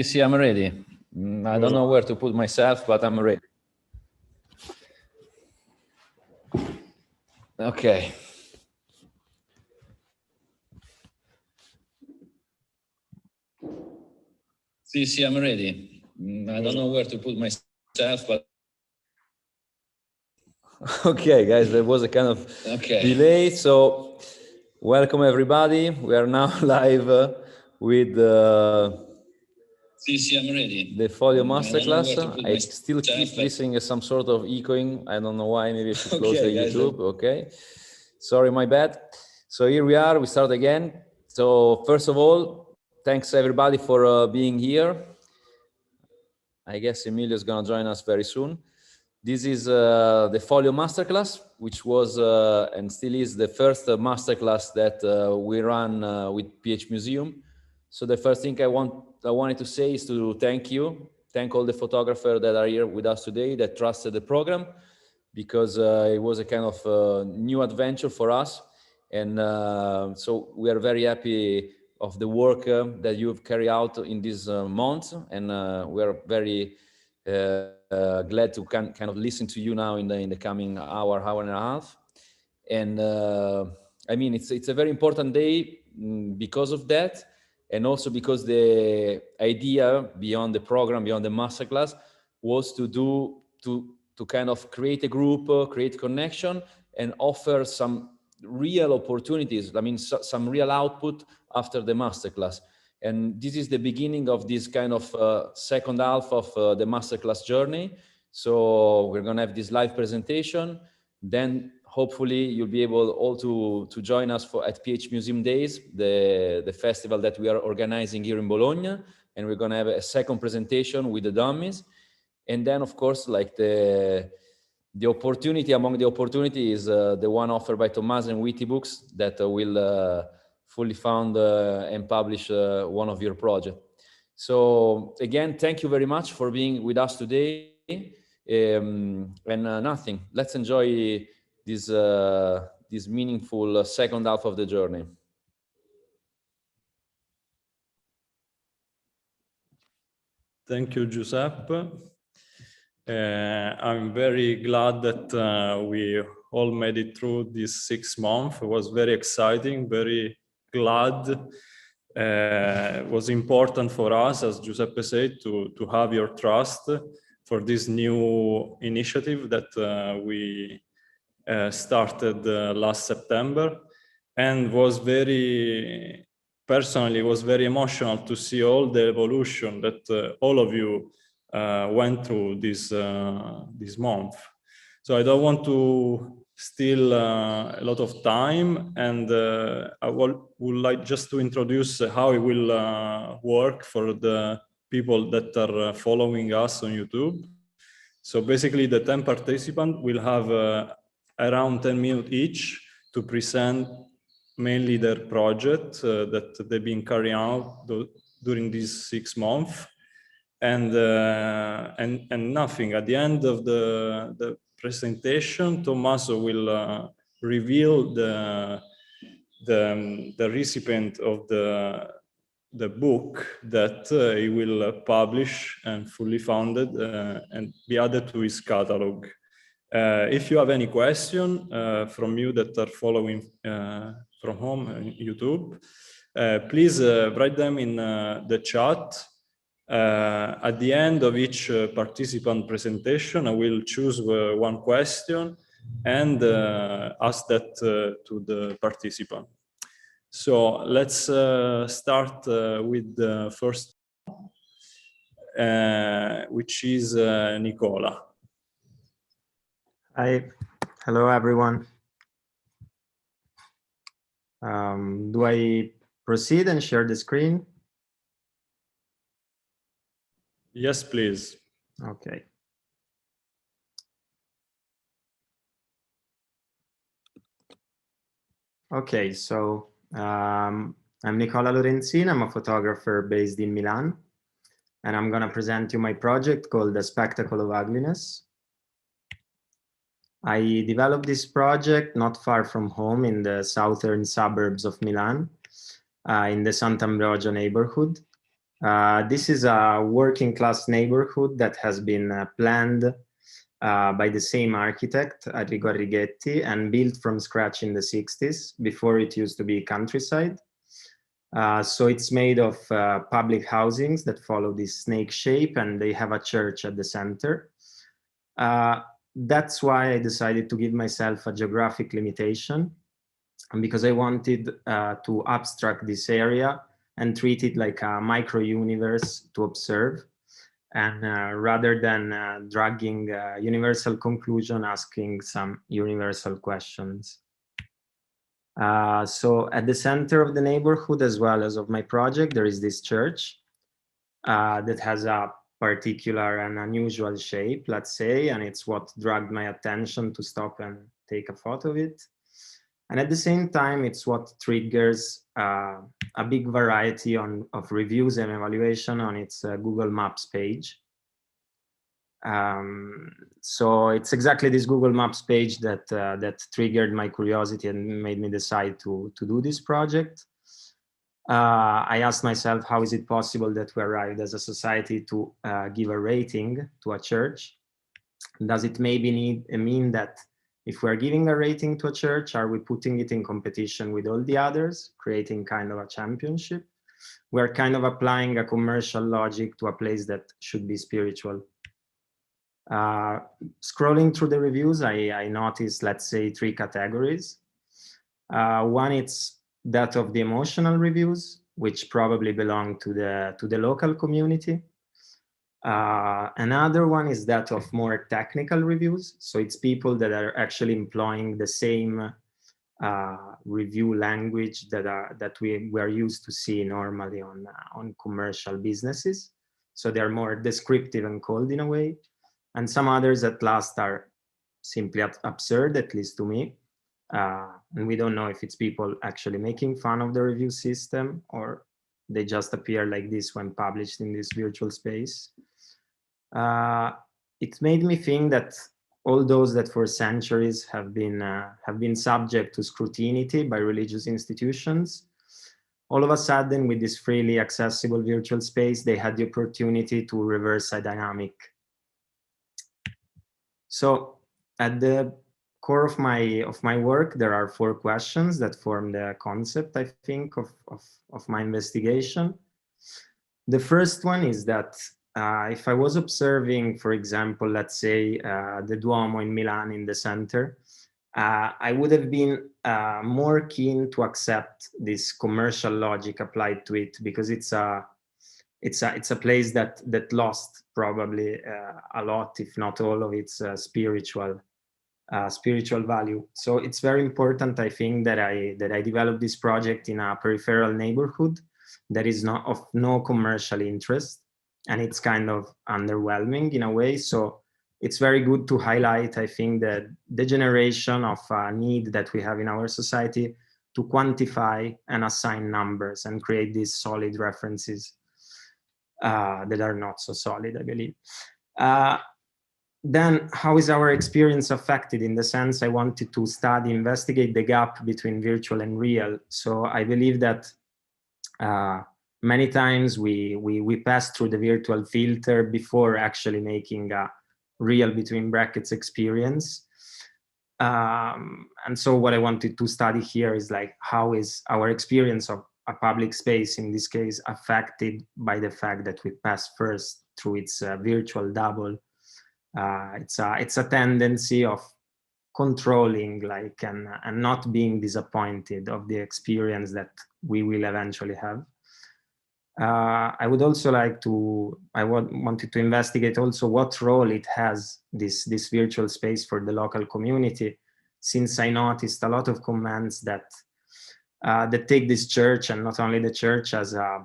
See, I'm ready. I don't know where to put myself, but I'm ready. Okay. See, I'm ready. I don't know where to put myself, but okay, guys, there was a kind of delay. So, welcome everybody. We are now live with I'm ready. The Folio Masterclass. I still keep listening to some sort of echoing. I don't know why. Maybe I should close the YouTube. Okay. Sorry, my bad. So here we are. We start again. So first of all, thanks everybody for being here. I guess Emilio is going to join us very soon. This is the Folio Masterclass, which was and still is the first masterclass that we run with PHmuseum. So the first thing I wanted to say is to thank all the photographers that are here with us today that trusted the program, because it was a kind of new adventure for us. And so we are very happy of the work that you've carried out in this month. And we are very glad to kind of listen to you now in the coming hour and a half. And I mean, it's a very important day because of that. And also because the idea beyond the program, beyond the masterclass, was to kind of create a group, create connection, and offer some real opportunities. I mean, some real output after the masterclass. And this is the beginning of this kind of second half of the masterclass journey. So we're going to have this live presentation. Then hopefully you'll be able all to join us at PHmuseum Days, the festival that we are organizing here in Bologna. And we're going to have a second presentation with the dummies. And then, of course, like the opportunity among the opportunities is the one offered by Tommaso and Witty Books that will fully fund and publish one of your projects. So again, thank you very much for being with us today. And nothing. Let's enjoy this meaningful second half of the journey. Thank you, Giuseppe. I'm very glad that we all made it through this 6 months. It was very exciting, very glad. It was important for us, as Giuseppe said, to have your trust for this new initiative that we started last September, and was very, personally, was very emotional to see all the evolution that all of you went through this month. So I don't want to steal a lot of time, and I would like just to introduce how it will work for the people that are following us on YouTube. So basically the 10 participants will have around 10 minutes each to present mainly their project that they've been carrying out during these 6 months. And nothing. At the end of the presentation, Tommaso will reveal the recipient of the book that he will publish and fully funded and be added to his catalog. If you have any question from you that are following from home on YouTube, please write them in the chat. At the end of each participant presentation, I will choose one question and ask that to the participant. So let's start with the first, which is Nicola. Hi, hello everyone. Do I proceed and share the screen? Yes, please. Okay. Okay, so I'm Nicola Lorenzin. I'm a photographer based in Milan, and I'm going to present you my project called The Spectacle of Ugliness. I developed this project not far from home in the southern suburbs of Milan, in the Sant'Ambrogio neighborhood. This is a working class neighborhood that has been planned by the same architect, Arrigo Arrighetti, and built from scratch in the 60s, before it used to be countryside. So it's made of public housings that follow this snake shape, and they have a church at the center. That's why I decided to give myself a geographic limitation, because I wanted to abstract this area and treat it like a micro universe to observe, and rather than dragging a universal conclusion, asking some universal questions. So at the center of the neighborhood, as well as of my project, there is this church that has a particular and unusual shape, let's say, and it's what dragged my attention to stop and take a photo of it. And at the same time, it's what triggers a big variety of reviews and evaluation on its Google Maps page. So it's exactly this Google Maps page that triggered my curiosity and made me decide to do this project. I asked myself, how is it possible that we arrived as a society to give a rating to a church? Does it maybe mean that if we're giving a rating to a church, are we putting it in competition with all the others, creating kind of a championship? We're kind of applying a commercial logic to a place that should be spiritual. Scrolling through the reviews, I noticed, let's say, 3 categories. One, it's that of the emotional reviews, which probably belong to the local community. Another one is that of more technical reviews. So it's people that are actually employing the same review language that we are used to see normally on commercial businesses. So they're more descriptive and cold in a way. And some others at last are simply absurd, at least to me. And we don't know if it's people actually making fun of the review system, or they just appear like this when published in this virtual space. It made me think that all those that for centuries have been subject to scrutiny by religious institutions, all of a sudden, with this freely accessible virtual space, they had the opportunity to reverse a dynamic. So at the core of my work, there are 4 questions that form the concept, I think, of my investigation. The first one is that if I was observing, for example, let's say the Duomo in Milan in the center, I would have been more keen to accept this commercial logic applied to it, because it's a place that lost probably a lot, if not all, of its spiritual value. So it's very important, I think, that I develop this project in a peripheral neighborhood that is not of no commercial interest, and it's kind of underwhelming in a way. So it's very good to highlight, I think, the degeneration of need that we have in our society to quantify and assign numbers and create these solid references that are not so solid, I believe. Then how is our experience affected? In the sense, I wanted to investigate the gap between virtual and real. So I believe that many times we pass through the virtual filter before actually making a real, between brackets, experience. And so what I wanted to study here is like, how is our experience of a public space, in this case, affected by the fact that we pass first through its virtual double. It's a tendency of controlling, like, and not being disappointed of the experience that we will eventually have. I would also like to, wanted to investigate also what role it has, this virtual space, for the local community, since I noticed a lot of comments that take this church, and not only the church, as a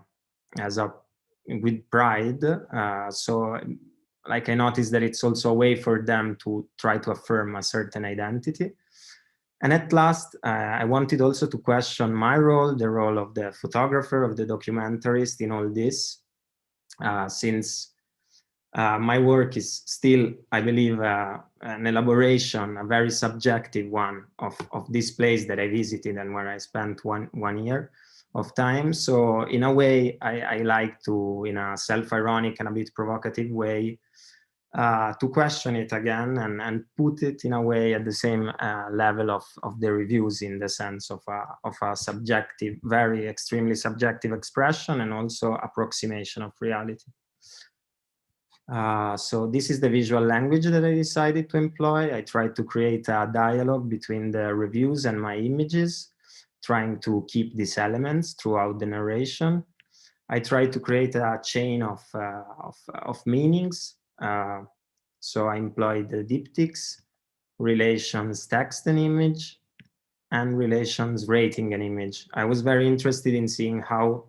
with pride. So like, I noticed that it's also a way for them to try to affirm a certain identity. And at last, I wanted also to question my role, the role of the photographer, of the documentarist in all this, since my work is still, I believe, an elaboration, a very subjective one, of this place that I visited and where I spent one year. of time. So in a way, I like to, in a self-ironic and a bit provocative way, to question it again and put it in a way at the same level of the reviews, in the sense of a subjective, very extremely subjective expression and also approximation of reality. So this is the visual language that I decided to employ. I tried to create a dialogue between the reviews and my images, trying to keep these elements throughout the narration. I tried to create a chain of meanings. So I employed the diptychs, relations text and image, and relations rating and image. I was very interested in seeing how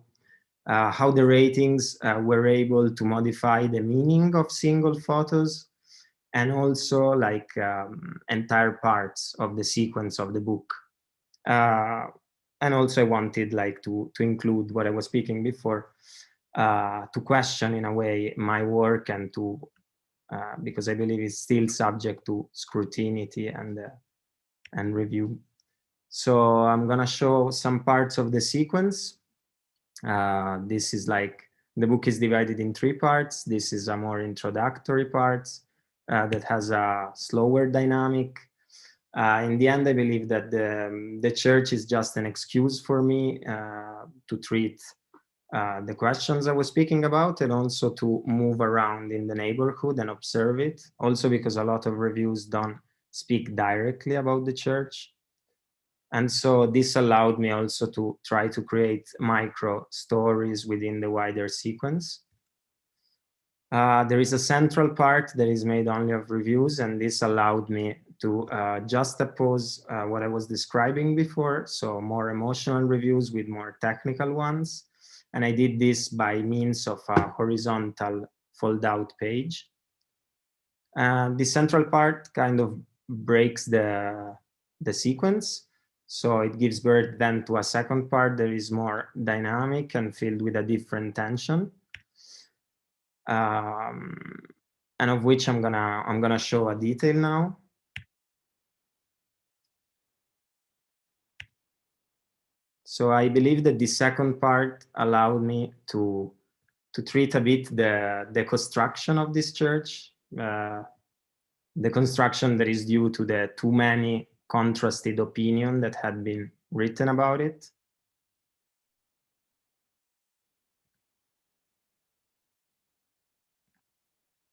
the ratings were able to modify the meaning of single photos, and also like entire parts of the sequence of the book. And also I wanted like to include what I was speaking before, to question in a way my work, and to because I believe it's still subject to scrutiny and review. So I'm gonna show some parts of the sequence. This is like, the book is divided in 3 parts. This is a more introductory part that has a slower dynamic. In the end, I believe that the church is just an excuse for me to treat the questions I was speaking about, and also to move around in the neighborhood and observe it. Also because a lot of reviews don't speak directly about the church. And so this allowed me also to try to create micro stories within the wider sequence. There is a central part that is made only of reviews, and this allowed me to juxtapose what I was describing before, so more emotional reviews with more technical ones. And I did this by means of a horizontal fold-out page. The central part kind of breaks the sequence. So it gives birth then to a second part that is more dynamic and filled with a different tension. And of which I'm gonna show a detail now. So I believe that the second part allowed me to treat a bit the construction of this church, the construction that is due to the too many contrasted opinions that had been written about it.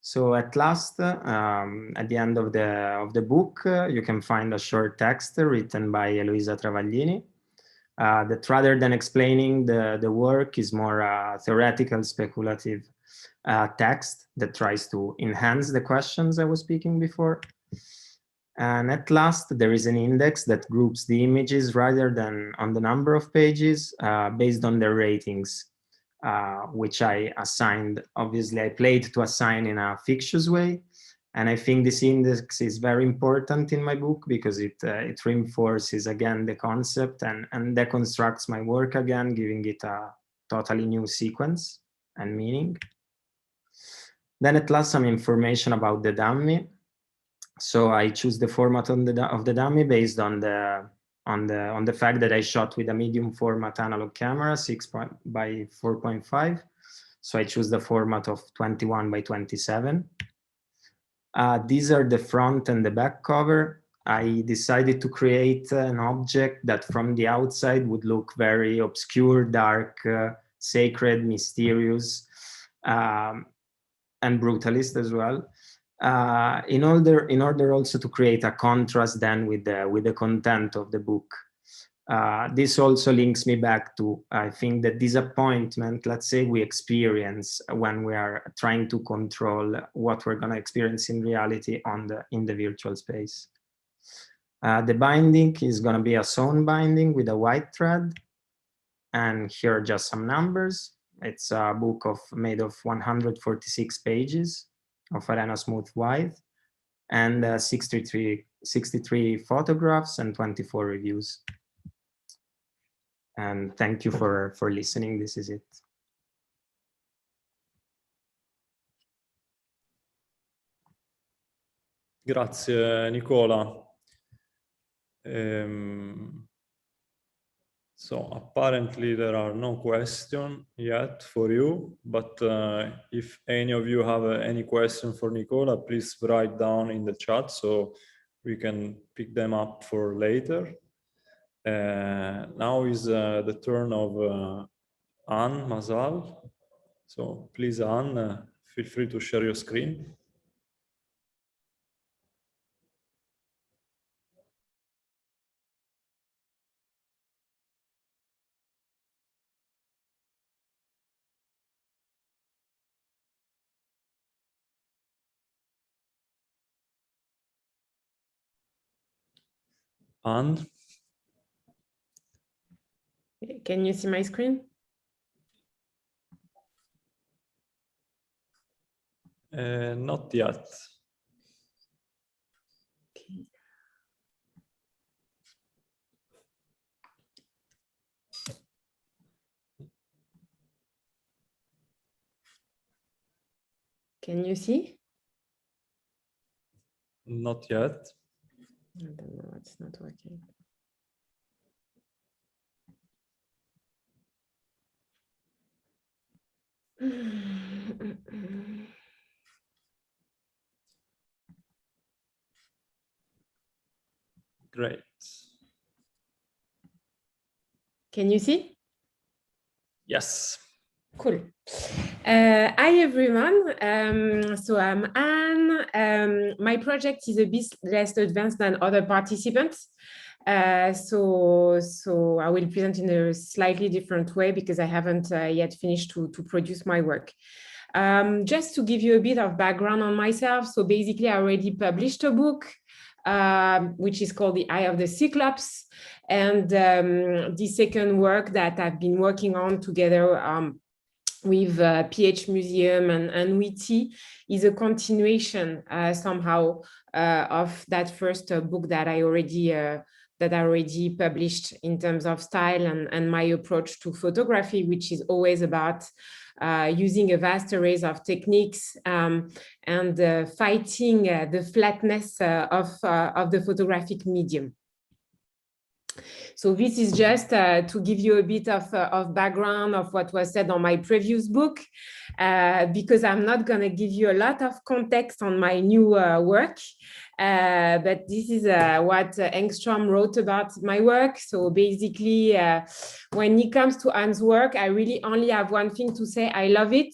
So at last, at the end of the book, you can find a short text written by Eloisa Travaglini, that rather than explaining the work is more a theoretical, speculative text that tries to enhance the questions I was speaking before. And at last, there is an index that groups the images rather than on the number of pages based on their ratings, which I assigned. Obviously, I played to assign in a fictitious way. And I think this index is very important in my book because it reinforces again the concept and deconstructs my work again, giving it a totally new sequence and meaning. Then at last, some information about the dummy. So I choose the format of the dummy based on the fact that I shot with a medium format analog camera, 6 by 4.5. So I choose the format of 21 by 27. These are the front and the back cover. I decided to create an object that from the outside would look very obscure, dark, sacred, mysterious, and brutalist as well. In order also to create a contrast then with the content of the book. This also links me back to, I think, the disappointment, let's say, we experience when we are trying to control what we're going to experience in reality in the virtual space. The binding is going to be a sewn binding with a white thread. And here are just some numbers. It's a book made of 146 pages of Arena Smooth White, and 63 photographs and 24 reviews. And thank you for listening. This is it. Grazie Nicola. So apparently there are no questions yet for you, but if any of you have any question for Nicola, please write down in the chat so we can pick them up for later. Now is the turn of Anne Mazal. So please, Anne, feel free to share your screen. Anne? Can you see my screen? Not yet. Okay. Can you see? Not yet. I don't know, it's not working. Great. Can you see? Yes. Cool. Hi, everyone. So I'm Anne. My project is a bit less advanced than other participants. So I will present in a slightly different way because I haven't yet finished to produce my work. Just to give you a bit of background on myself. So basically, I already published a book, which is called The Eye of the Cyclops. And the second work that I've been working on together with PHmuseum and Witty is a continuation somehow of that first book that I already published in terms of style and my approach to photography, which is always about using a vast array of techniques and fighting the flatness of the photographic medium. So this is just to give you a bit of background of what was said on my previous book, because I'm not going to give you a lot of context on my new work, but this is what Engstrom wrote about my work. So basically, when it comes to Anne's work, I really only have one thing to say: I love it.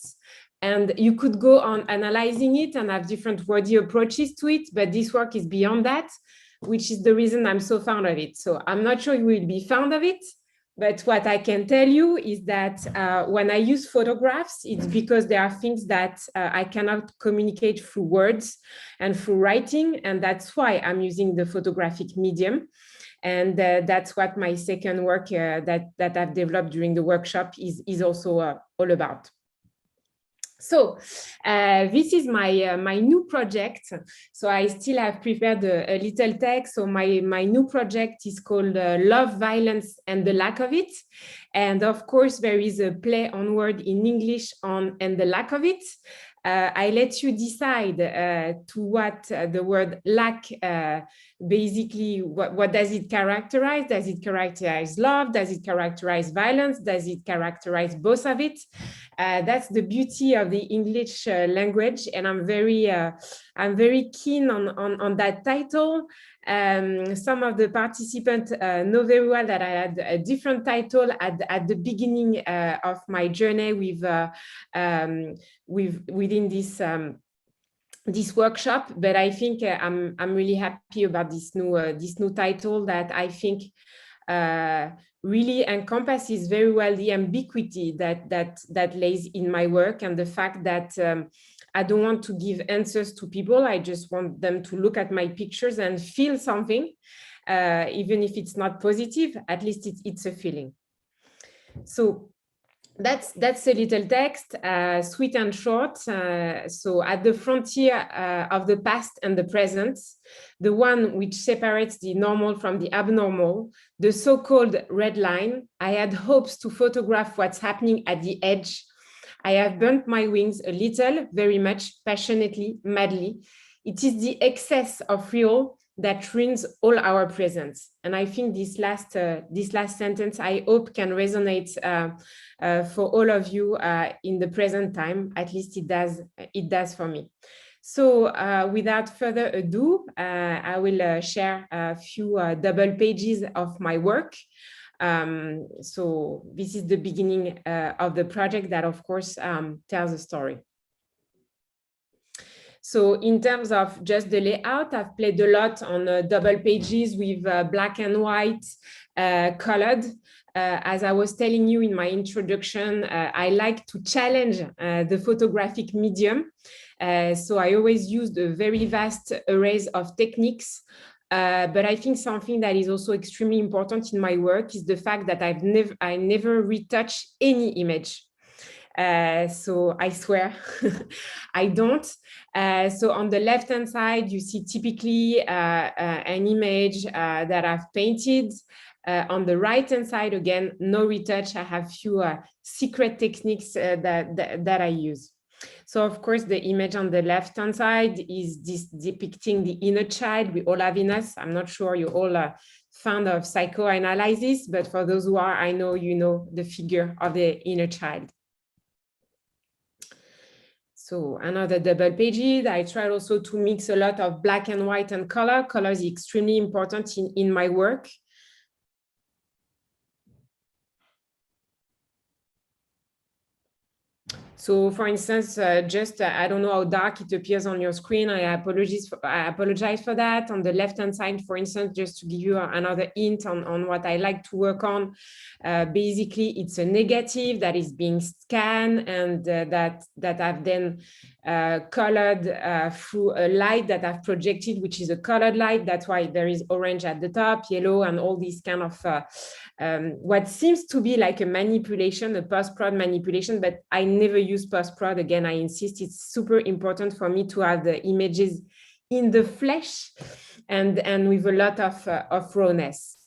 And you could go on analyzing it and have different wordy approaches to it, but this work is beyond that, which is the reason I'm so fond of it. So I'm not sure you will be fond of it, but what I can tell you is that when I use photographs, it's because there are things that I cannot communicate through words and through writing, and that's why I'm using the photographic medium. And that's what my second work that I've developed during the workshop is also all about. So this is my new project. So I still have prepared a little text. So my new project is called Love, Violence, and the Lack of It. And of course, there is a play on word in English on and the lack of it. I let you decide to what the word lack, basically, what does it characterize? Does it characterize love? Does it characterize violence? Does it characterize both of it? That's the beauty of the English language, and I'm very keen on that title. Some of the participants know very well that I had a different title at the beginning of my journey within this workshop, but I think I'm really happy about this new title that I think really encompasses very well the ambiguity that lays in my work, and the fact that I don't want to give answers to people. I just want them to look at my pictures and feel something, even if it's not positive. At least it's a feeling. So that's a little text, sweet and short. So at the frontier of the past and the present, the one which separates the normal from the abnormal, the so-called red line, I had hopes to photograph what's happening at the edge. I have burnt my wings a little, very much, passionately, madly. It is the excess of real that ruins all our presence. And I think this last sentence, I hope, can resonate for all of you in the present time. At least it does for me. So without further ado, I will share a few double pages of my work. So this is the beginning of the project that, of course, tells a story. So in terms of just the layout, I've played a lot on double pages with black and white colored. As I was telling you in my introduction, I like to challenge the photographic medium. So I always used a very vast array of techniques. But I think something that is also extremely important in my work is the fact that I never retouch any image. So I swear I don't. So on the left-hand side, you see typically an image that I've painted. On the right-hand side, again, no retouch. I have few secret techniques that I use. So of course, the image on the left-hand side is depicting the inner child we all have in us. I'm not sure you all are fond of psychoanalysis, but for those who are, I know you know the figure of the inner child. So another double pages. I tried also to mix a lot of black and white and color. Color is extremely important in my work. So for instance, I don't know how dark it appears on your screen. I apologize for that. On the left-hand side, for instance, just to give you another hint on what I like to work on. Basically, it's a negative that is being scanned and that I've then colored through a light that I've projected, which is a colored light. That's why there is orange at the top, yellow, and all these kind of what seems to be like a manipulation, a post-prod manipulation, but I never use post-prod. Again, I insist it's super important for me to have the images in the flesh and with a lot of rawness.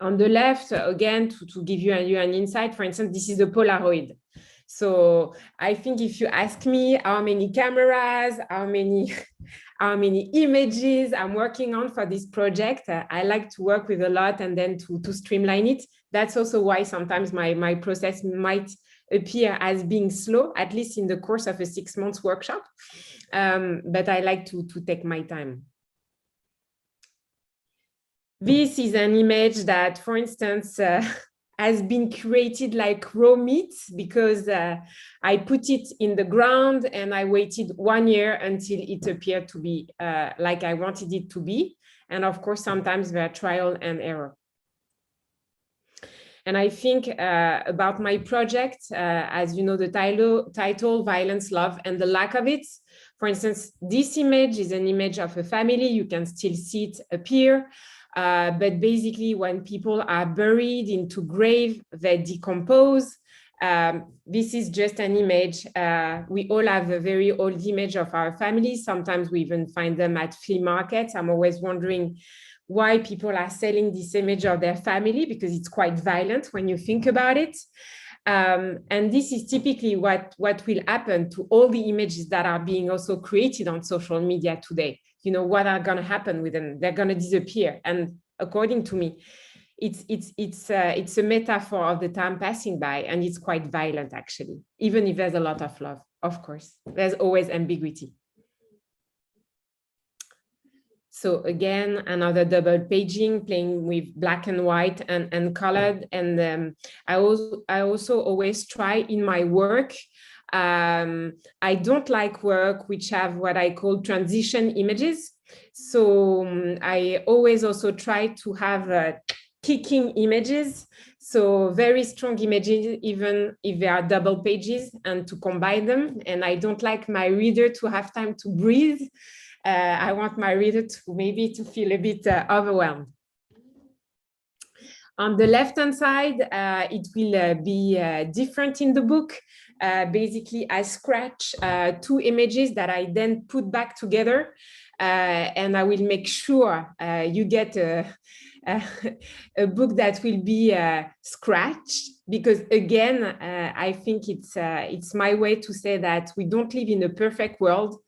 On the left, again, to give you an insight, for instance, this is a Polaroid. So I think if you ask me how many cameras, how many images I'm working on for this project, I like to work with a lot and then to streamline it. That's also why sometimes my process might appear as being slow, at least in the course of a 6 months workshop. But I like to take my time. This is an image that, for instance, has been created like raw meat because I put it in the ground and I waited 1 year until it appeared to be like I wanted it to be. And of course, sometimes there are trial and error. And I think about my project, as you know, the title, Violence, Love, and the Lack of It. For instance, this image is an image of a family. You can still see it appear. But basically, when people are buried into grave, they decompose. This is just an image. We all have a very old image of our families. Sometimes we even find them at flea markets. I'm always wondering why people are selling this image of their family, because it's quite violent when you think about it. And this is typically what will happen to all the images that are being also created on social media today. You know, what are going to happen with them? They're going to disappear. And according to me, it's a metaphor of the time passing by, and it's quite violent, actually, even if there's a lot of love. Of course, there's always ambiguity. So again, another double paging, playing with black and white and colored. And I also always try in my work. I don't like work which have what I call transition images. So I always also try to have kicking images. So very strong images, even if they are double pages, and to combine them. And I don't like my reader to have time to breathe. I want my reader to maybe to feel a bit overwhelmed. On the left-hand side, it will be different in the book. Basically, I scratch 2 images that I then put back together, and I will make sure you get a book that will be scratched, because again, I think it's my way to say that we don't live in a perfect world.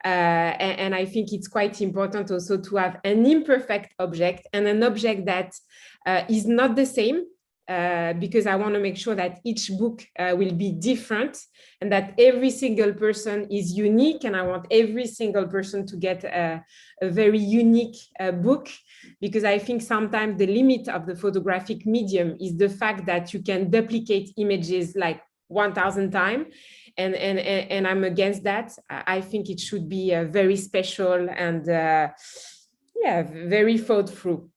And I think it's quite important also to have an imperfect object and an object that is not the same, because I want to make sure that each book will be different and that every single person is unique. And I want every single person to get a very unique book, because I think sometimes the limit of the photographic medium is the fact that you can duplicate images like 1,000 times. And I'm against that. I think it should be very special and very thought through.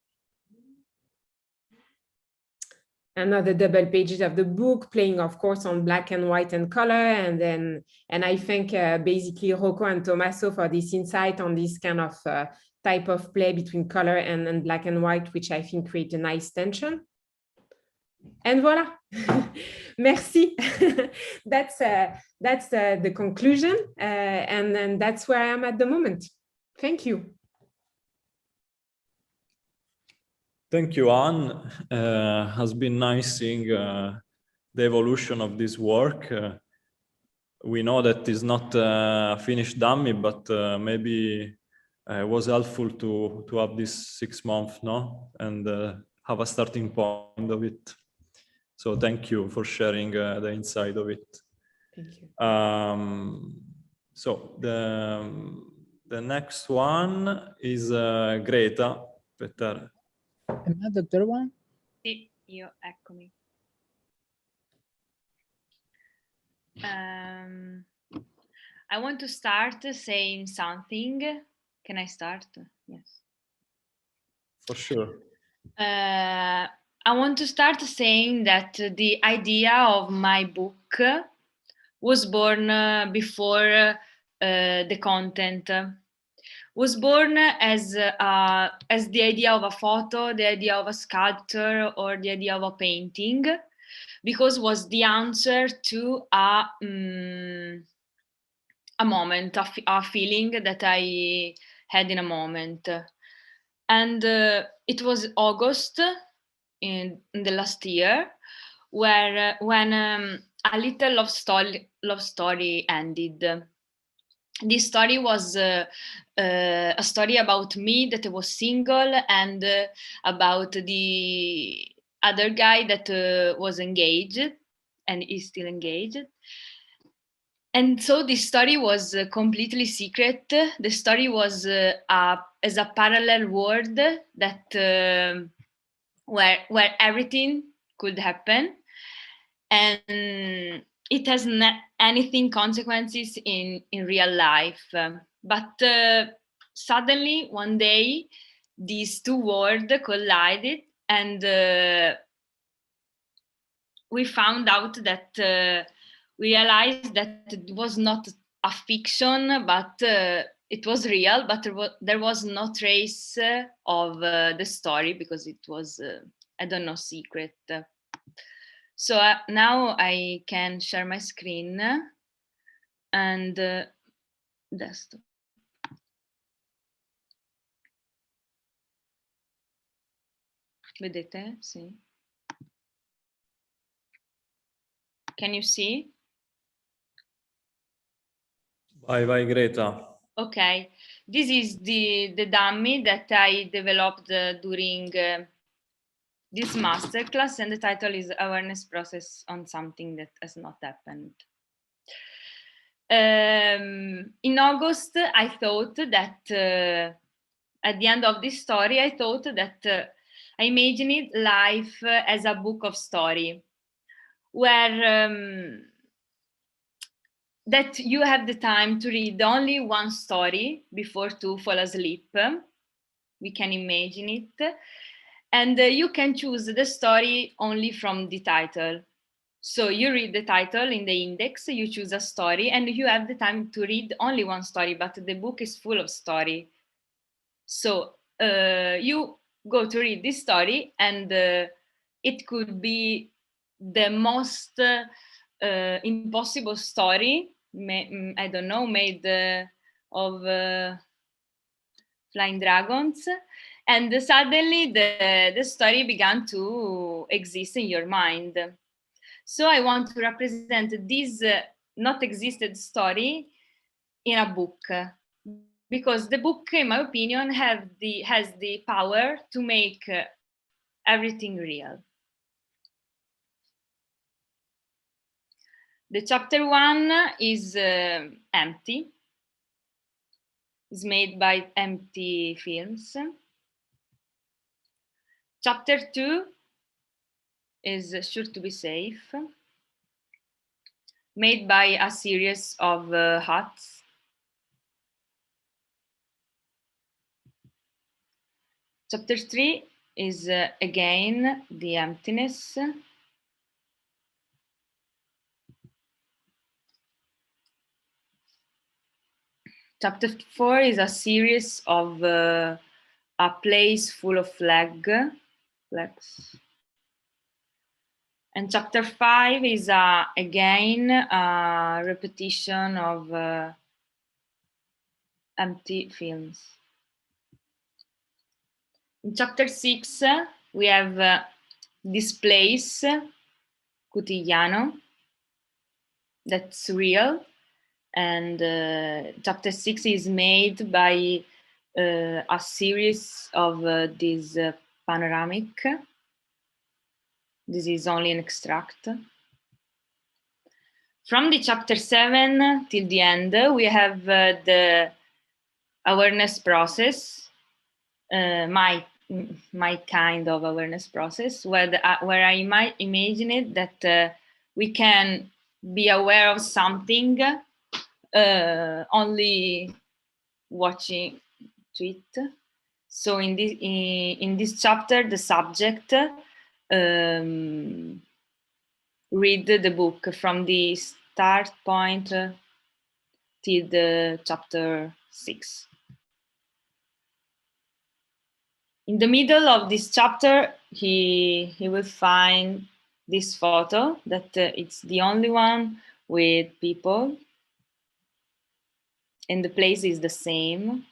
Another double pages of the book, playing, of course, on black and white and color. And I thank basically Rocco and Tommaso for this insight on this kind of type of play between color and black and white, which I think create a nice tension. And voila, merci. That's the conclusion, and then that's where I am at the moment. Thank you. Thank you, Anne. Has been nice seeing the evolution of this work. We know that it's not a finished dummy, but maybe it was helpful to have this 6 months, no, and have a starting point of it. So thank you for sharing the inside of it. Thank you. So the next one is Greta. Peter. Am I the third one? Sì, io, eccomi. I want to start saying something. Can I start? Yes. For sure. I want to start saying that the idea of my book was born before the content. Was born as the idea of a photo, the idea of a sculpture, or the idea of a painting, because was the answer to a moment, a feeling that I had in a moment. And it was August in the last year, where when a little love story ended. This story was a story about me, that I was single, and about the other guy that was engaged and is still engaged. And so this story was completely secret. The story was as a parallel world that where everything could happen, and it has not anything consequences in real life. But suddenly one day these two worlds collided, and we found out that we realized that it was not a fiction, but it was real, but there was no trace of the story, because it was, I don't know, secret. So now I can share my screen and desktop. Vedete? Sì. Can you see? Vai, Greta. Okay, this is the dummy that I developed during this masterclass, and the title is Awareness Process on Something That Has Not Happened. In August, I thought that at the end of this story, I thought that I imagined life as a book of story, where that you have the time to read only one story before to fall asleep. We can imagine it. And you can choose the story only from the title. So you read the title in the index, you choose a story, and you have the time to read only one story, but the book is full of story. So you go to read this story, and it could be the most impossible story, I don't know, made of flying dragons, and suddenly the story began to exist in your mind. So I want to represent this not existed story in a book, because the book, in my opinion, has the power to make everything real. The chapter 1 is empty. It's made by Empty Films. Chapter 2 is Sure to Be Safe, made by a series of huts. Chapter 3 is again The Emptiness. Chapter 4 is a series of a place full of flags. And chapter 5 is again a repetition of Empty Films. In chapter 6, we have Displays Quotidiano, that's real. And chapter 6 is made by a series of this panoramic. This is only an extract. From the chapter 7 till the end, we have the awareness process, my kind of awareness process, where I might imagine it that we can be aware of something only watching it. So in this chapter, the subject read the book from the start point till the chapter 6. In the middle of this chapter, he will find this photo that it's the only one with people, and the place is the same.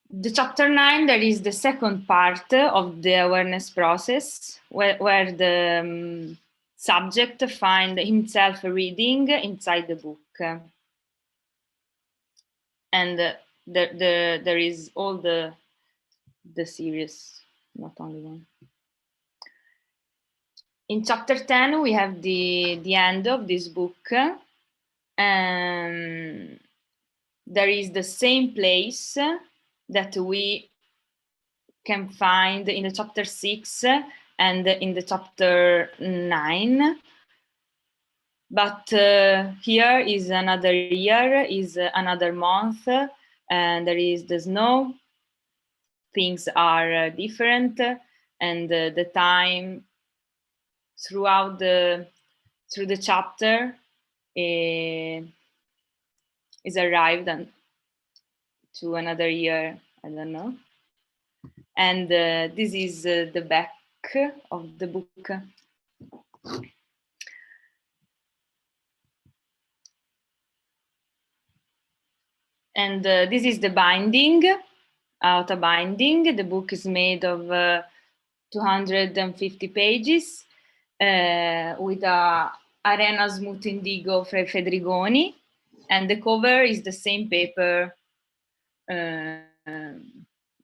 The chapter 9, there is the second part of the awareness process, where the subject finds himself reading inside the book. And there is all the series, not only one. In chapter 10, we have the end of this book. And there is the same place that we can find in the chapter 6 and in the chapter 9. But here is another year, is another month, and there is the snow. Things are different, and the time through the chapter is arrived to another year, I don't know. And this is the back of the book. And this is the binding, outer binding. The book is made of 250 pages with a Arena Smooth Indigo Fedrigoni, and the cover is the same paper.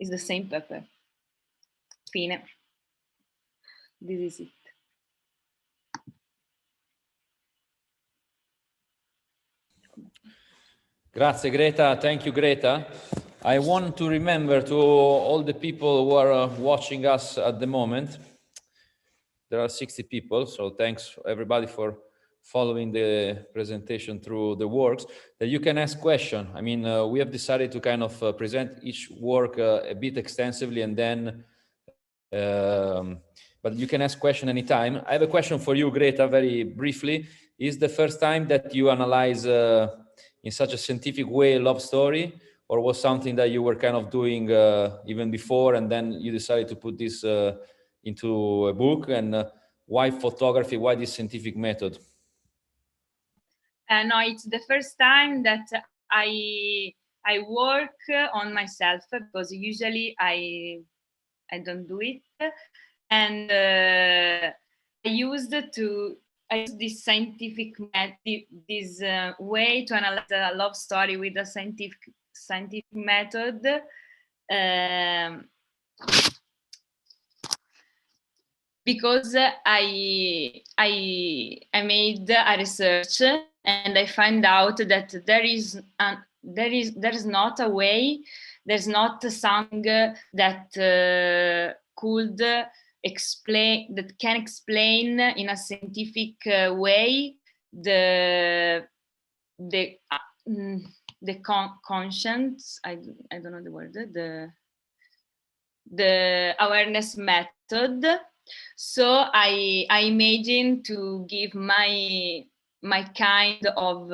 Is the same paper. Fine. This is it. Grazie, Greta. Thank you, Greta. I want to remember to all the people who are watching us at the moment. There are 60 people, so thanks everybody for following the presentation through the works, that you can ask questions. I mean, we have decided to kind of present each work a bit extensively, and then, but you can ask question anytime. I have a question for you, Greta, very briefly. Is the first time that you analyze in such a scientific way a love story, or was something that you were kind of doing even before, and then you decided to put this into a book? And why photography? Why this scientific method? No, it's the first time that I I work on myself because usually I don't do it, and I used this scientific this way to analyze a love story with a scientific method. Because I made a research and I find out that there's not a way, there's not something that can explain in a scientific way the conscience. I don't know the word. The awareness method. So I imagine to give my kind of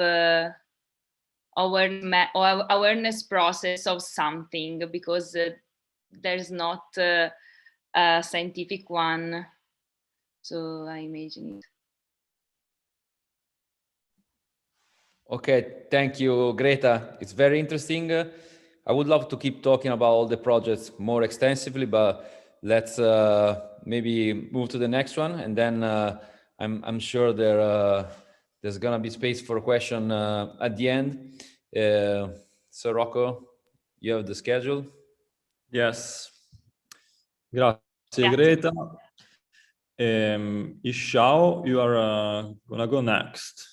awareness process of something, because there's not a scientific one. So I imagine it. Okay, thank you, Greta. It's very interesting. I would love to keep talking about all the projects more extensively, but let's maybe move to the next one, and then I'm sure there's gonna be space for a question at the end. So Rocco, you have the schedule. Yes. Grazie, Greta. Yshao, you are gonna go next.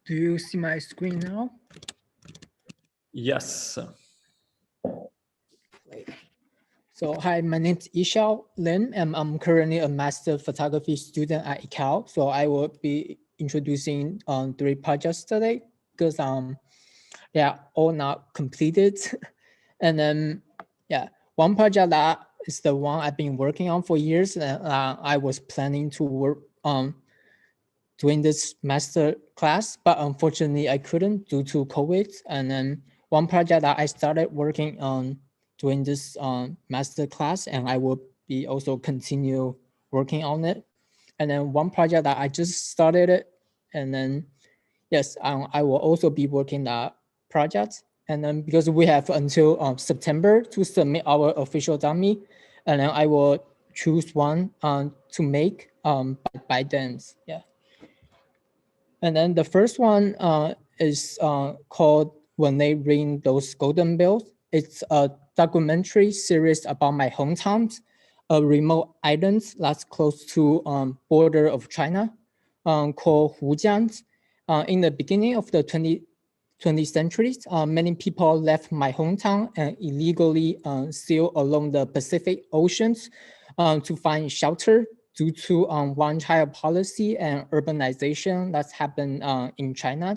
Do you see my screen now? Yes. So hi, my name is Xiao Lin, and I'm currently a master photography student at Elkayam. So I will be introducing 3 projects today because yeah, all not completed. And then yeah, one project that is the one I've been working on for years, and I was planning to work on doing this master class, but unfortunately I couldn't due to COVID. And then one project that I started working on doing this master class, and I will be also continue working on it. And then one project that I just started it, and then yes, I will also be working that project. And then because we have until September to submit our official dummy, and then I will choose one to make by then. Yeah. And then the first one is called When They Ring Those Golden Bells. It's a documentary series about my hometown, a remote island that's close to border of China, called Hujiang. In the beginning of the 20th century, many people left my hometown and illegally sailed along the Pacific Oceans to find shelter due to one-child policy and urbanization that's happened in China.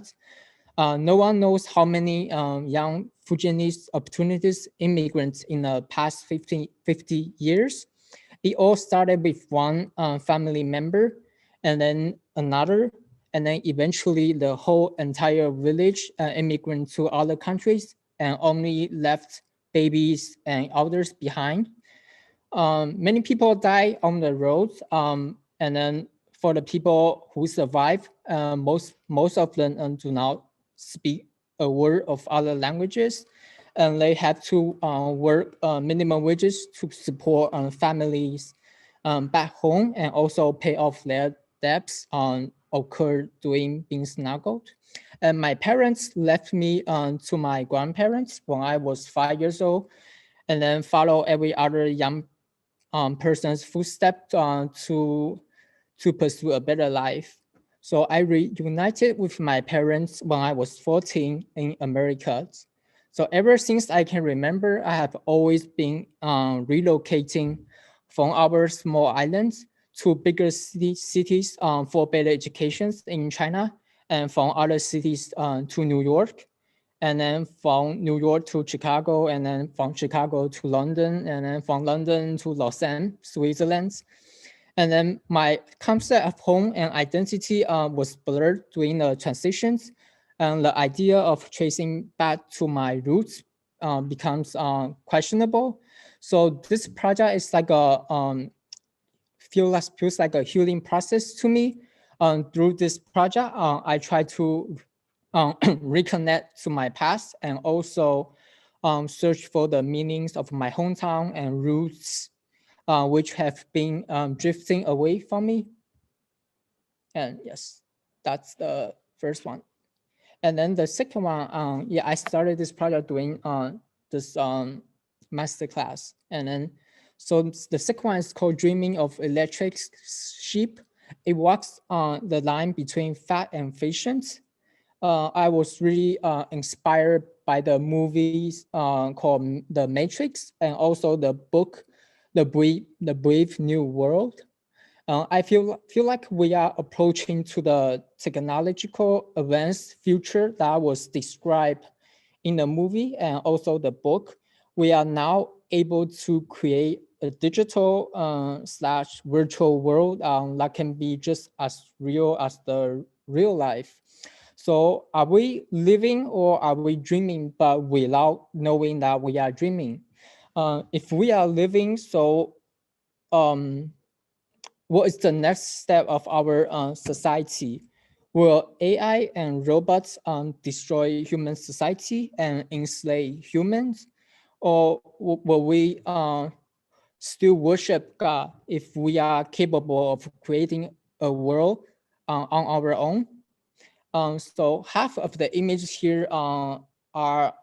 No one knows how many young Fujianese opportunities immigrants in the past 50 years. It all started with one family member, and then another, and then eventually the whole entire village immigrant to other countries and only left babies and elders behind. Many people die on the road, and then for the people who survive, most of them do not speak a word of other languages, and they have to work minimum wages to support families back home, and also pay off their debts occurred during being snuggled. And my parents left me to my grandparents when I was 5 years old, and then follow every other young person's footsteps to pursue a better life. So I reunited with my parents when I was 14 in America. So ever since I can remember, I have always been relocating from our small islands to bigger cities for better educations in China, and from other cities to New York, and then from New York to Chicago, and then from Chicago to London, and then from London to Lausanne, Switzerland. And then my concept of home and identity was blurred during the transitions. And the idea of tracing back to my roots becomes questionable. So this project is like a feels like a healing process to me. Through this project, I try to reconnect to my past and also search for the meanings of my hometown and roots, which have been drifting away from me. And yes, that's the first one. And then the second one, yeah, I started this project doing this masterclass. And then, so the second one is called Dreaming of Electric Sheep. It walks on the line between fact and fiction. I was really inspired by the movies called The Matrix and also the book, The Brave New World. I feel like we are approaching to the technological advanced future that was described in the movie and also the book. We are now able to create a digital / virtual world that can be just as real as the real life. So are we living or are we dreaming, but without knowing that we are dreaming? If we are living, so what is the next step of our society? Will AI and robots destroy human society and enslave humans? Or will we still worship God if we are capable of creating a world on our own? So half of the images here are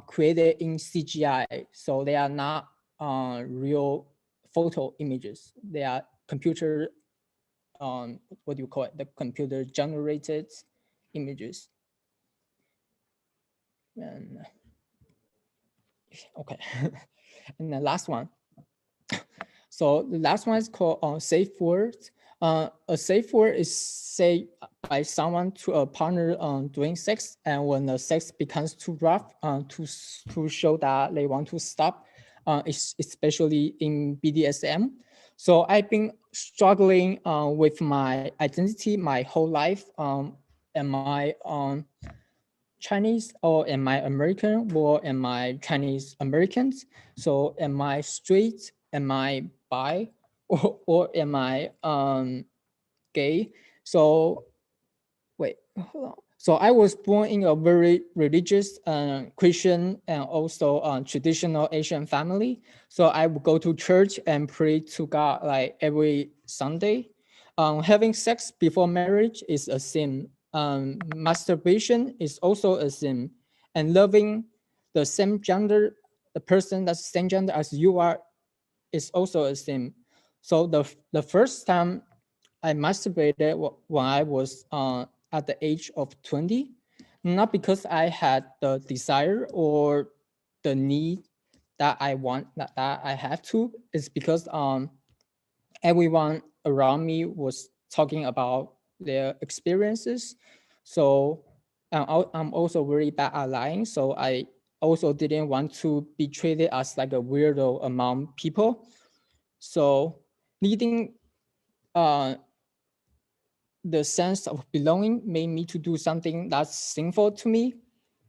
created in CGI. So they are not real photo images. They are computer, what do you call it? The computer generated images. And okay, and the last one. So the last one is called safe words. A safe word is said by someone to a partner doing sex, and when the sex becomes too rough, to show that they want to stop, especially in BDSM. So I've been struggling with my identity my whole life. Am I Chinese or am I American or am I Chinese Americans? So am I straight? Am I bi? Or am I gay? So wait, hold on. So I was born in a very religious Christian and also traditional Asian family. So I would go to church and pray to God like every Sunday. Having sex before marriage is a sin. Masturbation is also a sin. And loving the same gender, the person that's the same gender as you are, is also a sin. So the first time I masturbated when I was at the age of 20, not because I had the desire or the need that I want, that I have to. It's because everyone around me was talking about their experiences. So I'm also very bad at lying. So I also didn't want to be treated as like a weirdo among people. So needing the sense of belonging made me to do something that's sinful to me.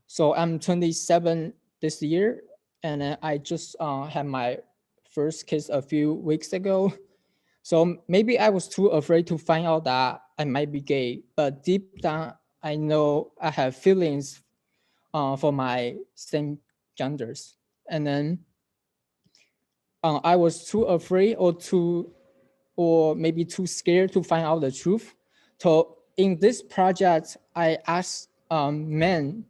So I'm 27 this year, and I just had my first kiss a few weeks ago. So maybe I was too afraid to find out that I might be gay, but deep down, I know I have feelings for my same genders. And then I was too afraid or maybe too scared to find out the truth. So in this project, I asked men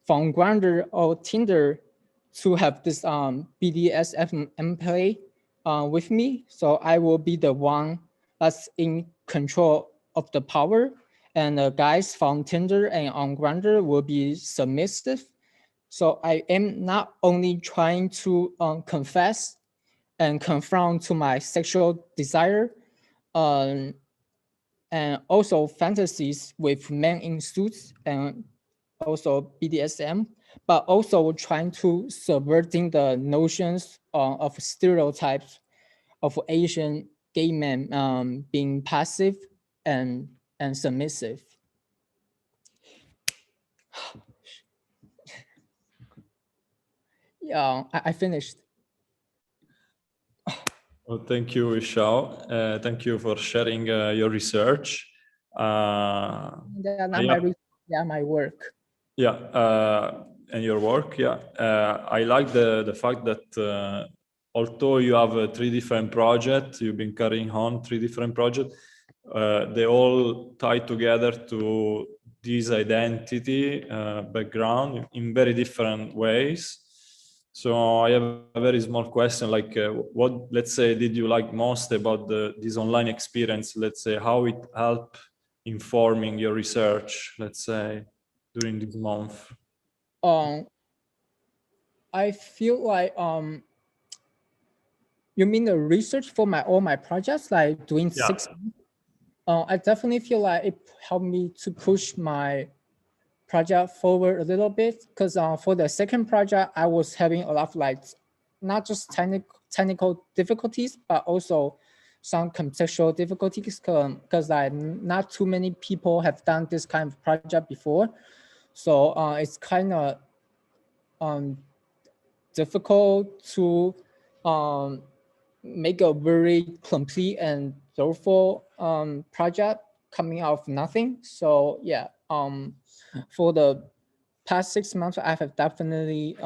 from Grindr or Tinder to have this BDSM play with me. So I will be the one that's in control of the power, and the guys from Tinder and on Grindr will be submissive. So I am not only trying to confess and confront to my sexual desire, and also fantasies with men in suits and also BDSM, but also trying to subverting the notions of stereotypes of Asian gay men being passive and submissive. I finished. Well, thank you, Yshao. Thank you for sharing your research. My work. Yeah, and your work. Yeah, I like the fact that although you have 3 different projects, you've been carrying on 3 different projects. They all tie together to this identity background in very different ways. So I have a very small question, like what, let's say, did you like most about this online experience? Let's say how it helped informing your research, let's say, during this month. I feel like you mean the research for all my projects, like doing 6 months? I definitely feel like it helped me to push my project forward a little bit, because for the second project, I was having a lot of like, not just technical difficulties, but also some contextual difficulties, because like not too many people have done this kind of project before. So it's kind of difficult to make a very complete and thoughtful project coming out of nothing. So yeah, for the past 6 months, I have definitely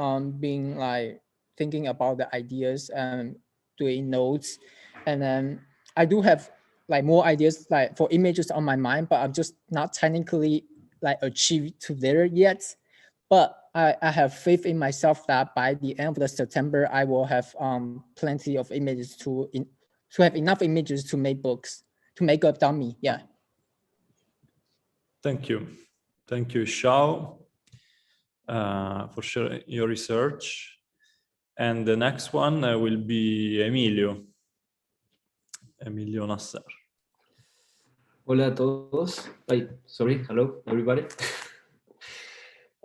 been like thinking about the ideas and doing notes, and then I do have like more ideas like for images on my mind, but I'm just not technically like achieved to there yet. But I have faith in myself that by the end of the September, I will have plenty of images to have enough images to make books, to make a dummy. Yeah. Thank you, Xiao, for sharing your research. And the next one will be Emilio Nasser. Hola a todos. Sorry, hello everybody.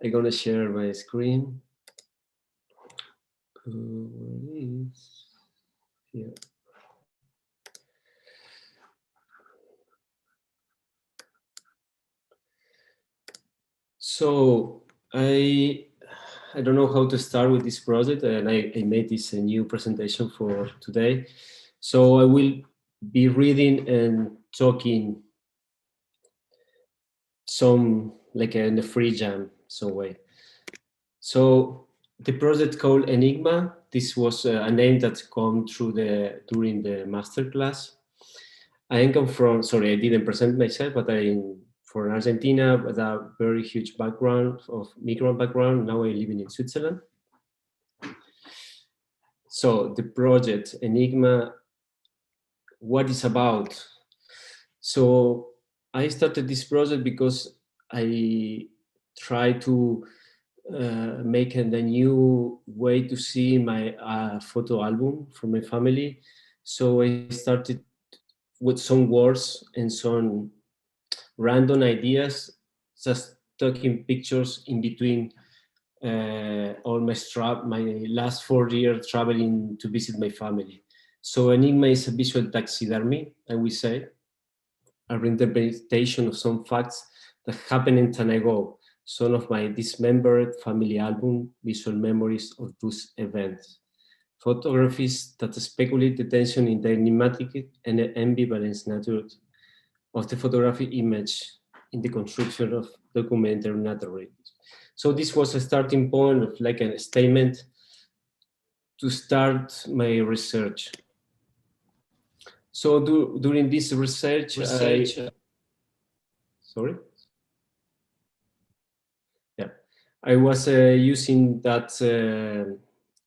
I'm gonna share my screen. Where is here? So I don't know how to start with this project, and I made this a new presentation for today. So I will be reading and talking some like in a free jam some way. So the project called Enigma, this was a name that come through during the masterclass. I come from, sorry, I didn't present myself, but I'm from Argentina with a very huge background of migrant background. Now I'm living in Switzerland. So the project Enigma, what is about? So I started this project because I try to make a new way to see my photo album from my family. So I started with some words and some random ideas, just taking pictures in between all my last 4 years traveling to visit my family. So Enigma is a visual taxidermy, I will say, a reinterpretation of some facts that happened in time ago, some of my dismembered family album, visual memories of those events. Photographies that speculate the tension in the enigmatic and ambivalent nature of the photographic image in the construction of documentary narratives. So this was a starting point of like a statement to start my research. So during this research, sorry? Yeah, I was using that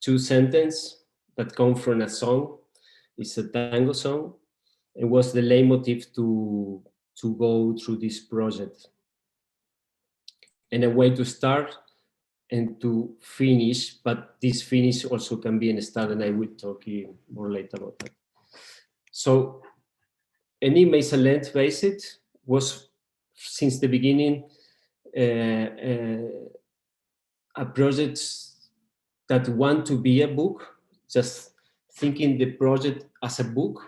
2 sentences that come from a song. It's a tango song. It was the leitmotif to go through this project. And a way to start and to finish, but this finish also can be a start, and I will talk more later about that. So Enigma is a length-based, was since the beginning a project that want to be a book, just thinking the project as a book,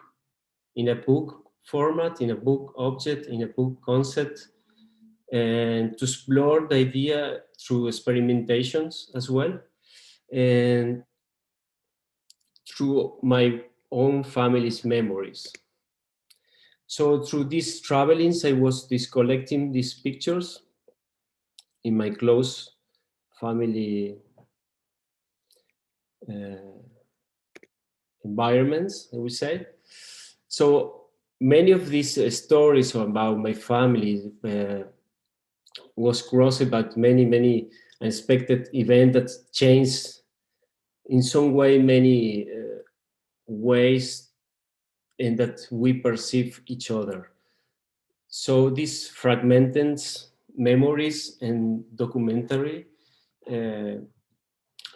in a book format, in a book object, in a book concept, and to explore the idea through experimentations as well. and through my own family's memories. So through these travelings, I was collecting these pictures in my close family environments, I would say. So many of these stories about my family was crossed by many unexpected events that changed in some way many ways in that we perceive each other. So these fragmented memories and documentary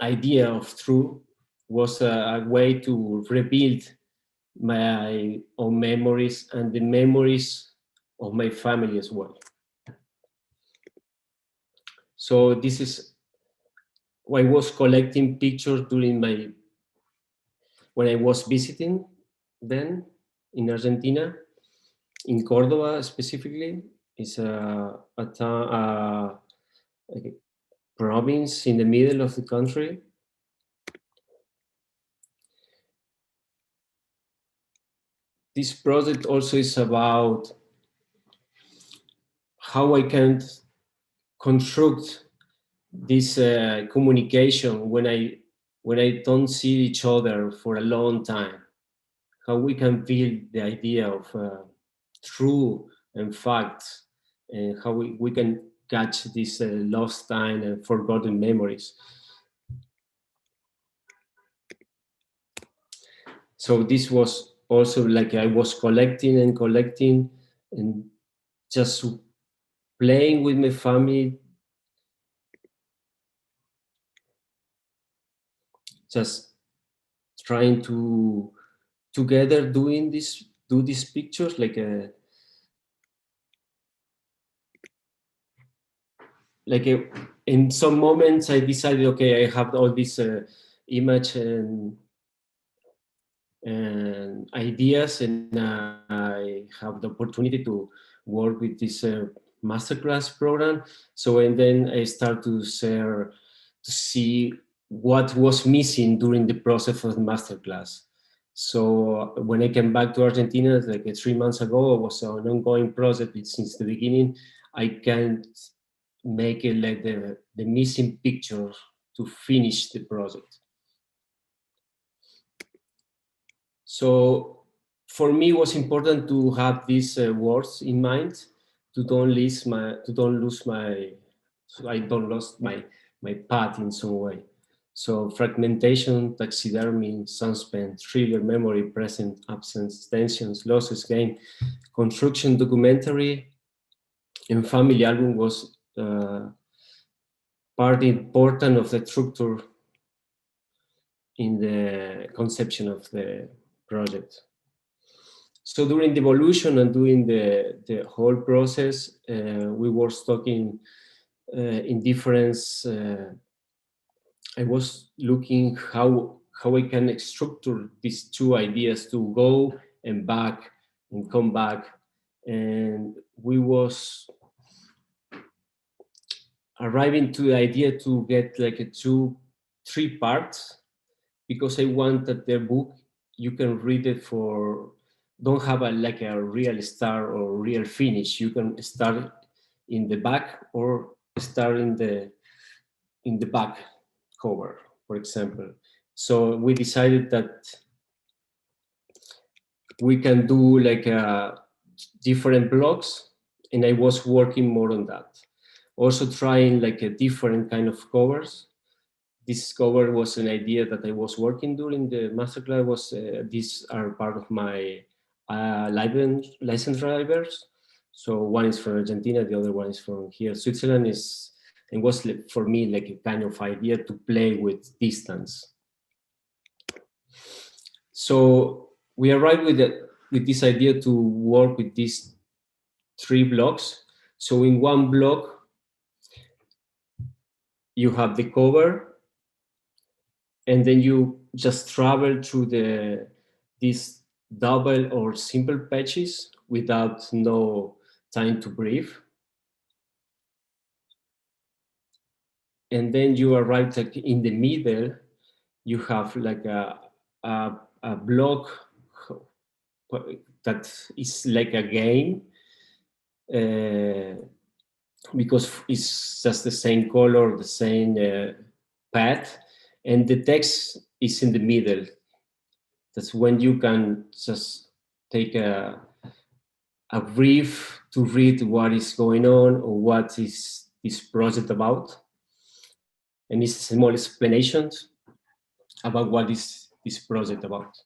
idea of truth was a way to rebuild my own memories and the memories of my family as well. So this is why I was collecting pictures during when I was visiting then in Argentina, in Cordoba specifically. It's a province in the middle of the country. This project also is about how I can construct this communication when I don't see each other for a long time. How we can build the idea of true and facts, and how we can catch this lost time and forgotten memories. So this was also like I was collecting and just playing with my family, just trying to together do these pictures like in some moments I decided, okay, I have all this image and ideas, and I have the opportunity to work with this masterclass program. So, and then I start to see what was missing during the process of the masterclass. So when I came back to Argentina, like 3 months ago, it was an ongoing project since the beginning. I can't make it like the missing picture to finish the project. So for me, it was important to have these words in mind to don't lose my path in some way. So fragmentation, taxidermy, suspense, thriller, memory, present, absence, tensions, losses, gain, construction, documentary, and family album was part important of the structure in the conception of the project. So during the evolution and during the whole process, we were talking in difference. I was looking how I can structure these two ideas to go and back and come back, and we was arriving to the idea to get like a 2-3 parts, because I want that the book you can read it don't have like a real start or real finish. You can start in the back or start in the back cover, for example. So we decided that we can do like different blocks, and I was working more on that. Also trying like a different kind of covers. This cover was an idea that I was working during the masterclass. These are part of my license drivers. So one is from Argentina, the other one is from here, Switzerland. It was for me like a kind of idea to play with distance. So we arrived with this idea to work with these 3 blocks. So in one block, you have the cover, and then you just travel through these double or simple pages without no time to breathe. And then you arrive like in the middle, you have like a block that is like a game, because it's just the same color, the same path, and the text is in the middle. That's when you can just take a brief to read what is going on or what is this project about. And it's small explanations about what is this project about.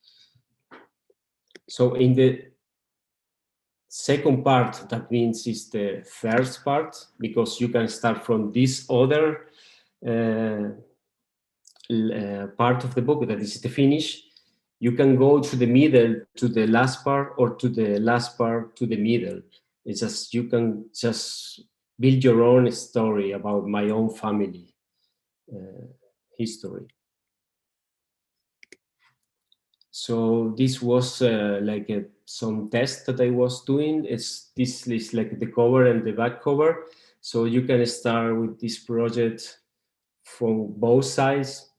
So in the second part, that means is the first part, because you can start from this other part of the book, that is the finish. You can go to the middle, to the last part, or to the last part, to the middle. It's just, you can just build your own story about my own family history. So this was like some test that I was doing. This is like the cover and the back cover. So you can start with this project from both sides.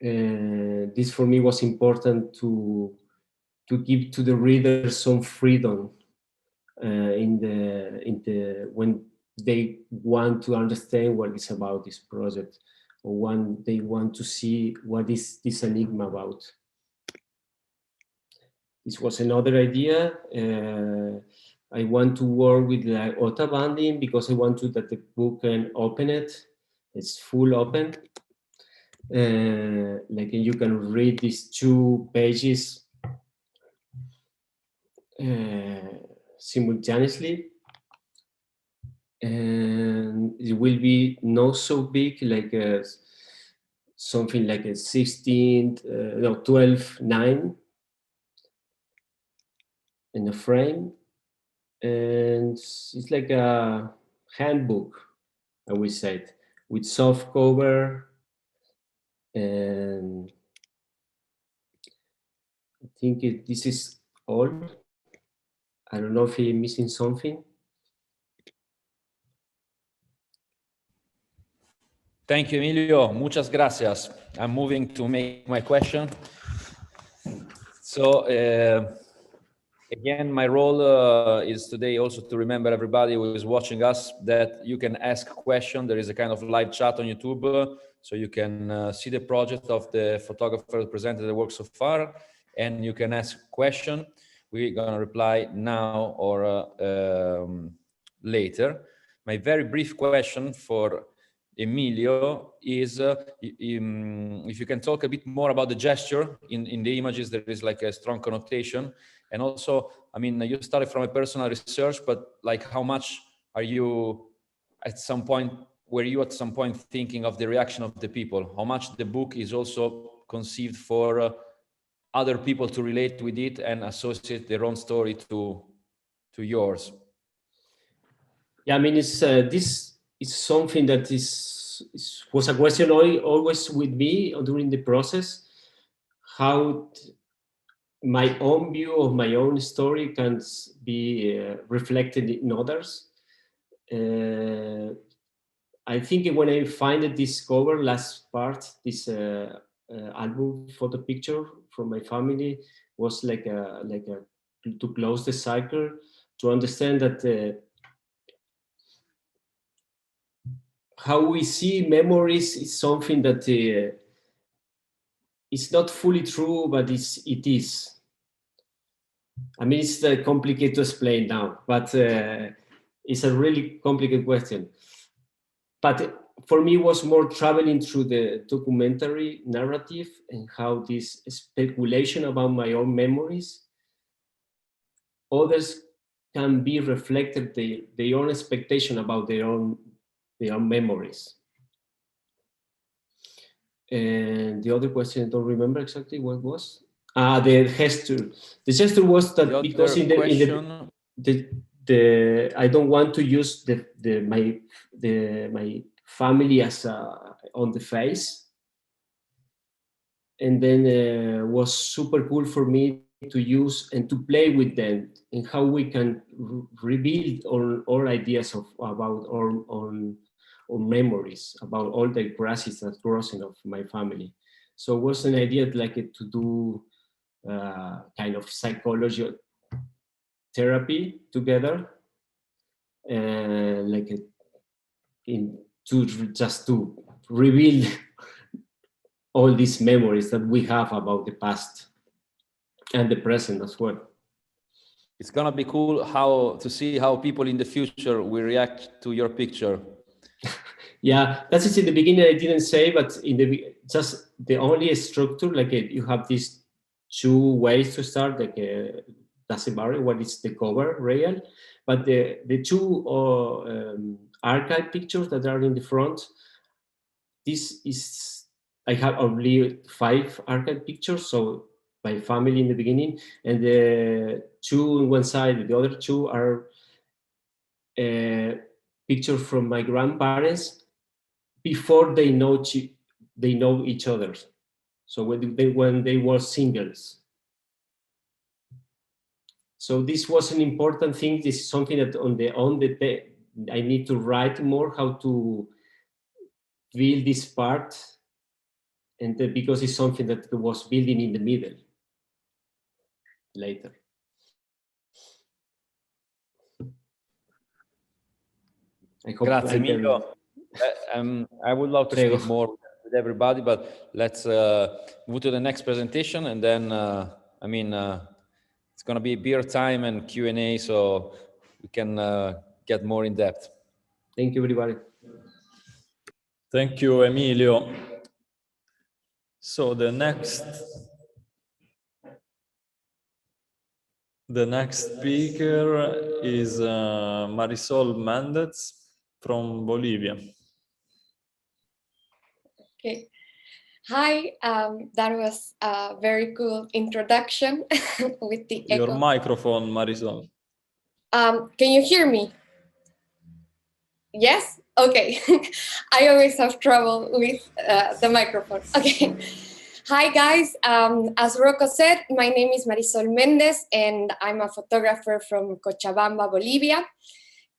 This for me was important to give to the reader some freedom when they want to understand what it's about, this project, or when they want to see what is this enigma about. This was another idea. I want to work with the auto binding because I want to that the book can open it. It's full open. Like you can read these 2 pages simultaneously, and it will be not so big, like something like a 12:9 in a frame, and it's like a handbook, I would say, with soft cover. And I think this is all. I don't know if I'm missing something. Thank you, Emilio. Muchas gracias. I'm moving to make my question. So, again, my role is today also to remember everybody who is watching us that you can ask a question. There is a kind of live chat on YouTube, so you can see the project of the photographer who presented the work so far, and you can ask a question. We're going to reply now or later. My very brief question for Emilio is if you can talk a bit more about the gesture in the images. There is like a strong connotation, and also, I mean, you started from a personal research, but like how much are you at some point, were you at some point thinking of the reaction of the people? How much the book is also conceived for other people to relate with it and associate their own story to yours? Yeah, I mean, it's this is something that was a question always with me during the process, how my own view of my own story can be reflected in others. I think when I find this cover, last part, this album photo picture from my family was like a to close the cycle, to understand that how we see memories is something that it's not fully true, but it is. I mean, it's complicated to explain now, but it's a really complicated question. But for me, it was more traveling through the documentary narrative and how this speculation about my own memories, others can be reflected their own expectation about their own memories. And the other question, I don't remember exactly what it was. The gesture. The gesture was that because in the I don't want to use my family as on the face, and then was super cool for me to use and to play with them and how we can rebuild our ideas about our memories about all the grasses that crossing of my family. So it was an idea like to do kind of psychology therapy together, like just to reveal all these memories that we have about the past and the present as well. It's gonna be cool to see how people in the future will react to your picture. Yeah, that's it. In the beginning, I didn't say, but in just the only structure, like you have these two ways to start. Like doesn't matter what is the cover rail, but the two archive pictures that are in the front. This is, I have only 5 archive pictures, so my family in the beginning, and the 2 on one side, the other 2 are pictures from my grandparents before they know each other. So when they were singles. So this was an important thing. This is something that I need to write more how to feel this part, and because it's something that was building in the middle later. I hope Grazie, Emilio. I would love to speak more with everybody, but let's move to the next presentation, and then it's going to be beer time and Q&A, so we can get more in depth. Thank you, everybody. Thank you, Emilio. So the next speaker is Marisol Mendez from Bolivia. Okay. Hi, that was a very cool introduction with the echo. Your microphone, Marisol. Can you hear me? Yes? Okay. I always have trouble with the microphone. Okay. Hi, guys. As Rocco said, my name is Marisol Mendez, and I'm a photographer from Cochabamba, Bolivia.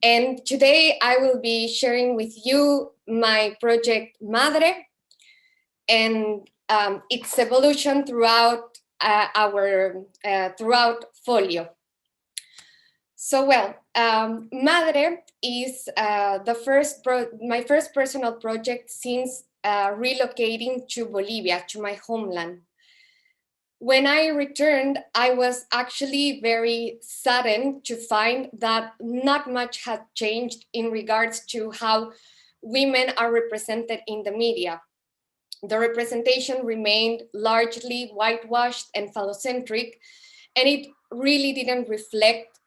And today I will be sharing with you my project Madre and its evolution throughout throughout Folio. So, well, Madre is my first personal project since relocating to Bolivia, to my homeland. When I returned, I was actually very saddened to find that not much had changed in regards to how women are represented in the media. The representation remained largely whitewashed and phallocentric, and it really didn't reflect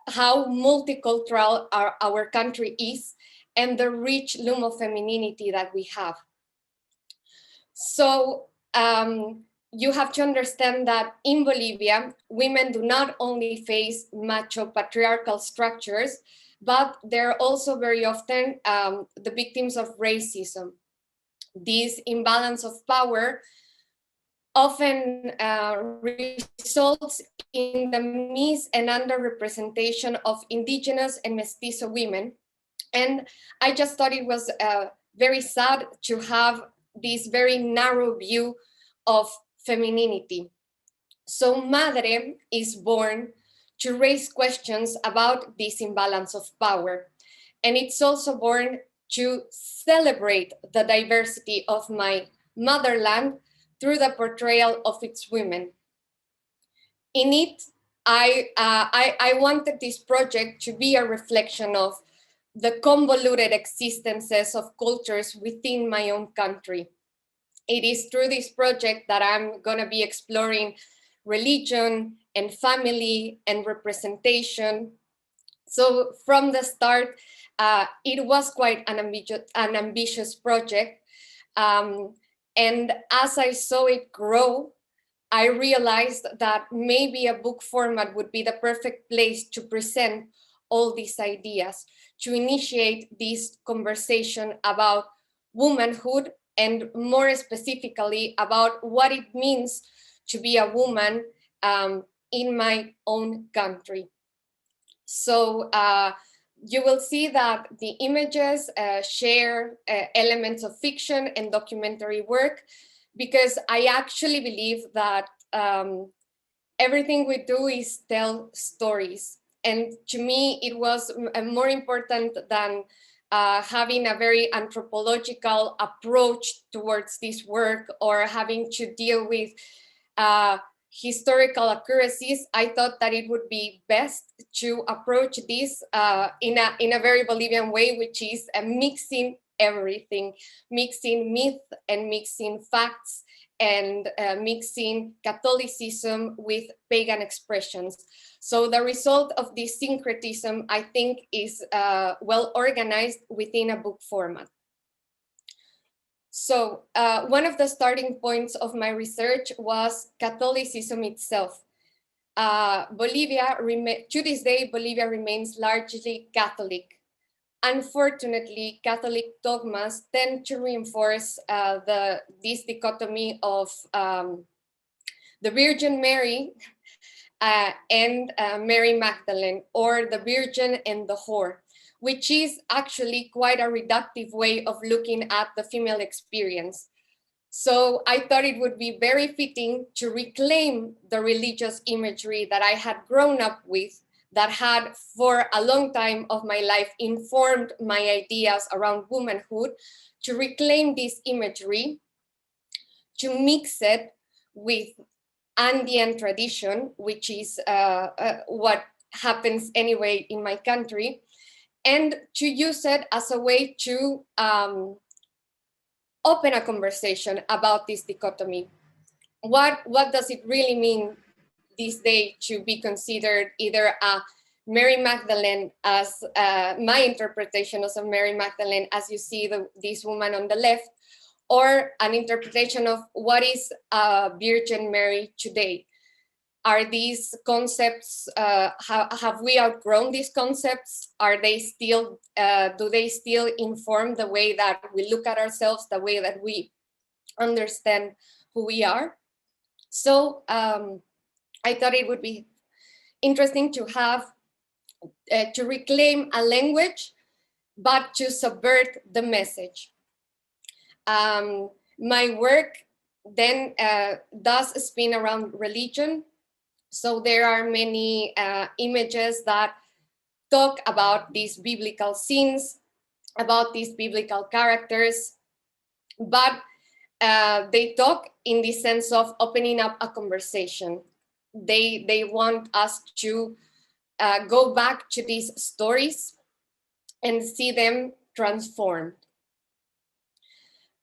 how multicultural our country is and the rich loom of femininity that we have. So you have to understand that in Bolivia, women do not only face macho patriarchal structures, but they're also very often the victims of racism. This imbalance of power often results in the mis- and underrepresentation of indigenous and mestizo women. And I just thought it was very sad to have this very narrow view of femininity. So Madre is born to raise questions about this imbalance of power. And it's also born to celebrate the diversity of my motherland through the portrayal of its women. In it, I wanted this project to be a reflection of the convoluted existences of cultures within my own country. It is through this project that I'm going to be exploring religion and family and representation. So from the start, it was quite an ambitious project. And as I saw it grow, I realized that maybe a book format would be the perfect place to present all these ideas, to initiate this conversation about womanhood, and more specifically about what it means to be a woman in my own country. So you will see that the images share elements of fiction and documentary work, because I actually believe that everything we do is tell stories. And to me, it was more important than having a very anthropological approach towards this work or having to deal with historical accuracies. I thought that it would be best to approach this in a very Bolivian way, which is mixing everything, mixing myth and mixing facts, and mixing Catholicism with pagan expressions. So the result of this syncretism, I think, is well organized within a book format. So one of the starting points of my research was Catholicism itself. To this day, Bolivia remains largely Catholic. Unfortunately, Catholic dogmas tend to reinforce this dichotomy of the Virgin Mary and Mary Magdalene, or the Virgin and the whore, which is actually quite a reductive way of looking at the female experience. So I thought it would be very fitting to reclaim the religious imagery that I had grown up with, that had for a long time of my life informed my ideas around womanhood, to reclaim this imagery, to mix it with Andean tradition, which is what happens anyway in my country, and to use it as a way to open a conversation about this dichotomy. What does it really mean this day to be considered either a Mary Magdalene, as my interpretation of Mary Magdalene, as you see this woman on the left, or an interpretation of what is Virgin Mary today? Are these concepts, have we outgrown these concepts? Are they still, do they still inform the way that we look at ourselves, the way that we understand who we are? So I thought it would be interesting to have, to reclaim a language, but to subvert the message. My work then does spin around religion. So there are many images that talk about these biblical scenes, about these biblical characters, but they talk in the sense of opening up a conversation. They want us to go back to these stories and see them transformed.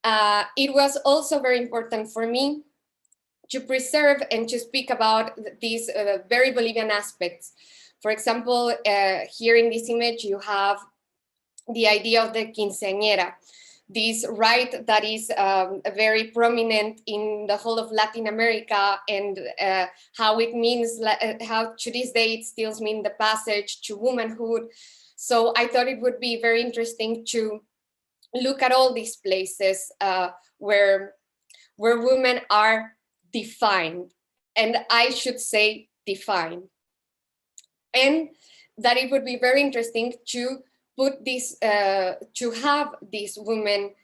It was also very important for me to preserve and to speak about these very Bolivian aspects. For example, here in this image, you have the idea of the quinceañera, this rite that is very prominent in the whole of Latin America, and how it means, how to this day it still means the passage to womanhood. So I thought it would be very interesting to look at all these places where women are defined, and I should say defined, and that it would be very interesting to put this, to have these women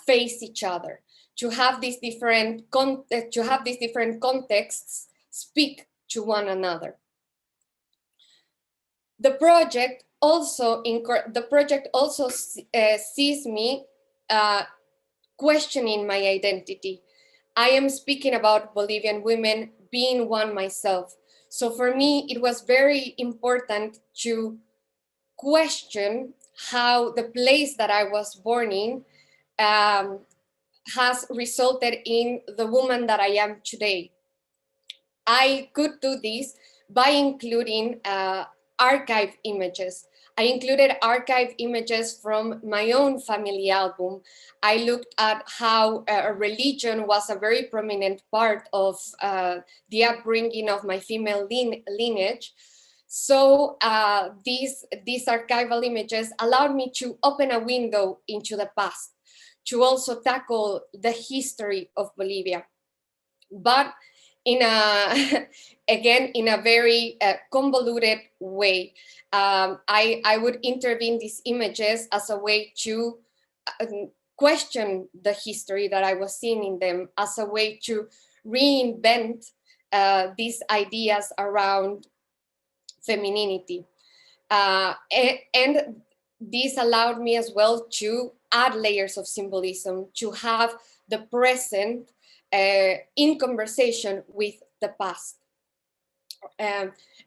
face each other, to have these different contexts speak to one another. The project also sees me questioning my identity. I am speaking about Bolivian women, being one myself. So for me, it was very important to question how the place that I was born in has resulted in the woman that I am today. I could do this by including archive images. I included archive images from my own family album. I looked at how religion was a very prominent part of the upbringing of my female lineage. So these archival images allowed me to open a window into the past, to also tackle the history of Bolivia. But in a, again, in a very convoluted way. I would intervene these images as a way to question the history that I was seeing in them, as a way to reinvent these ideas around femininity. And this allowed me as well to add layers of symbolism, to have the present in conversation with the past.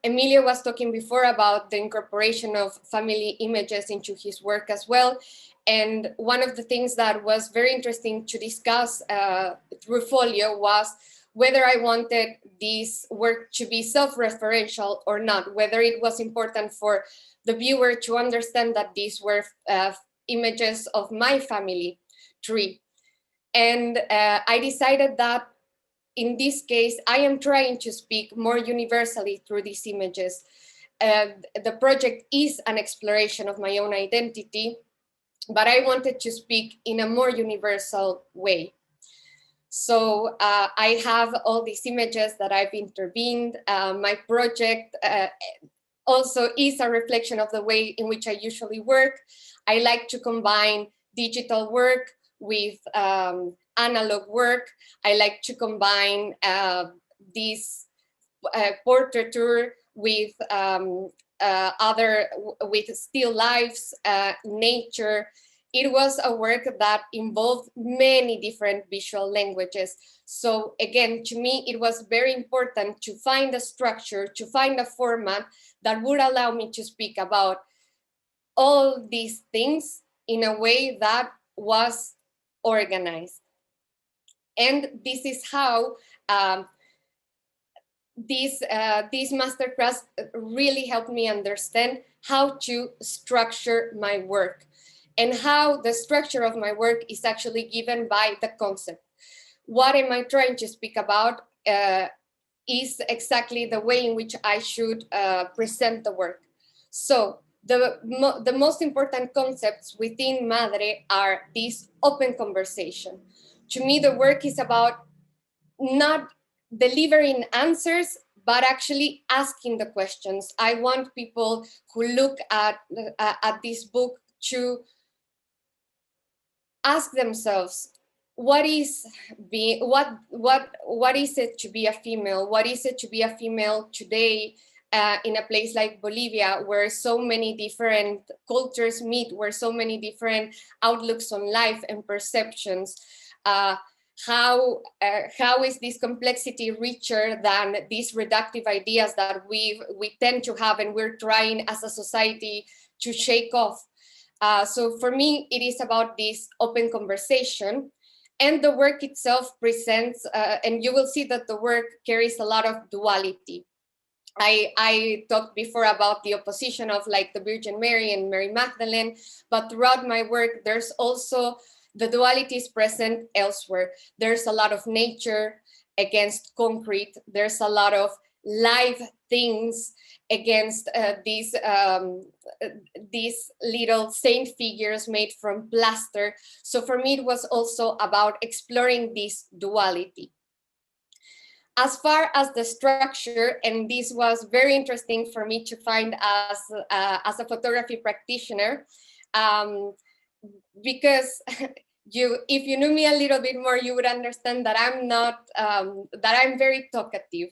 Emilio was talking before about the incorporation of family images into his work as well. And one of the things that was very interesting to discuss through Folio was whether I wanted this work to be self-referential or not, whether it was important for the viewer to understand that these were images of my family tree. And I decided that in this case, I am trying to speak more universally through these images. The project is an exploration of my own identity, but I wanted to speak in a more universal way. So I have all these images that I've intervened. My project also is a reflection of the way in which I usually work. I like to combine digital work with analog work. I like to combine this portraiture with with still lifes, nature. It was a work that involved many different visual languages. So again, to me, it was very important to find a structure, to find a format that would allow me to speak about all these things in a way that was organized. And this is how this masterclass really helped me understand how to structure my work, and how the structure of my work is actually given by the concept. What am I trying to speak about is exactly the way in which I should present the work. So the most important concepts within Madre are this open conversation. To me, the work is about not delivering answers, but actually asking the questions. I want people who look at this book to ask themselves, what is it to be a female? What is it to be a female today in a place like Bolivia, where so many different cultures meet, where so many different outlooks on life and perceptions? How is this complexity richer than these reductive ideas that we tend to have, and we're trying as a society to shake off? So for me, it is about this open conversation, and the work itself presents, and you will see that the work carries a lot of duality. I talked before about the opposition of like the Virgin Mary and Mary Magdalene, but throughout my work, there's also the duality is present elsewhere. There's a lot of nature against concrete. There's a lot of live things against these little saint figures made from plaster. So for me, it was also about exploring this duality. As far as the structure, and this was very interesting for me to find as a photography practitioner, because if you knew me a little bit more, you would understand that I'm very talkative.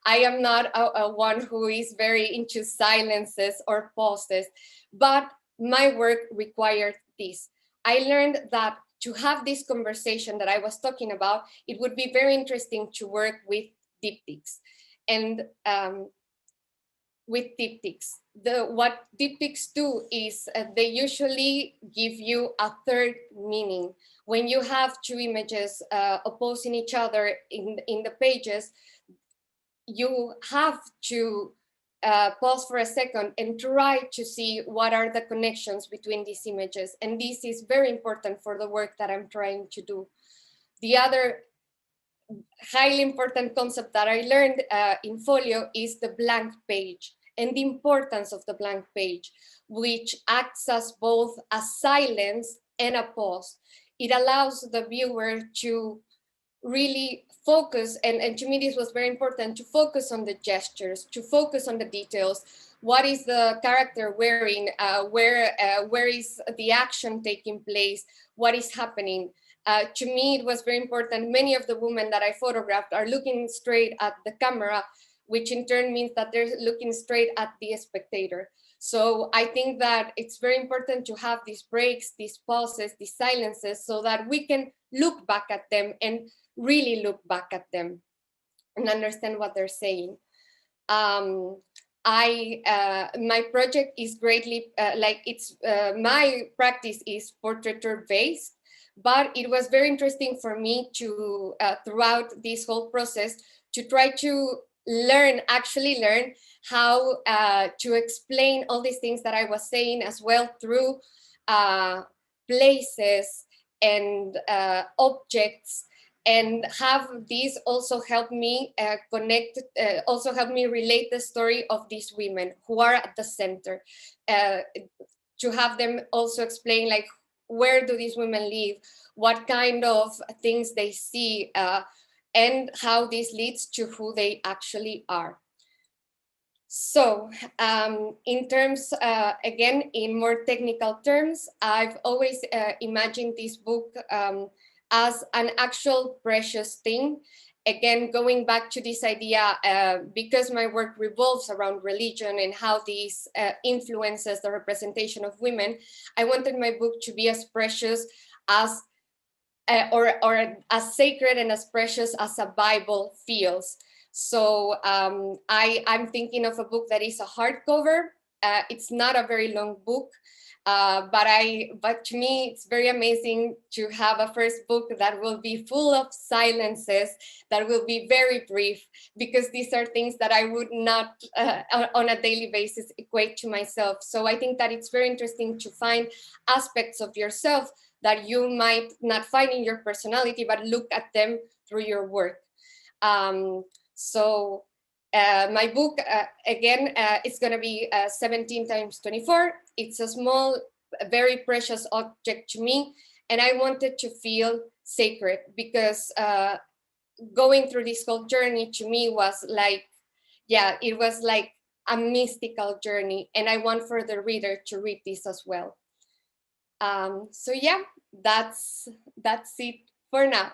I am not a one who is very into silences or pauses, but my work required this. I learned that to have this conversation that I was talking about, it would be very interesting to work with diptychs. And with diptychs, what diptychs do is they usually give you a third meaning. When you have two images opposing each other in the pages, you have to pause for a second and try to see what are the connections between these images. And this is very important for the work that I'm trying to do. The other highly important concept that I learned in Folio is the blank page, and the importance of the blank page, which acts as both a silence and a pause. It allows the viewer to really focus, and to me this was very important, to focus on the gestures, to focus on the details. What is the character wearing? Where is the action taking place? What is happening? To me, it was very important. Many of the women that I photographed are looking straight at the camera, which in turn means that they're looking straight at the spectator. So I think that it's very important to have these breaks, these pauses, these silences, so that we can look back at them and really look back at them and understand what they're saying. My project is greatly, my practice is portraiture based, but it was very interesting for me to, throughout this whole process, to try to actually learn how to explain all these things that I was saying as well through places and objects, and have these also help me also help me relate the story of these women who are at the center, to have them also explain, like, where do these women live, what kind of things they see, and how this leads to who they actually are. So in terms, again, in more technical terms, I've always imagined this book as an actual precious thing. Again, going back to this idea, because my work revolves around religion and how this influences the representation of women, I wanted my book to be as precious as, or as sacred and as precious as a Bible feels. So I'm thinking of a book that is a hardcover. It's not a very long book, but to me, it's very amazing to have a first book that will be full of silences, that will be very brief, because these are things that I would not on a daily basis equate to myself. So I think that it's very interesting to find aspects of yourself that you might not find in your personality, but look at them through your work. So my book, again, it's going to be 17 times 24. It's a small, very precious object to me. And I wanted to feel sacred, because going through this whole journey to me was like, yeah, it was like a mystical journey. And I want for the reader to read this as well. So yeah, that's it for now.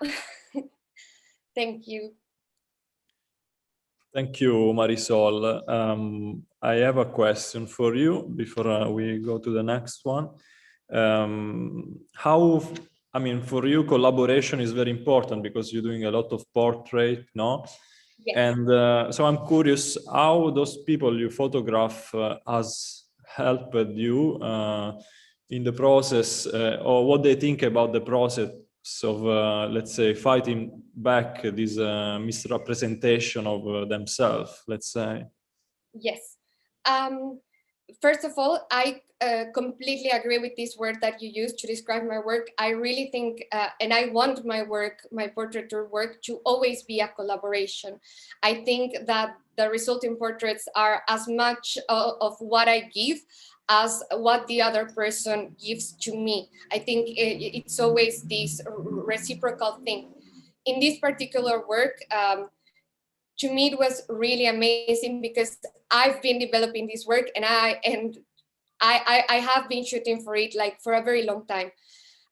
Thank you. Thank you, Marisol. I have a question for you before we go to the next one. I mean, for you, collaboration is very important because you're doing a lot of portrait, no? Yes. And so I'm curious how those people you photograph has helped you in the process, or what they think about the process of, let's say, fighting back this misrepresentation of themselves, let's say. Yes. First of all, I completely agree with this word that you used to describe my work. I really think, and I want my work, my portraiture work, to always be a collaboration. I think that the resulting portraits are as much of what I give as what the other person gives to me. I think it's always this reciprocal thing. In this particular work, to me, it was really amazing because I've been developing this work, and I have been shooting for it like for a very long time.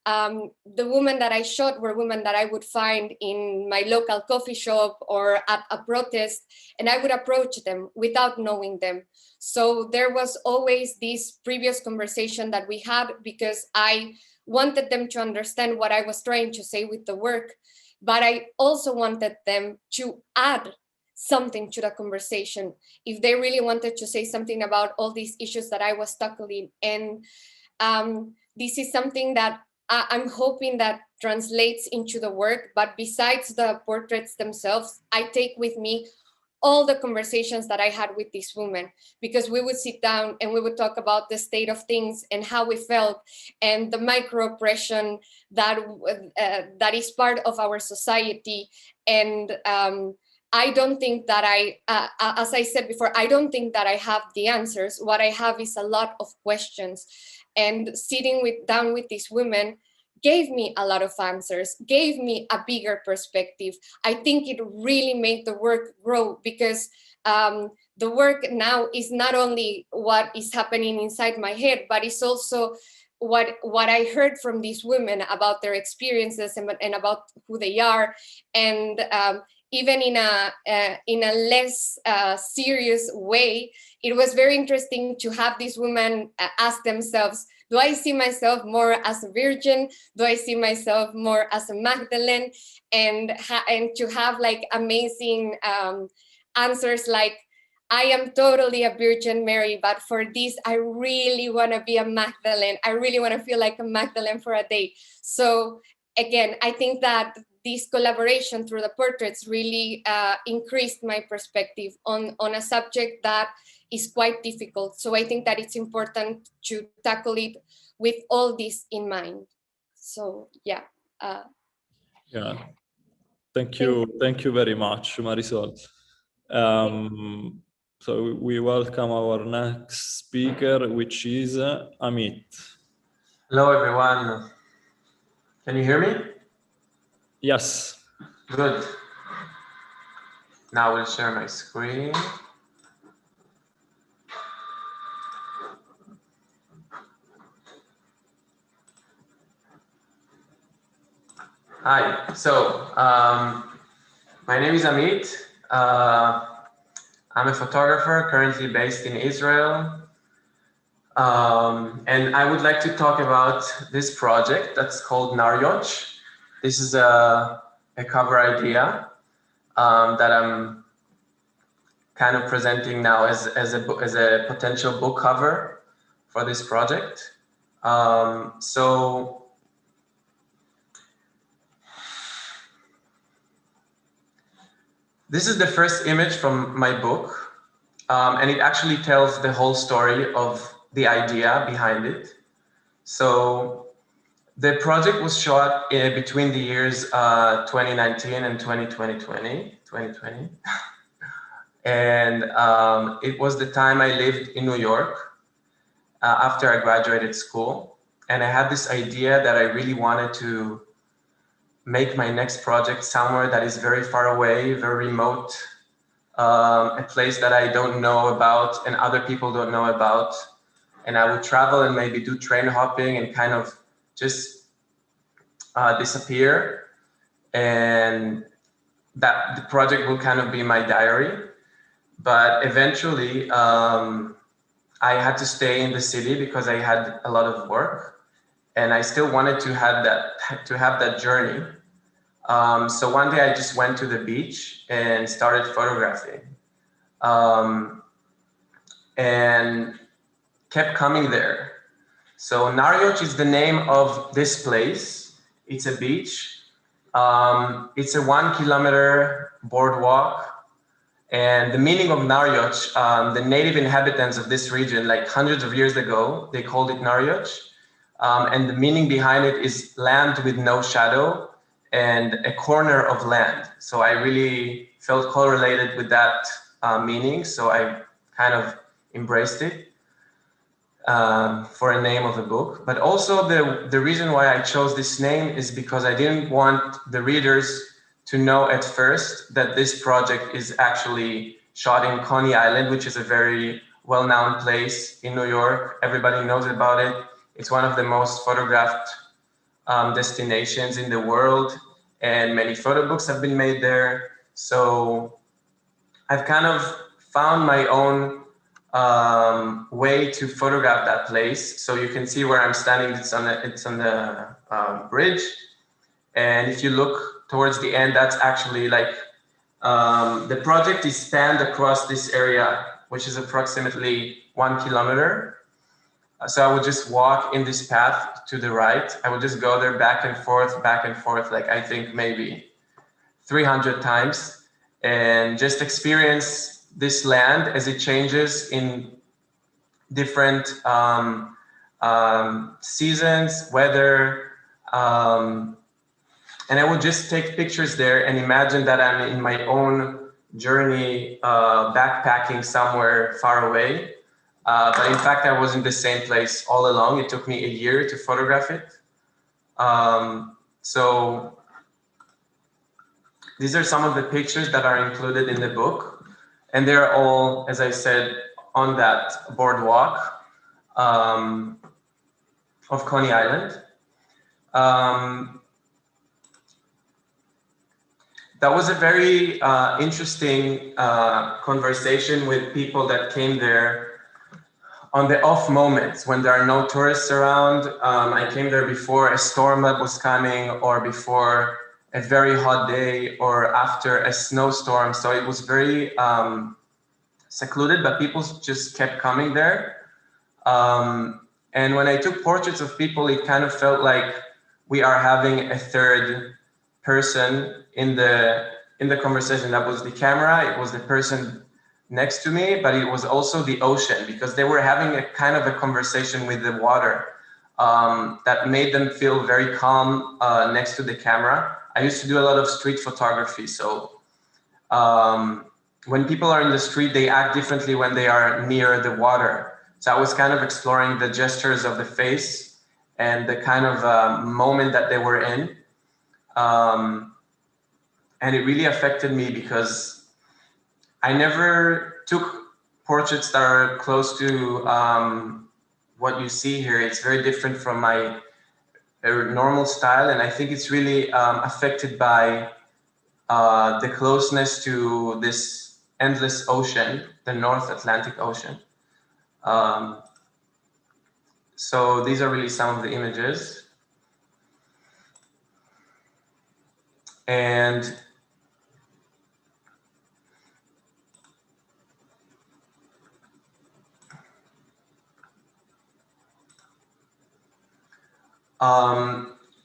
The women that I shot were women that I would find in my local coffee shop or at a protest, and I would approach them without knowing them. So there was always this previous conversation that we had, because I wanted them to understand what I was trying to say with the work, but I also wanted them to add something to the conversation if they really wanted to say something about all these issues that I was tackling. And this is something that I'm hoping that translates into the work. But besides the portraits themselves, I take with me all the conversations that I had with this woman, because we would sit down and we would talk about the state of things and how we felt and the microoppression that is part of our society. And I don't think that as I said before, I don't think that I have the answers. What I have is a lot of questions. And sitting down with these women gave me a lot of answers, gave me a bigger perspective. I think it really made the work grow, because the work now is not only what is happening inside my head, but it's also what I heard from these women about their experiences and about who they are. And even in a less serious way, it was very interesting to have these women ask themselves, do I see myself more as a virgin? Do I see myself more as a Magdalene? And to have like amazing answers like, I am totally a Virgin Mary, but for this, I really want to be a Magdalene. I really want to feel like a Magdalene for a day. So again, I think that this collaboration through the portraits really increased my perspective on a subject that is quite difficult. So I think that it's important to tackle it with all this in mind. So yeah. Yeah, thank you very much, Marisol. So we welcome our next speaker, which is Amit. Hello, everyone. Can you hear me? Yes. Good. Now we'll share my screen. Hi. So my name is Amit. I'm a photographer currently based in Israel. And I would like to talk about this project that's called Naryoch. This is a cover idea that I'm kind of presenting now as a potential book cover for this project. So this is the first image from my book, and it actually tells the whole story of the idea behind it. So the project was shot between the years 2019 and 2020. And it was the time I lived in New York after I graduated school. And I had this idea that I really wanted to make my next project somewhere that is very far away, very remote, a place that I don't know about and other people don't know about. And I would travel and maybe do train hopping and kind of just disappear. And that the project will kind of be my diary. But eventually I had to stay in the city because I had a lot of work. And I still wanted to have that journey. So one day I just went to the beach and started photographing, and kept coming there. So Naryoch is the name of this place. It's a beach. It's a 1 kilometer boardwalk. And the meaning of Naryoch, the native inhabitants of this region, like hundreds of years ago, they called it Naryoch. And the meaning behind it is land with no shadow and a corner of land. So I really felt correlated with that meaning. So I kind of embraced it for a name of a book. But also the reason why I chose this name is because I didn't want the readers to know at first that this project is actually shot in Coney Island, which is a very well-known place in New York. Everybody knows about it. It's one of the most photographed destinations in the world, and many photo books have been made there. So I've kind of found my own way to photograph that place. So you can see where I'm standing. It's on the bridge, and if you look towards the end, that's actually like the project is spanned across this area, which is approximately 1 kilometer. So I would just walk in this path to the right. I would just go there back and forth, like I think maybe 300 times, and just experience this land as it changes in different seasons, weather, and I would just take pictures there and imagine that I'm in my own journey, backpacking somewhere far away. But in fact, I was in the same place all along. It took me a year to photograph it. So these are some of the pictures that are included in the book, and they're all, as I said, on that boardwalk of Coney Island. That was a very interesting conversation with people that came there on the off moments when there are no tourists around. I came there before a storm that was coming, or before a very hot day, or after a snowstorm. So it was very secluded, but people just kept coming there. And when I took portraits of people, it kind of felt like we are having a third person in the conversation. That was the camera, it was the person next to me, but it was also the ocean, because they were having a kind of a conversation with the water that made them feel very calm next to the camera. I used to do a lot of street photography, so when people are in the street, they act differently when they are near the water. So I was kind of exploring the gestures of the face and the kind of moment that they were in. And it really affected me because I never took portraits that are close to what you see here. It's very different from my normal style. And I think it's really affected by the closeness to this endless ocean, the North Atlantic Ocean. So these are really some of the images. And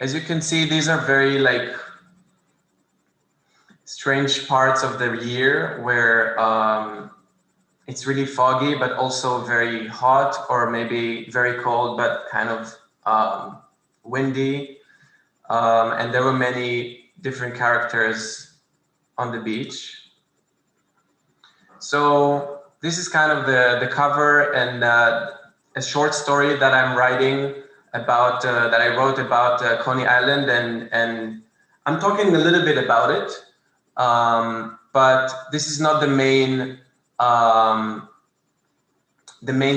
as you can see, these are very like strange parts of the year where it's really foggy, but also very hot, or maybe very cold, but kind of windy. And there were many different characters on the beach. So this is kind of the cover, and a short story that I'm writing about, that I wrote about Coney Island, and I'm talking a little bit about it, but this is not the main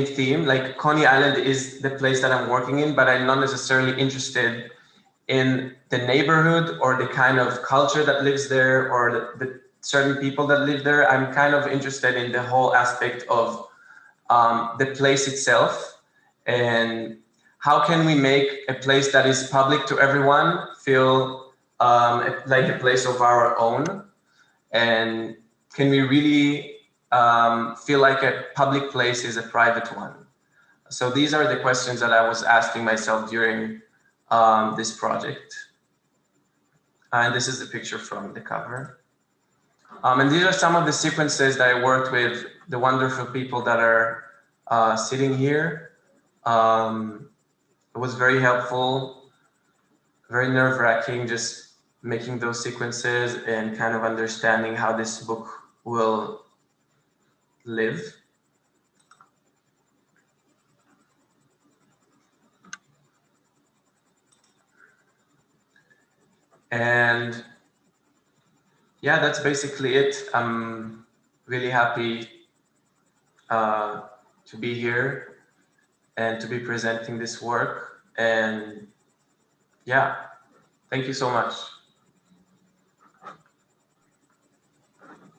theme. Like, Coney Island is the place that I'm working in, but I'm not necessarily interested in the neighborhood or the kind of culture that lives there, or the certain people that live there. I'm kind of interested in the whole aspect of the place itself, and how can we make a place that is public to everyone feel like a place of our own, and can we really feel like a public place is a private one? So these are the questions that I was asking myself during this project. And this is the picture from the cover. And these are some of the sequences that I worked with the wonderful people that are sitting here. It was very helpful, very nerve-wracking, just making those sequences and kind of understanding how this book will live. And yeah, that's basically it. I'm really happy to be here and to be presenting this work. And yeah, thank you so much.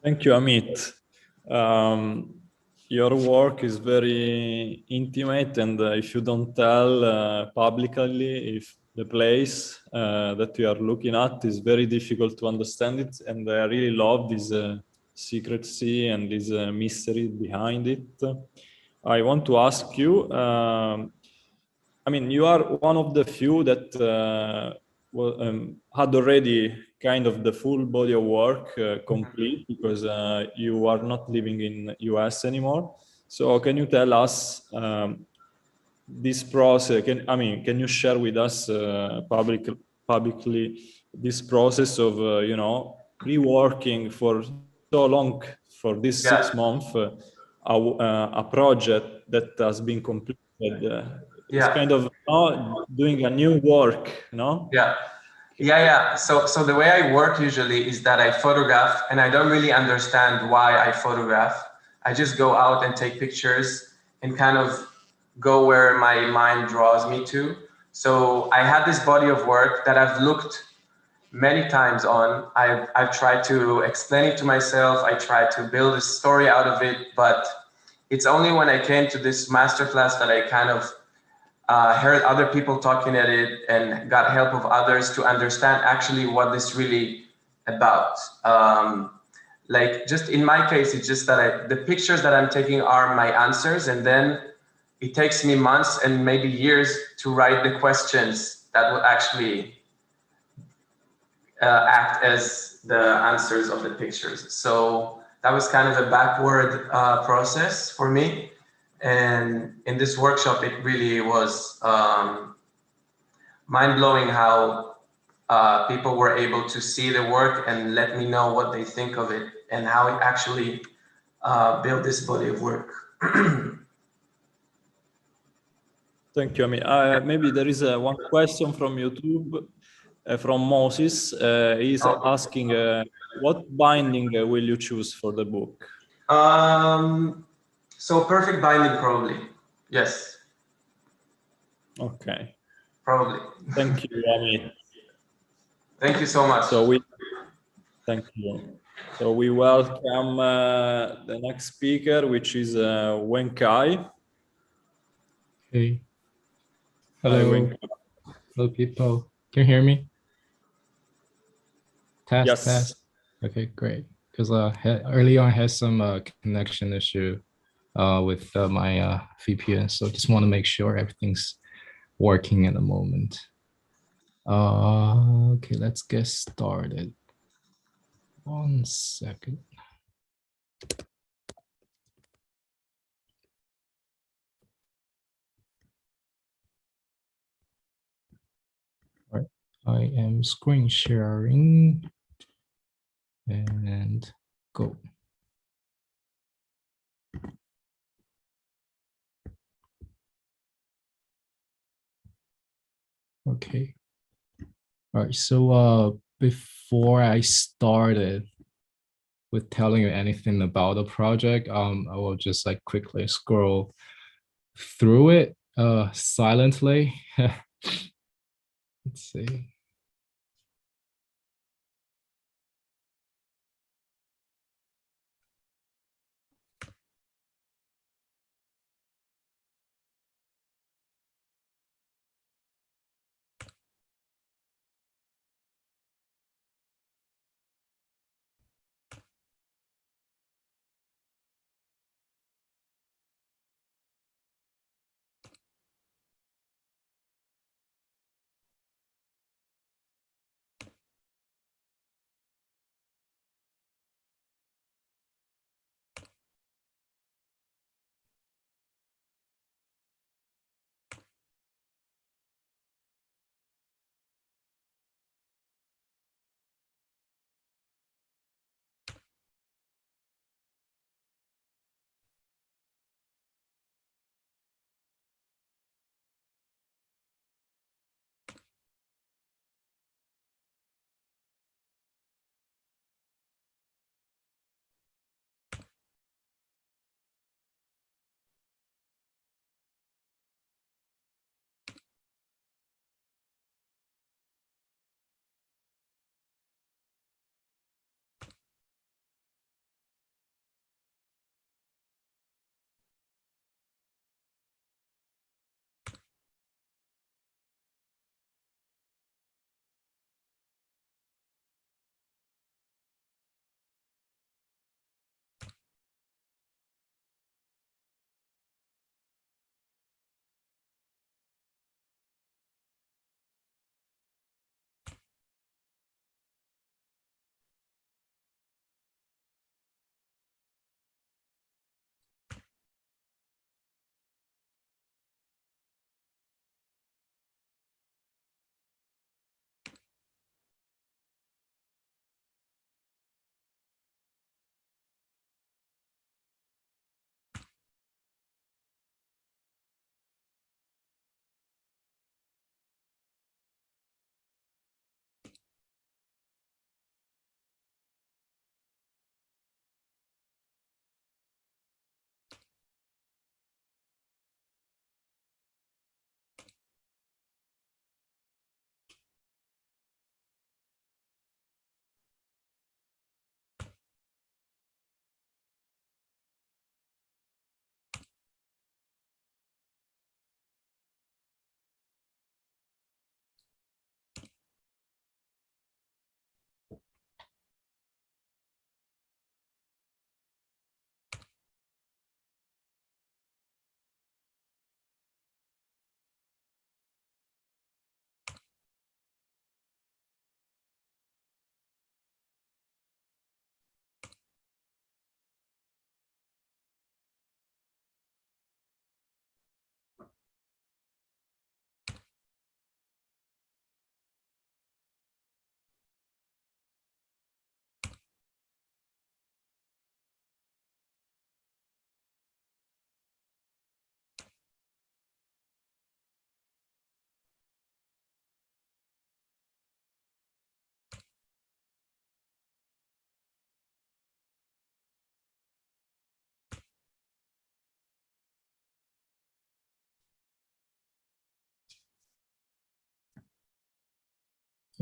Thank you, Amit. Your work is very intimate, and if you don't tell publicly if the place that you are looking at is very difficult to understand it, and I really love this secrecy and this mystery behind it. I want to ask you, I mean, you are one of the few that had already kind of the full body of work complete, because you are not living in US anymore. So can you tell us this process? Can you share with us publicly this process of reworking for so long, for this 6 months, a project that has been completed it's kind of doing a new work, no? Yeah. So the way I work usually is that I photograph, and I don't really understand why I photograph. I just go out and take pictures and kind of go where my mind draws me to. So I had this body of work that I've looked many times on. I've tried to explain it to myself. I tried to build a story out of it, but it's only when I came to this masterclass that I kind of heard other people talking at it and got help of others to understand actually what this really about. Like just in my case, it's just that the pictures that I'm taking are my answers, and then it takes me months and maybe years to write the questions that will actually act as the answers of the pictures. So that was kind of a backward process for me. And in this workshop, it really was mind-blowing how people were able to see the work and let me know what they think of it and how it actually built this body of work. Thank you, Amit. Maybe there is one question from YouTube from Moses. He's asking, what binding will you choose for the book? So perfect binding, probably. Yes. Okay. Probably. Thank you, Amit. Thank you so much. Thank you. So we welcome the next speaker, which is Wenkai. Hey. Hello. Hi, Wenkai. Hello, people. Can you hear me? Test, yes. Test. Okay, great. Because early on I had some connection issue with my VPN, so just want to make sure everything's working at the moment. Okay, let's get started. 1 second. All right, I am screen sharing and go. Okay. All right, so before I started with telling you anything about the project, I will just like quickly scroll through it silently. Let's see.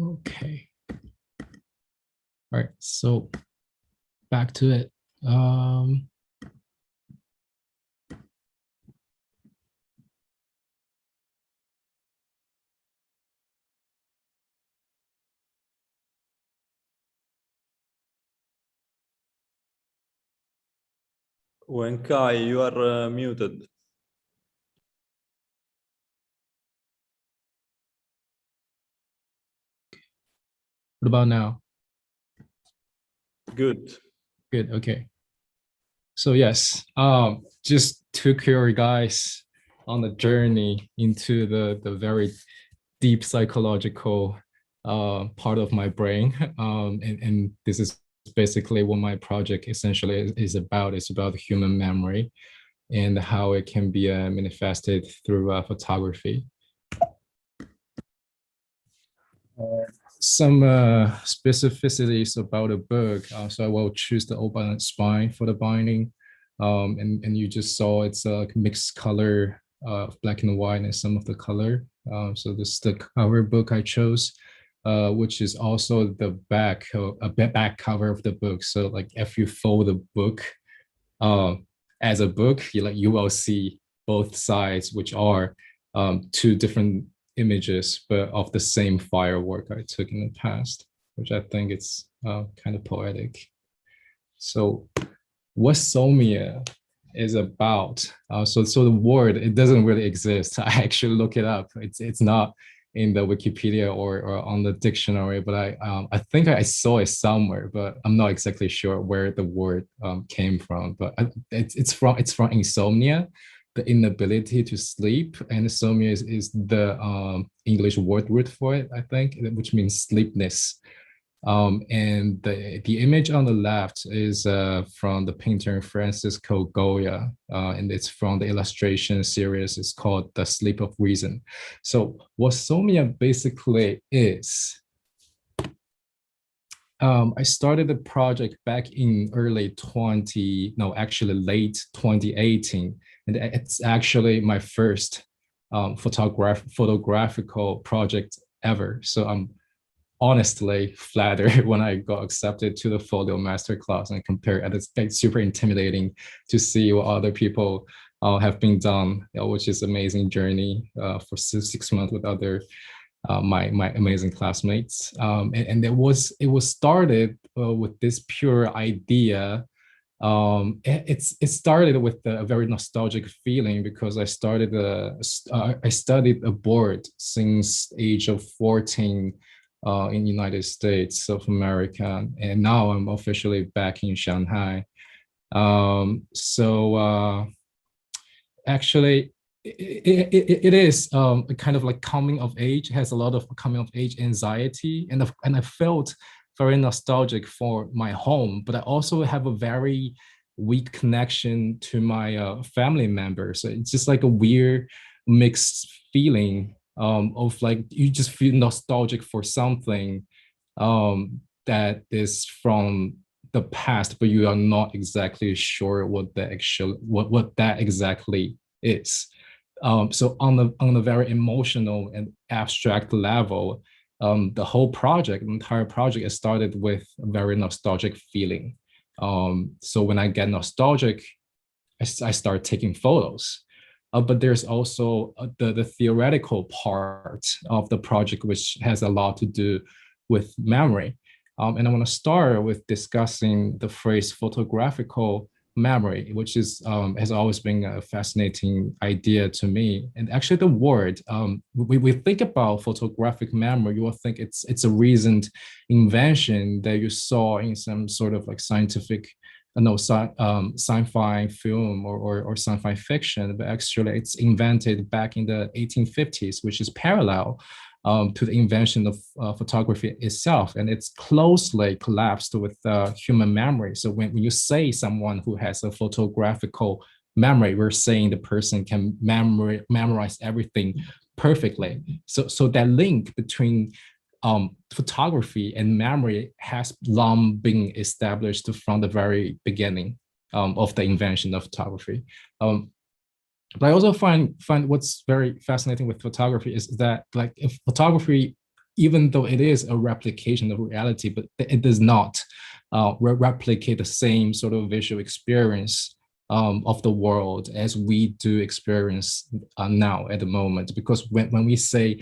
Okay. All right, so back to it. Wenkai, you are muted. What about now? Good. Good, okay. So yes, just took your guys on the journey into the very deep psychological part of my brain. And this is basically what my project essentially is about. It's about human memory and how it can be manifested through photography. Some specificities about a book. So I will choose the open spine for the binding. And you just saw it's a mixed color of black and white and some of the color. So this is the cover book I chose, which is also the back cover of the book. So like if you fold the book as a book, you will see both sides, which are two different images, but of the same firework I took in the past, which I think it's kind of poetic. So what Somia is about, so the word, it doesn't really exist. I actually look it up. It's not in the Wikipedia or on the dictionary, but I think I saw it somewhere, but I'm not exactly sure where the word came from. But it's from insomnia, the inability to sleep, and insomnia is the English word root for it, I think, which means sleepness. And the image on the left is from the painter Francisco Goya, and it's from the illustration series. It's called The Sleep of Reason. So what somnia basically is, I started the project back in late 2018, and it's actually my first photographical project ever. So I'm honestly flattered when I got accepted to the Folio Masterclass and compare. And it's super intimidating to see what other people have been done, which is amazing journey for 6 months with other my amazing classmates. And it was started with this pure idea. It started with a very nostalgic feeling because I studied abroad since age of 14 in United States of America, and now I'm officially back in Shanghai. Actually, it is kind of like coming of age. It has a lot of coming of age anxiety, and I felt very nostalgic for my home, but I also have a very weak connection to my family members. So it's just like a weird mixed feeling of like you just feel nostalgic for something that is from the past, but you are not exactly sure what that exactly is. So on the very emotional and abstract level, the whole project, the entire project, is started with a very nostalgic feeling. So when I get nostalgic, I start taking photos. But there's also the theoretical part of the project, which has a lot to do with memory. And I want to start with discussing the phrase photographical memory, which is has always been a fascinating idea to me. And actually the word, we think about photographic memory, you will think it's a recent invention that you saw in some sort of like scientific, sci-fi film or sci-fi fiction, but actually it's invented back in the 1850s, which is parallel to the invention of photography itself, and it's closely collapsed with human memory. So when you say someone who has a photographical memory, we're saying the person can memorize everything perfectly. So that link between photography and memory has long been established from the very beginning of the invention of photography. But I also find what's very fascinating with photography is that, like, if photography even though it is a replication of reality, but it does not replicate the same sort of visual experience of the world as we do experience now at the moment. Because when we say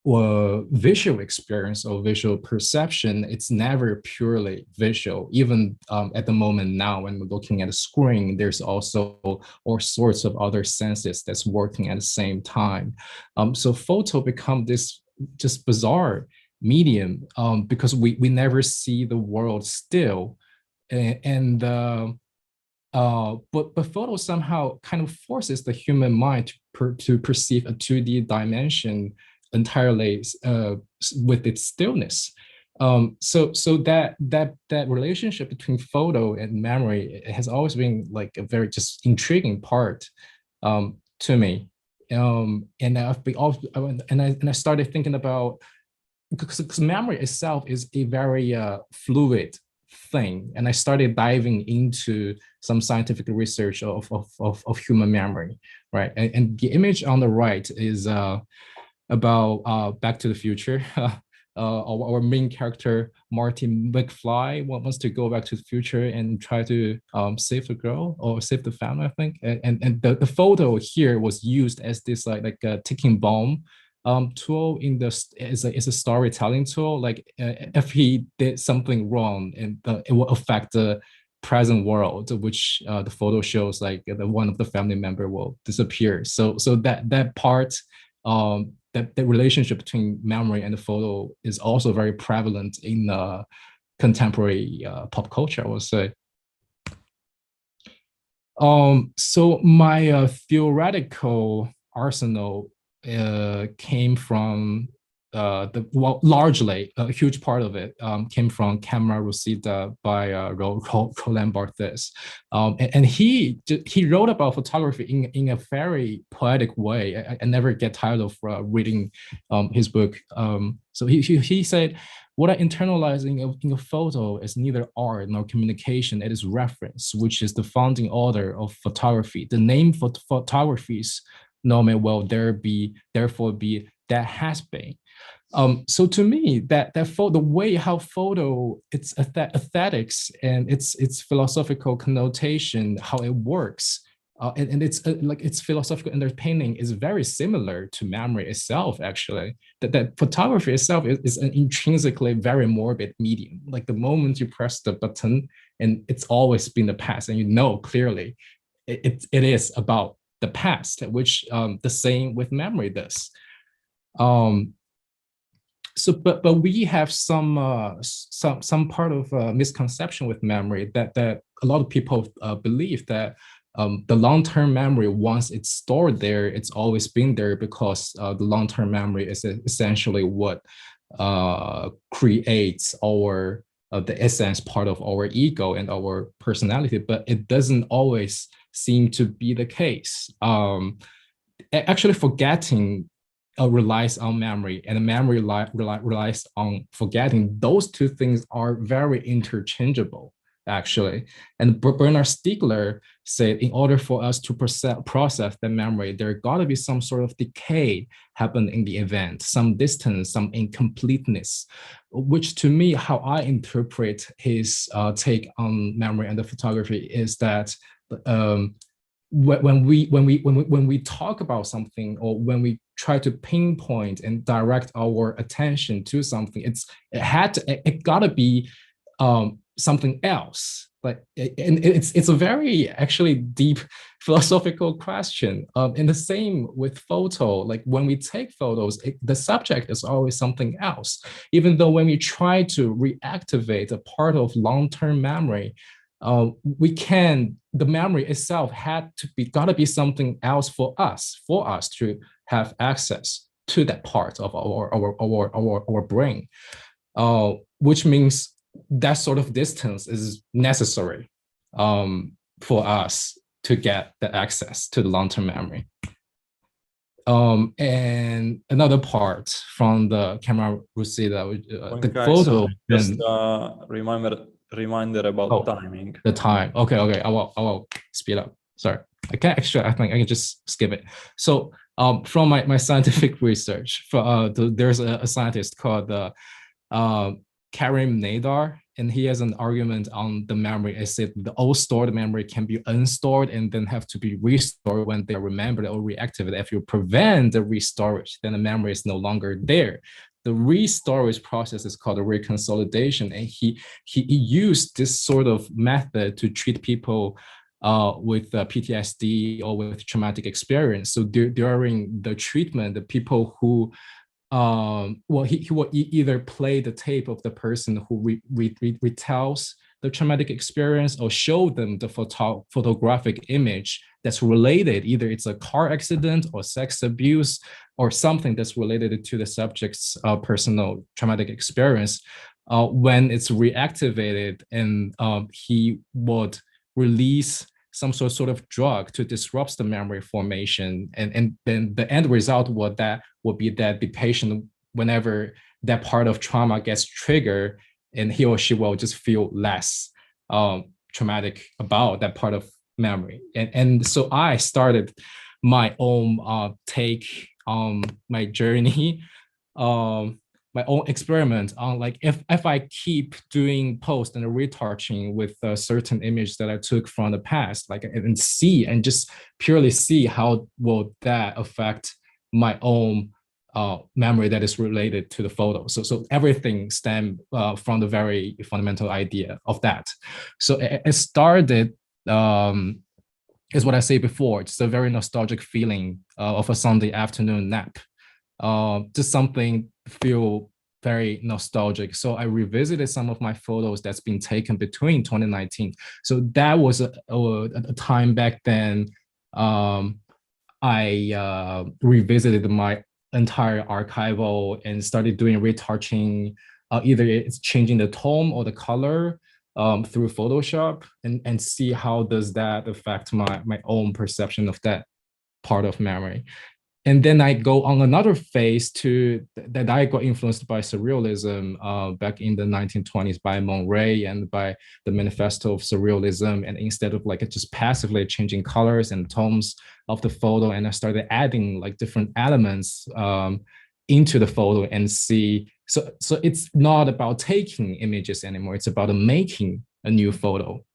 visual experience or visual perception, it's never purely visual. Even at the moment now, when we're looking at a screen, there's also all sorts of other senses that's working at the same time. So photo become this just bizarre medium because we never see the world still, but photo somehow kind of forces the human mind to perceive a 2D dimension entirely with its stillness. So that relationship between photo and memory has always been like a very just intriguing part to me. And I started thinking about, because memory itself is a very fluid thing, and I started diving into some scientific research of human memory, right? And the image on the right is about Back to the Future. Our main character, Marty McFly, wants to go back to the future and try to save the girl or save the family, I think. And the photo here was used as this like a ticking bomb tool in the is a storytelling tool. Like if he did something wrong, and it will affect the present world, which the photo shows, like the one of the family member will disappear. So that part, that the relationship between memory and the photo is also very prevalent in contemporary pop culture, I would say. So my theoretical arsenal came from largely a huge part of it came from Camera Lucida by Roland Barthes, and he wrote about photography in a very poetic way. I never get tired of reading his book. So he said, "What I internalize in a photo is neither art nor communication. It is reference, which is the founding order of photography. The name for photographies no may well therefore be that has been." So to me, the way how photo, its aesthetics and its philosophical connotation, how it works, and it's like its philosophical underpinning is very similar to memory itself. Actually, that photography itself is an intrinsically very morbid medium. Like the moment you press the button, and it's always been the past, and you know clearly it is about the past, which the same with memory does. So, but we have some part of misconception with memory that a lot of people believe that the long-term memory, once it's stored there, it's always been there, because the long-term memory is essentially what creates our the essence part of our ego and our personality. But it doesn't always seem to be the case. Actually, forgetting relies on memory, and memory relies on forgetting. Those two things are very interchangeable, actually. And Bernard Stiegler said, in order for us to process the memory, there got to be some sort of decay happen in the event, some distance, some incompleteness, which to me, how I interpret his take on memory and the photography is that when we talk about something, or when we try to pinpoint and direct our attention to something, it gotta be something else. Like, and it's a very actually deep philosophical question. And the same with photo. Like when we take photos, the subject is always something else. Even though when we try to reactivate a part of long-term memory, the memory itself gotta be something else for us to have access to that part of our brain, which means that sort of distance is necessary for us to get the access to the long-term memory. And another part from the Camera Lucida, the photo. Just reminder about timing. The time. Okay. I will speed up. Sorry. I think I can just skip it. So from my scientific research. There's a scientist called Karim Nadar, and he has an argument on the memory. I said the old stored memory can be unstored and then have to be restored when they are remembered or reactivated. If you prevent the restorage, then the memory is no longer there. The restorage process is called a reconsolidation, and he used this sort of method to treat people with PTSD or with traumatic experience. So during the treatment, the people who he will either play the tape of the person who retells the traumatic experience or show them the photographic image that's related. Either it's a car accident or sex abuse or something that's related to the subject's personal traumatic experience. When it's reactivated, and he would release some sort of drug to disrupt the memory formation, and then the end result would be that the patient, whenever that part of trauma gets triggered, and he or she will just feel less traumatic about that part of memory. And so I started my own take on my journey, my own experiment on, like, if I keep doing post and retouching with a certain image that I took from the past, like, and just purely see how will that affect my own memory that is related to the photo. So everything stemmed from the very fundamental idea of that. So it started, is what I said before, just a very nostalgic feeling of a Sunday afternoon nap. Just something feel very nostalgic. So I revisited some of my photos that's been taken between 2019. So that was a time back then. I revisited my entire archival and started doing retouching. Either it's changing the tone or the color through Photoshop, and see how does that affect my own perception of that part of memory. And then I go on another phase that I got influenced by surrealism back in the 1920s by Monray and by the Manifesto of Surrealism. And instead of like just passively changing colors and tones of the photo, and I started adding like different elements into the photo and see. So it's not about taking images anymore. It's about making a new photo.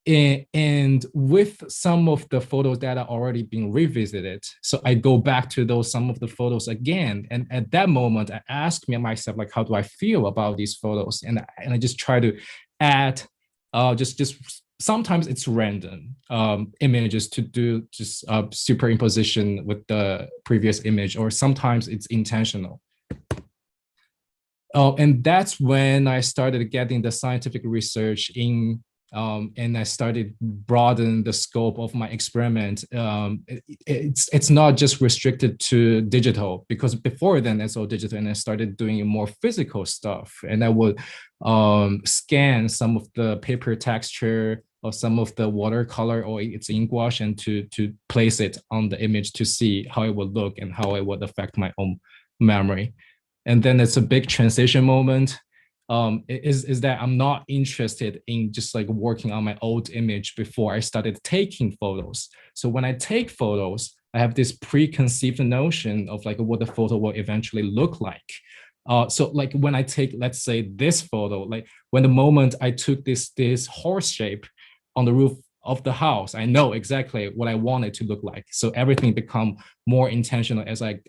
And with some of the photos that are already being revisited, so I go back to some of the photos again. And at that moment, I ask myself, like, how do I feel about these photos? And I just try to add, just sometimes it's random images to do just superimposition with the previous image, or sometimes it's intentional. And that's when I started getting the scientific research in. And I started broaden the scope of my experiment. It's not just restricted to digital, because before then it's all digital, and I started doing more physical stuff. And I would scan some of the paper texture or some of the watercolor or its ink wash, and to place it on the image to see how it would look and how it would affect my own memory. And then it's a big transition moment. Is that I'm not interested in just like working on my old image before I started taking photos. So when I take photos, I have this preconceived notion of like what the photo will eventually look like. So like when I take, let's say, this photo, like when the moment I took this horse shape on the roof of the house, I know exactly what I want it to look like. So everything become more intentional as I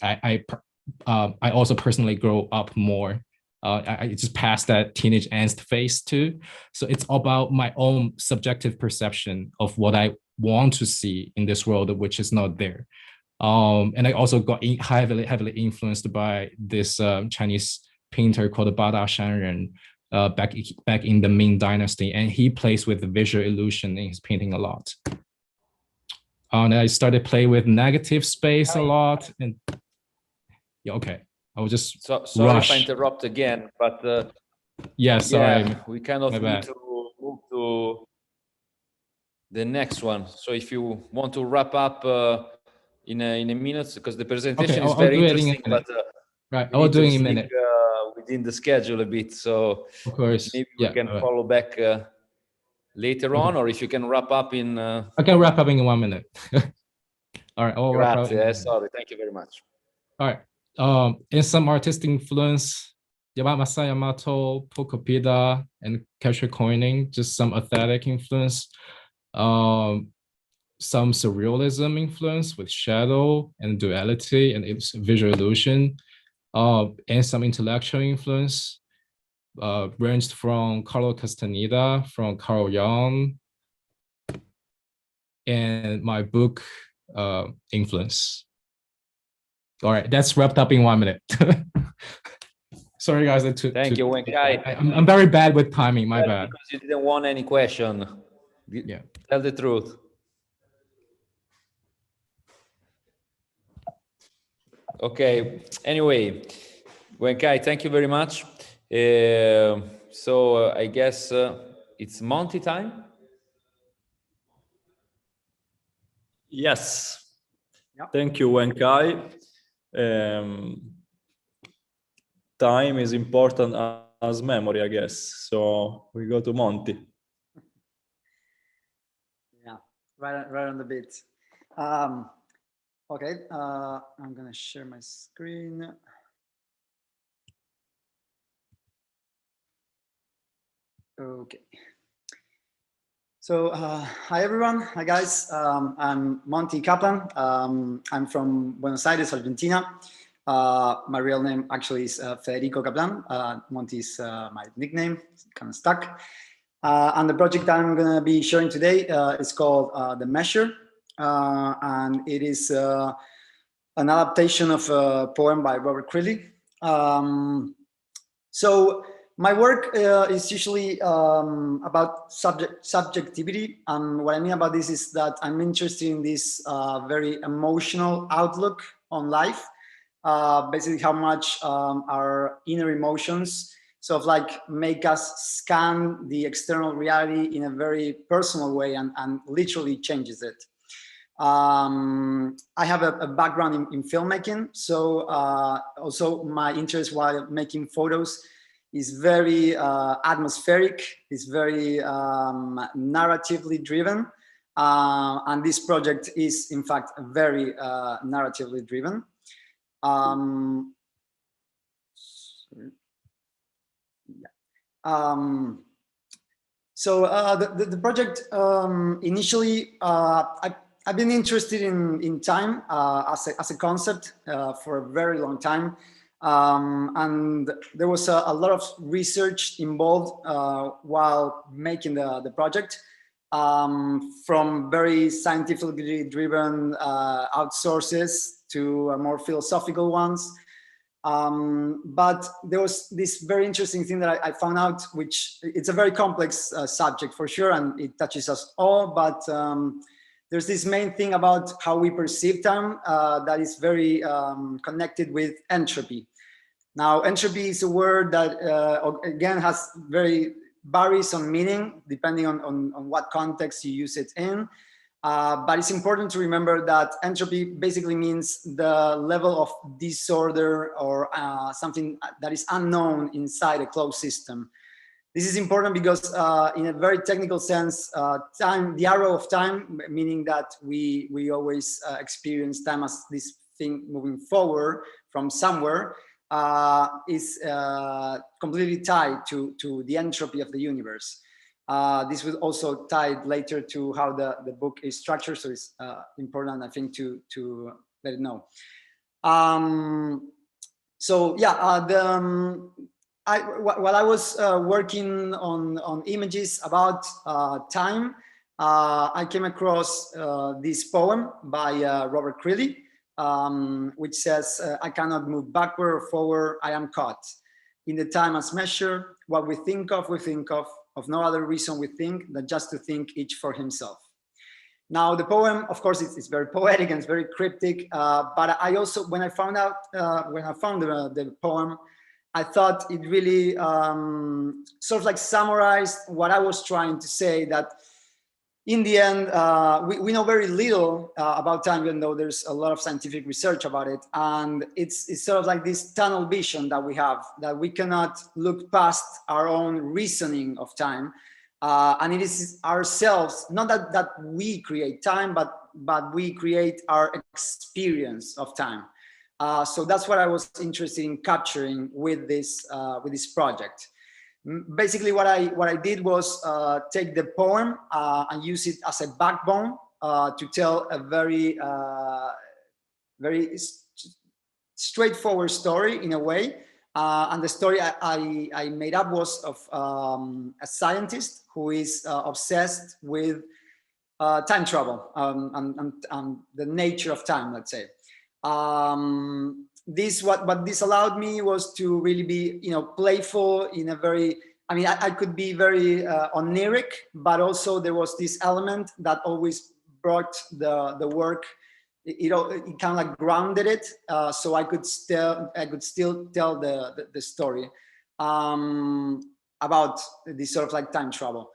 also personally grow up more. I just passed that teenage angst phase too. So it's about my own subjective perception of what I want to see in this world, which is not there. And I also got heavily influenced by this Chinese painter called Bada Shanren back in the Ming Dynasty. And he plays with visual illusion in his painting a lot. And I started playing with negative space a lot. And yeah, okay. I was just sorry if I interrupt again, but yeah, sorry. Yeah, we kind of need to move to the next one. So if you want to wrap up in a minute, because the presentation is very interesting, but right, I will do it in a minute. Within the schedule a bit, so of course, maybe we can follow back later on, or if you can wrap up in. I can wrap up in 1 minute. All right. Oh, Grazie, sorry. Thank you very much. All right. In some artistic influence, Yamasa Yamato, Pocopida, and capture coining, just some aesthetic influence. Some surrealism influence with shadow and duality and its visual illusion, and some intellectual influence, ranged from Carlo Castaneda, from Carl Jung, and my book influence. All right, that's wrapped up in 1 minute. Sorry, guys. Thank you, Wenkai. I'm very bad with timing. My bad. Because you didn't want any question. Yeah. Tell the truth. Okay. Anyway, Wenkai, thank you very much. So I guess it's Monty time. Yes. Yep. Thank you, Wenkai. Time is important as memory, I guess. So we go to Monty. Yeah, right on the beat. Okay, I'm gonna share my screen. Okay. So, hi everyone, hi guys. I'm Monty Kaplan. I'm from Buenos Aires, Argentina. My real name actually is Federico Kaplan. Monty is my nickname, it's kind of stuck. And the project I'm gonna be sharing today is called The Measure. And it is an adaptation of a poem by Robert Creeley. So my work is usually about subjectivity, and what I mean about this is that I'm interested in this very emotional outlook on life, basically how much our inner emotions sort of like make us scan the external reality in a very personal way and literally changes it. I have a background in filmmaking, so also my interest while making photos is very atmospheric, it's very narratively driven, and this project is in fact very narratively driven. So the project initially, I've been interested in time as a concept for a very long time. And there was a lot of research involved while making the project, from very scientifically driven outsources to more philosophical ones. But there was this very interesting thing that I found out, which it's a very complex subject for sure, and it touches us all, but there's this main thing about how we perceive time that is very connected with entropy. Now, entropy is a word that, again, varies on meaning, depending on what context you use it in. But it's important to remember that entropy basically means the level of disorder or something that is unknown inside a closed system. This is important because in a very technical sense, time, the arrow of time, meaning that we always experience time as this thing moving forward from somewhere, is completely tied to the entropy of the universe. This was also tied later to how the book is structured, so it's important, I think, to let it know. So yeah, while I was working on images about time, I came across this poem by Robert Creeley, which says, I cannot move backward or forward, I am caught. In the time as measure, what we think of no other reason we think than just to think each for himself. Now, the poem, of course, it's very poetic and it's very cryptic, but I also, when I found the poem, I thought it really sort of like summarized what I was trying to say, that in the end, we know very little about time, even though there's a lot of scientific research about it. And it's sort of like this tunnel vision that we have, that we cannot look past our own reasoning of time. And it is ourselves, not that we create time, but we create our experience of time. So that's what I was interested in capturing with this project. Basically, what I did was take the poem and use it as a backbone to tell a very straightforward story in a way. And the story I made up was of a scientist who is obsessed with time travel and the nature of time, let's say. What this allowed me was to really be, playful in a very, I could be very oniric, but also there was this element that always brought the work. It kind of like grounded it, so I could still tell the story about this sort of like time travel.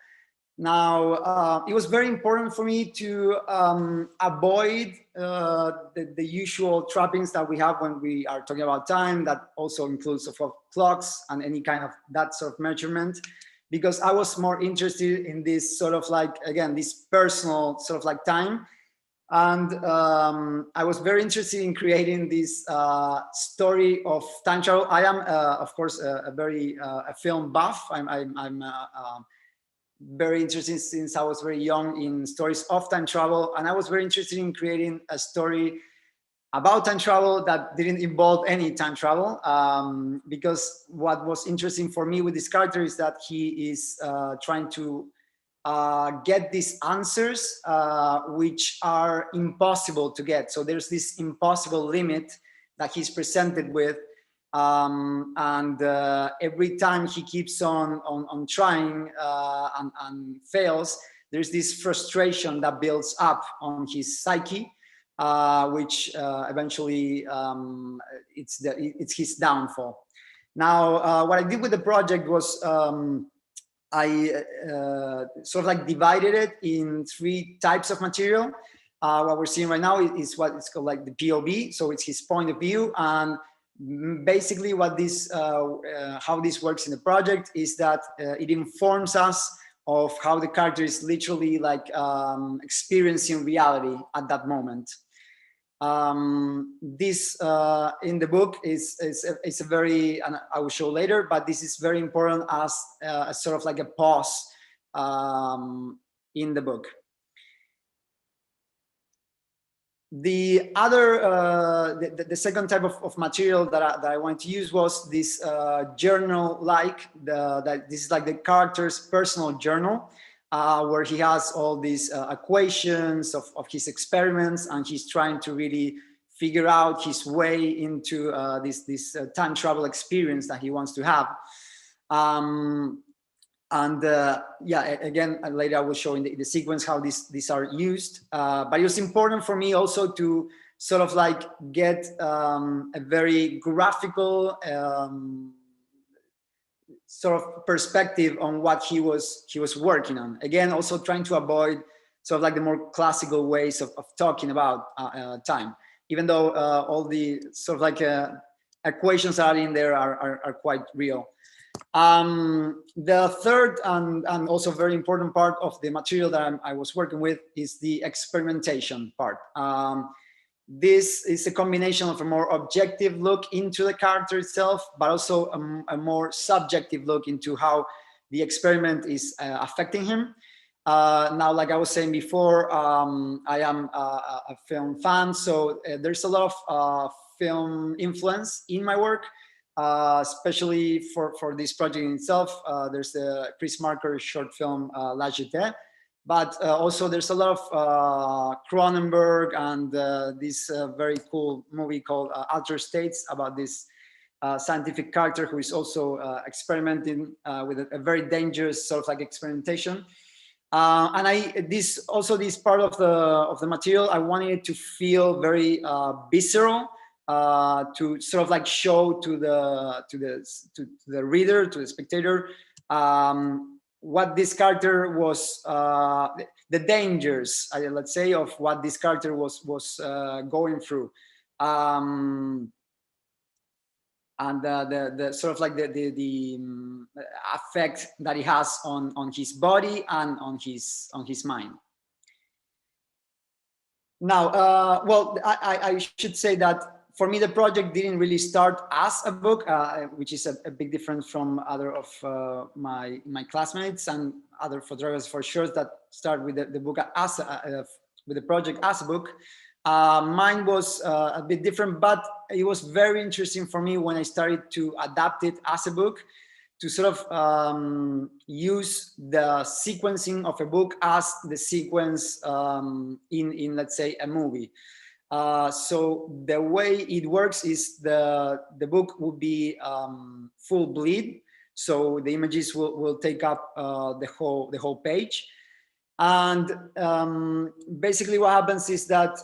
Now, it was very important for me to avoid the usual trappings that we have when we are talking about time. That also includes of clocks and any kind of that sort of measurement, because I was more interested in this sort of like, again, this personal sort of like time. And I was very interested in creating this story of time travel. I am, of course, a film buff. I'm very interested since I was very young in stories of time travel, and I was very interested in creating a story about time travel that didn't involve any time travel, because what was interesting for me with this character is that he is trying to get these answers which are impossible to get. So there's this impossible limit that he's presented with, and every time he keeps on trying and fails, there's this frustration that builds up on his psyche, which eventually it's his downfall. Now, what I did with the project was I sort of like divided it in 3 types of material. What we're seeing right now is what is called like the POV, so it's his point of view. And basically what this, how this works in the project is that it informs us of how the character is literally like experiencing reality at that moment. This in the book is a very, and I will show later, but this is very important as a sort of like a pause in the book. The other, the second type of material that I want to use was this journal-like, this is like the character's personal journal, where he has all these equations of his experiments, and he's trying to really figure out his way into this time travel experience that he wants to have. Yeah, again, later I will show in the sequence how these are used. But it was important for me also to sort of like get a very graphical sort of perspective on what he was working on. Again, also trying to avoid sort of like the more classical ways of talking about time, even though all the sort of like equations that are in there are quite real. The third and also very important part of the material that I was working with is the experimentation part. This is a combination of a more objective look into the character itself, but also a more subjective look into how the experiment is affecting him. Now, like I was saying before, I am a film fan, so there's a lot of film influence in my work. Especially for this project in itself. There's the Chris Marker short film La Jetée, but also there's a lot of Cronenberg and this very cool movie called Altered States about this scientific character who is also experimenting with a very dangerous sort of like experimentation. And this part of the material, I wanted it to feel very visceral. To sort of like show to the reader, to the spectator, what this character was, the dangers, let's say, of what this character was going through. And and the sort of like the effect that it has on his body and on his mind. Now, well, I should say that for me, the project didn't really start as a book, which is a big difference from other of my classmates and other photographers for sure that start with the book as with the project as a book. Mine was a bit different, but it was very interesting for me when I started to adapt it as a book, to sort of use the sequencing of a book as the sequence in let's say a movie. So the way it works is the book will be full bleed, so the images will take up the whole page, and basically what happens is that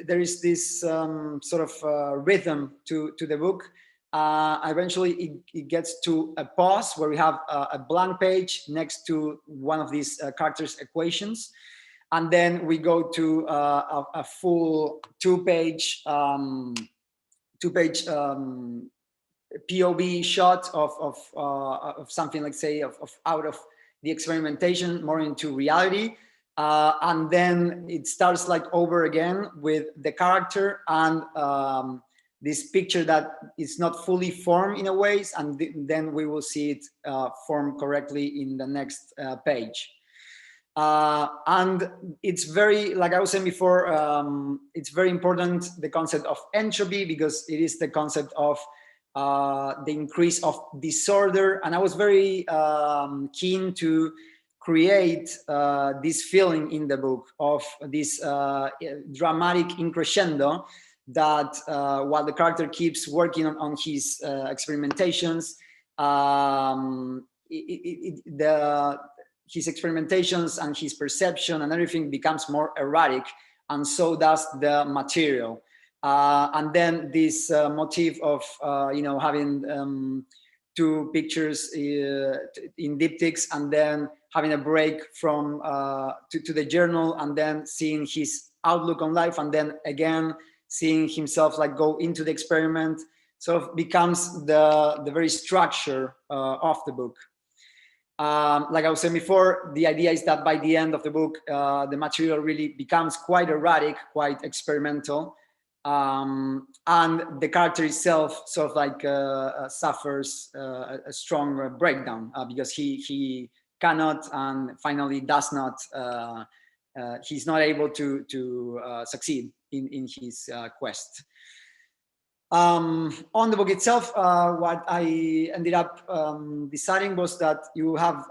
there is this sort of rhythm to the book. Eventually it gets to a pause where we have a blank page next to one of these characters' equations. And then we go to a full two-page POV shot of something like, say, of out of the experimentation more into reality. And then it starts like over again with the character and this picture that is not fully formed in a way, and then we will see it formed correctly in the next page. And it's very, like I was saying before, it's very important, the concept of entropy, because it is the concept of the increase of disorder. And I was very keen to create this feeling in the book of this dramatic increscendo that while the character keeps working on his experimentations, his experimentations and his perception and everything becomes more erratic, and so does the material. And then this motif of having two pictures in diptychs, and then having a break from to the journal, and then seeing his outlook on life, and then again seeing himself like go into the experiment, sort of becomes the very structure of the book. Like I was saying before, the idea is that by the end of the book, the material really becomes quite erratic, quite experimental, and the character itself sort of like suffers a strong breakdown because he cannot and finally does not, he's not able to succeed in his quest. On the book itself, what I ended up deciding was that you have,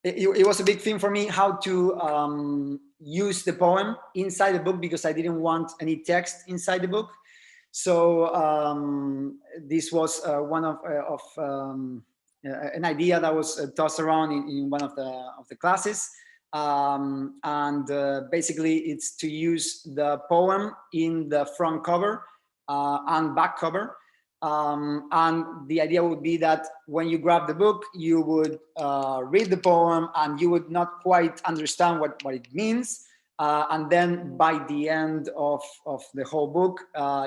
it was a big thing for me how to use the poem inside the book, because I didn't want any text inside the book. So this was one of an idea that was tossed around in one of the classes. And basically it's to use the poem in the front cover and back cover. And the idea would be that when you grab the book, you would read the poem and you would not quite understand what it means. And then by the end of the whole book,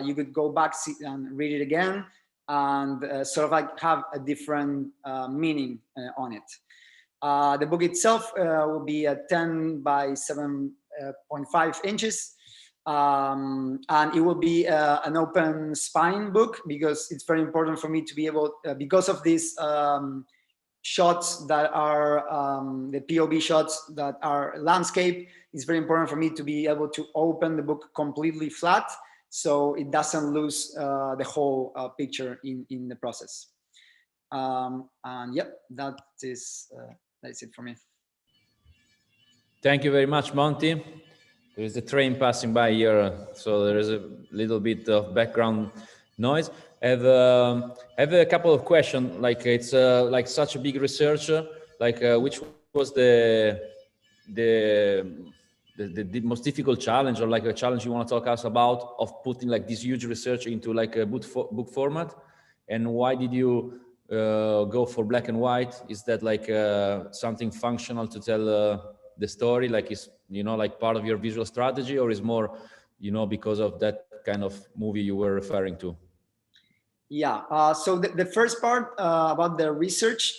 you could go back and read it again and sort of like have a different meaning on it. The book itself will be a 10 by 7.5 inches. And it will be an open spine book, because it's very important for me to be able, because of these shots that are the POV shots that are landscape, it's very important for me to be able to open the book completely flat, so it doesn't lose the whole picture in the process. And yep, that's it for me. Thank you very much, Monty. There is a train passing by here, so there is a little bit of background noise. I have a couple of questions. Like it's like such a big research. Like which was the most difficult challenge, or like a challenge you want to talk us about, of putting like this huge research into like a book format? And why did you go for black and white? Is that like something functional to tell the story, like is, you know, like part of your visual strategy, or is more, you know, because of that kind of movie you were referring to? Yeah, so the first part about the research,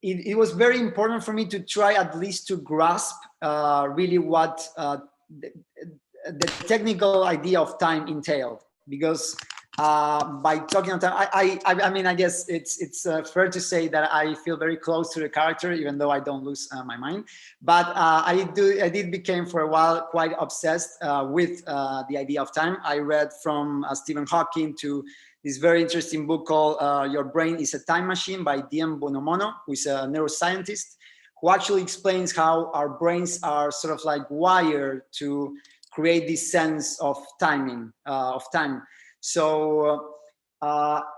it was very important for me to try at least to grasp really what the technical idea of time entailed, because by talking on time, I mean, I guess it's fair to say that I feel very close to the character, even though I don't lose my mind. But I did became for a while quite obsessed with the idea of time. I read from Stephen Hawking to this very interesting book called Your Brain is a Time Machine by DM Bonomono, who is a neuroscientist, who actually explains how our brains are sort of like wired to create this sense of timing, of time. So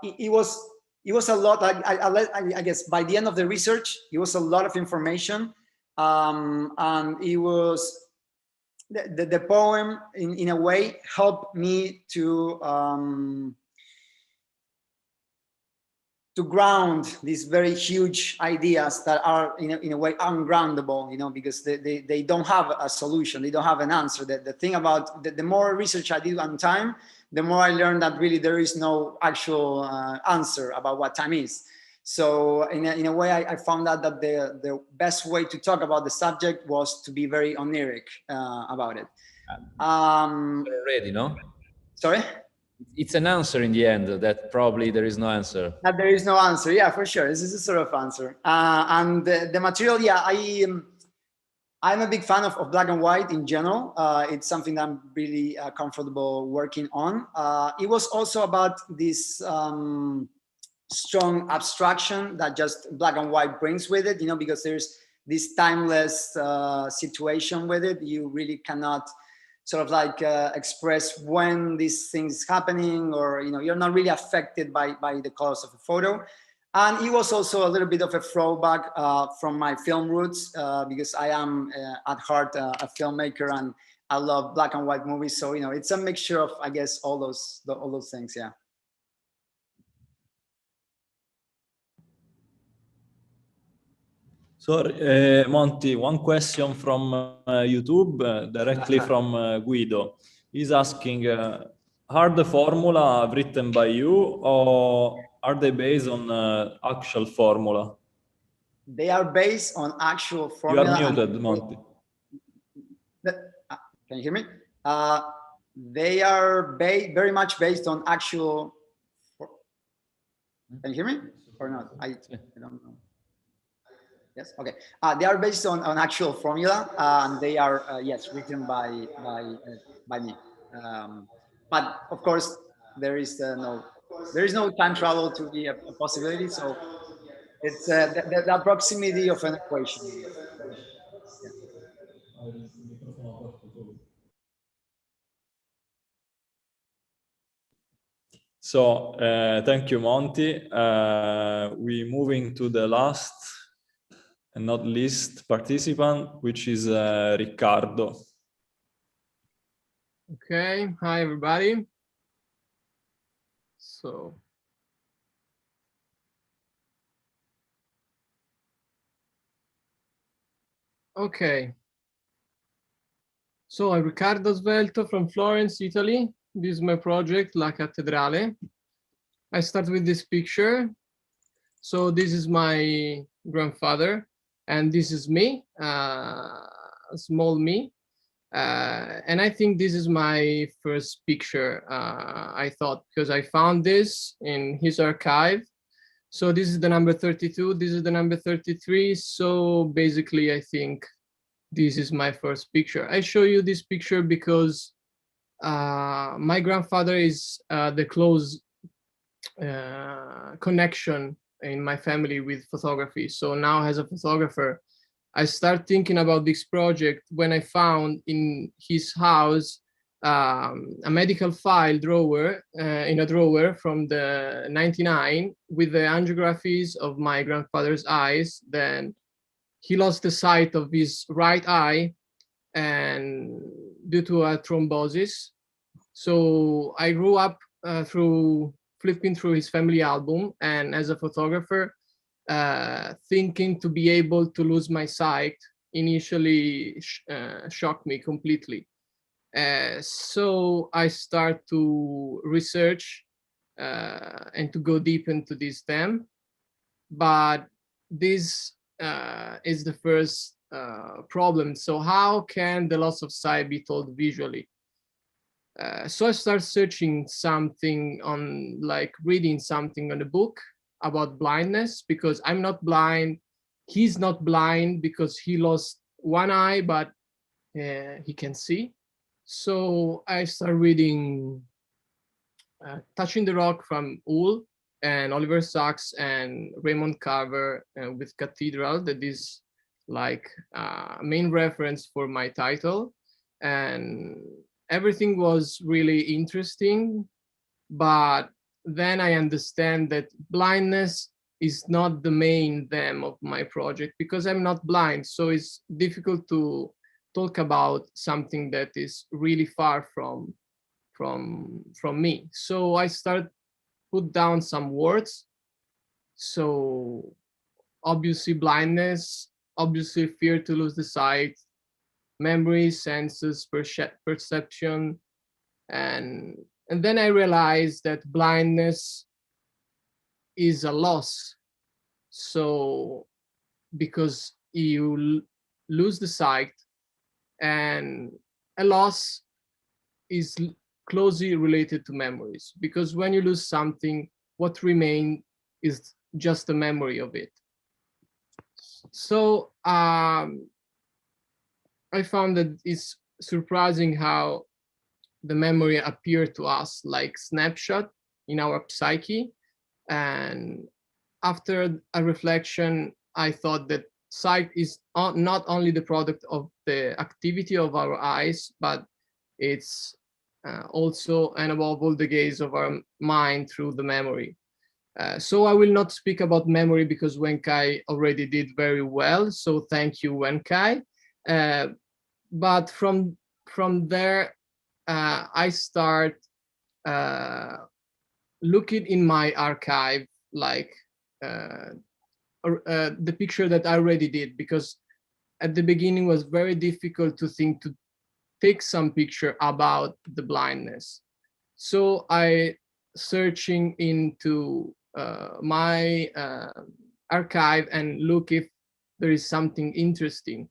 it was a lot. I guess by the end of the research, it was a lot of information, and it was the poem in a way helped me to ground these very huge ideas that are in a way ungroundable, you know, because they don't have a solution, they don't have an answer. The thing about the more research I did on time, the more I learned that really there is no actual answer about what time is. So in a way, I found out that the best way to talk about the subject was to be very oniric about it. Already, no? Sorry? It's an answer in the end that probably there is no answer. That there is no answer, yeah, for sure. This is a sort of answer. And the material, yeah, I'm a big fan of black and white in general. It's something that I'm really comfortable working on. It was also about this strong abstraction that just black and white brings with it, you know, because there's this timeless situation with it. You really cannot sort of like express when this thing is happening, or, you know, you're not really affected by the colors of a photo. And it was also a little bit of a throwback from my film roots, because I am at heart a filmmaker and I love black and white movies. So, you know, it's a mixture of, I guess, all those things, yeah. So, Monty, one question from YouTube, directly from Guido. He's asking, are the formula written by you, or are they based on actual formula? They are based on actual formula. You are muted, Monty. Can you hear me? They are very much based on actual. Can you hear me or not? I don't know. Yes. Okay. They are based on actual formula, and they are yes, written by me. But of course, there is no time travel to be a possibility. So it's the proximity of an equation. Yeah. So thank you, Monty. We're moving to the last and not least participant, which is Riccardo. Okay, hi everybody. So okay. So I'm Riccardo Svelto from Florence, Italy. This is my project, La Cattedrale. I start with this picture. So this is my grandfather, and this is me, small me. And I think this is my first picture, I thought, because I found this in his archive. So this is the number 32, this is the number 33. So basically, I think this is my first picture. I show you this picture because my grandfather is the close connection in my family with photography. So now as a photographer, I start thinking about this project when I found in his house a medical file drawer in a drawer from the 99 with the angiographies of my grandfather's eyes. Then he lost the sight of his right eye and due to a thrombosis. So I grew up through flipping through his family album, and as a photographer, thinking to be able to lose my sight initially shocked me completely. So I start to research and to go deep into this theme. But this is the first problem. So how can the loss of sight be told visually? So I start searching something on, like reading something on a book about blindness, because I'm not blind. He's not blind because he lost one eye, but he can see. So I start reading Touching the Rock from Uhl and Oliver Sacks and Raymond Carver with Cathedral, that is like main reference for my title. And everything was really interesting, but then I understand that blindness is not the main theme of my project, because I'm not blind. So it's difficult to talk about something that is really far from me. So I start put down some words. So obviously blindness, obviously fear to lose the sight, memory, senses, perception, and then I realized that blindness is a loss. So because you lose the sight, and a loss is closely related to memories, because when you lose something, what remains is just the memory of it. So I found that it's surprising how the memory appeared to us like snapshot in our psyche. And after a reflection, I thought that sight is not only the product of the activity of our eyes, but it's also and above all the gaze of our mind through the memory. So I will not speak about memory because Wenkai already did very well. So thank you, Wenkai. But from there, I start looking in my archive, like the picture that I already did, because at the beginning was very difficult to think to take some picture about the blindness. So I searching into my archive and look if there is something interesting.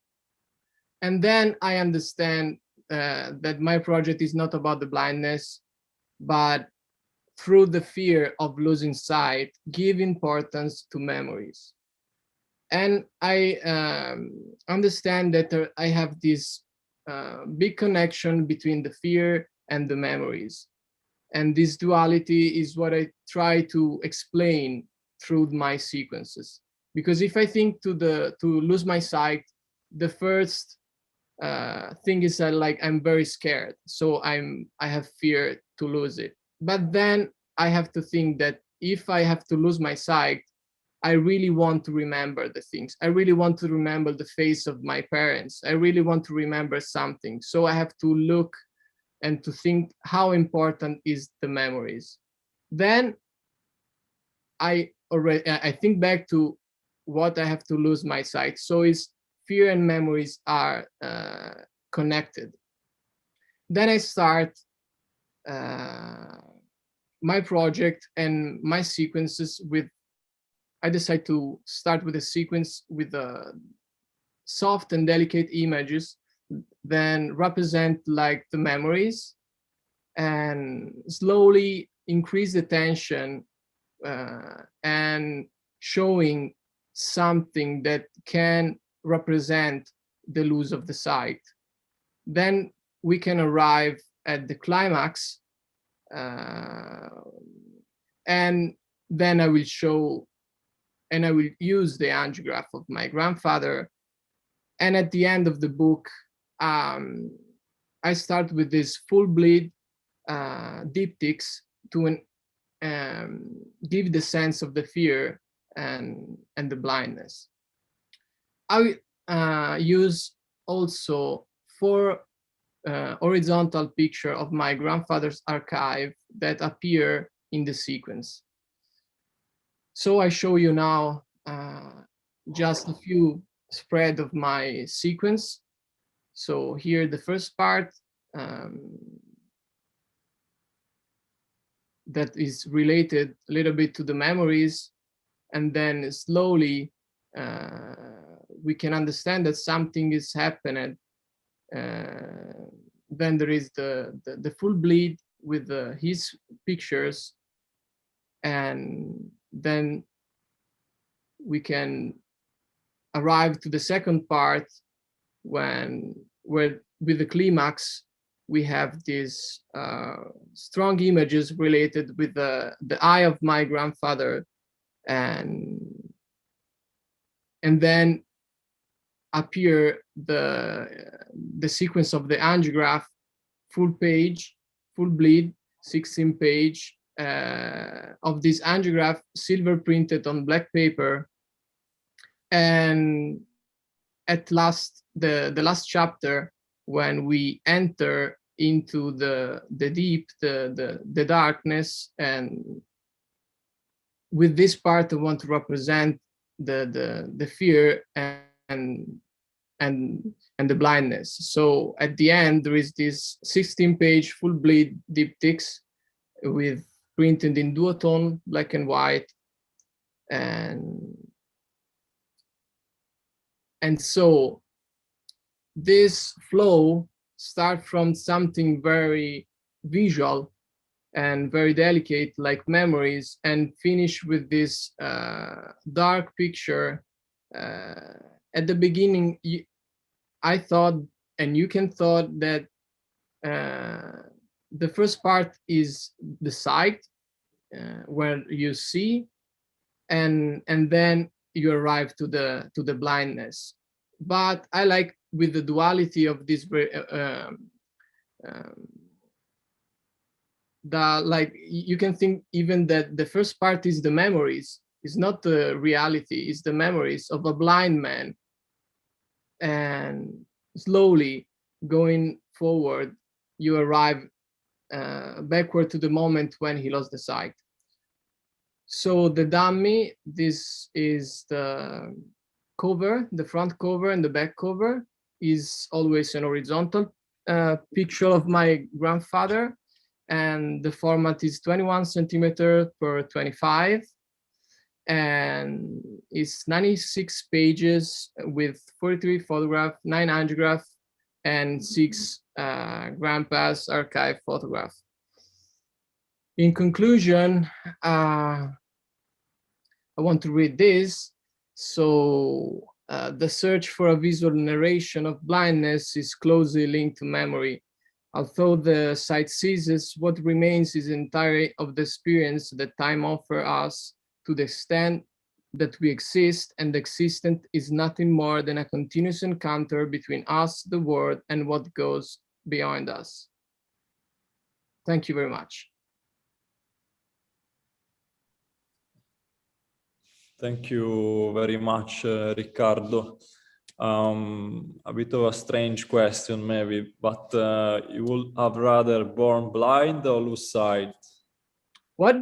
And then I understand that my project is not about the blindness, but through the fear of losing sight, give importance to memories. And I understand that I have this big connection between the fear and the memories. And this duality is what I try to explain through my sequences. Because if I think to lose my sight, the first thing is that like I'm very scared, so I have fear to lose it. But then I have to think that if I have to lose my sight, I really want to remember the things. I really want to remember the face of my parents. I really want to remember something. So I have to look and to think how important is the memories. Then I think back to what I have to lose my sight. So it's fear and memories are connected. Then I start my project and my sequences with, I decide to start with a sequence with soft and delicate images, then represent like the memories, and slowly increase the tension and showing something that can represent the lose of the sight. Then we can arrive at the climax, and then I will show and I will use the angiograph of my grandfather. And at the end of the book, I start with this full bleed diptychs to give the sense of the fear and the blindness. I use also 4 horizontal picture of my grandfather's archive that appear in the sequence. So I show you now just a few spread of my sequence. So here the first part, that is related a little bit to the memories, and then slowly we can understand that something is happening. Then there is the full bleed with his pictures, and then we can arrive to the second part where with the climax we have these strong images related with the eye of my grandfather, and then appear the sequence of the angiograph, full page, full bleed, 16 page of this angiograph, silver printed on black paper. And at last, the last chapter, when we enter into the deep, the darkness, and with this part I want to represent the fear and the blindness. So at the end there is this 16-page full bleed diptychs with printed in duotone, black and white, and so this flow starts from something very visual and very delicate, like memories, and finish with this dark picture. At the beginning, I thought, and you can thought, that the first part is the sight, where you see, and then you arrive to the blindness. But I like with the duality of this like you can think even that the first part is the memories, it's not the reality, it's the memories of a blind man, and slowly going forward you arrive backward to the moment when he lost the sight. So the dummy, this is the cover, the front cover and the back cover is always an horizontal picture of my grandfather, and the format is 21 centimeter per 25, and it's 96 pages with 43 photographs, 9 angiographs, and 6 grandpa's archive photographs. In conclusion, I want to read this. So the search for a visual narration of blindness is closely linked to memory. Although the sight ceases, what remains is entirely of the experience that time offers us, to the extent that we exist, and the existent is nothing more than a continuous encounter between us, the world, and what goes beyond us. Thank you very much. Thank you very much, Riccardo. A bit of a strange question maybe, but you would have rather born blind or lose sight? What?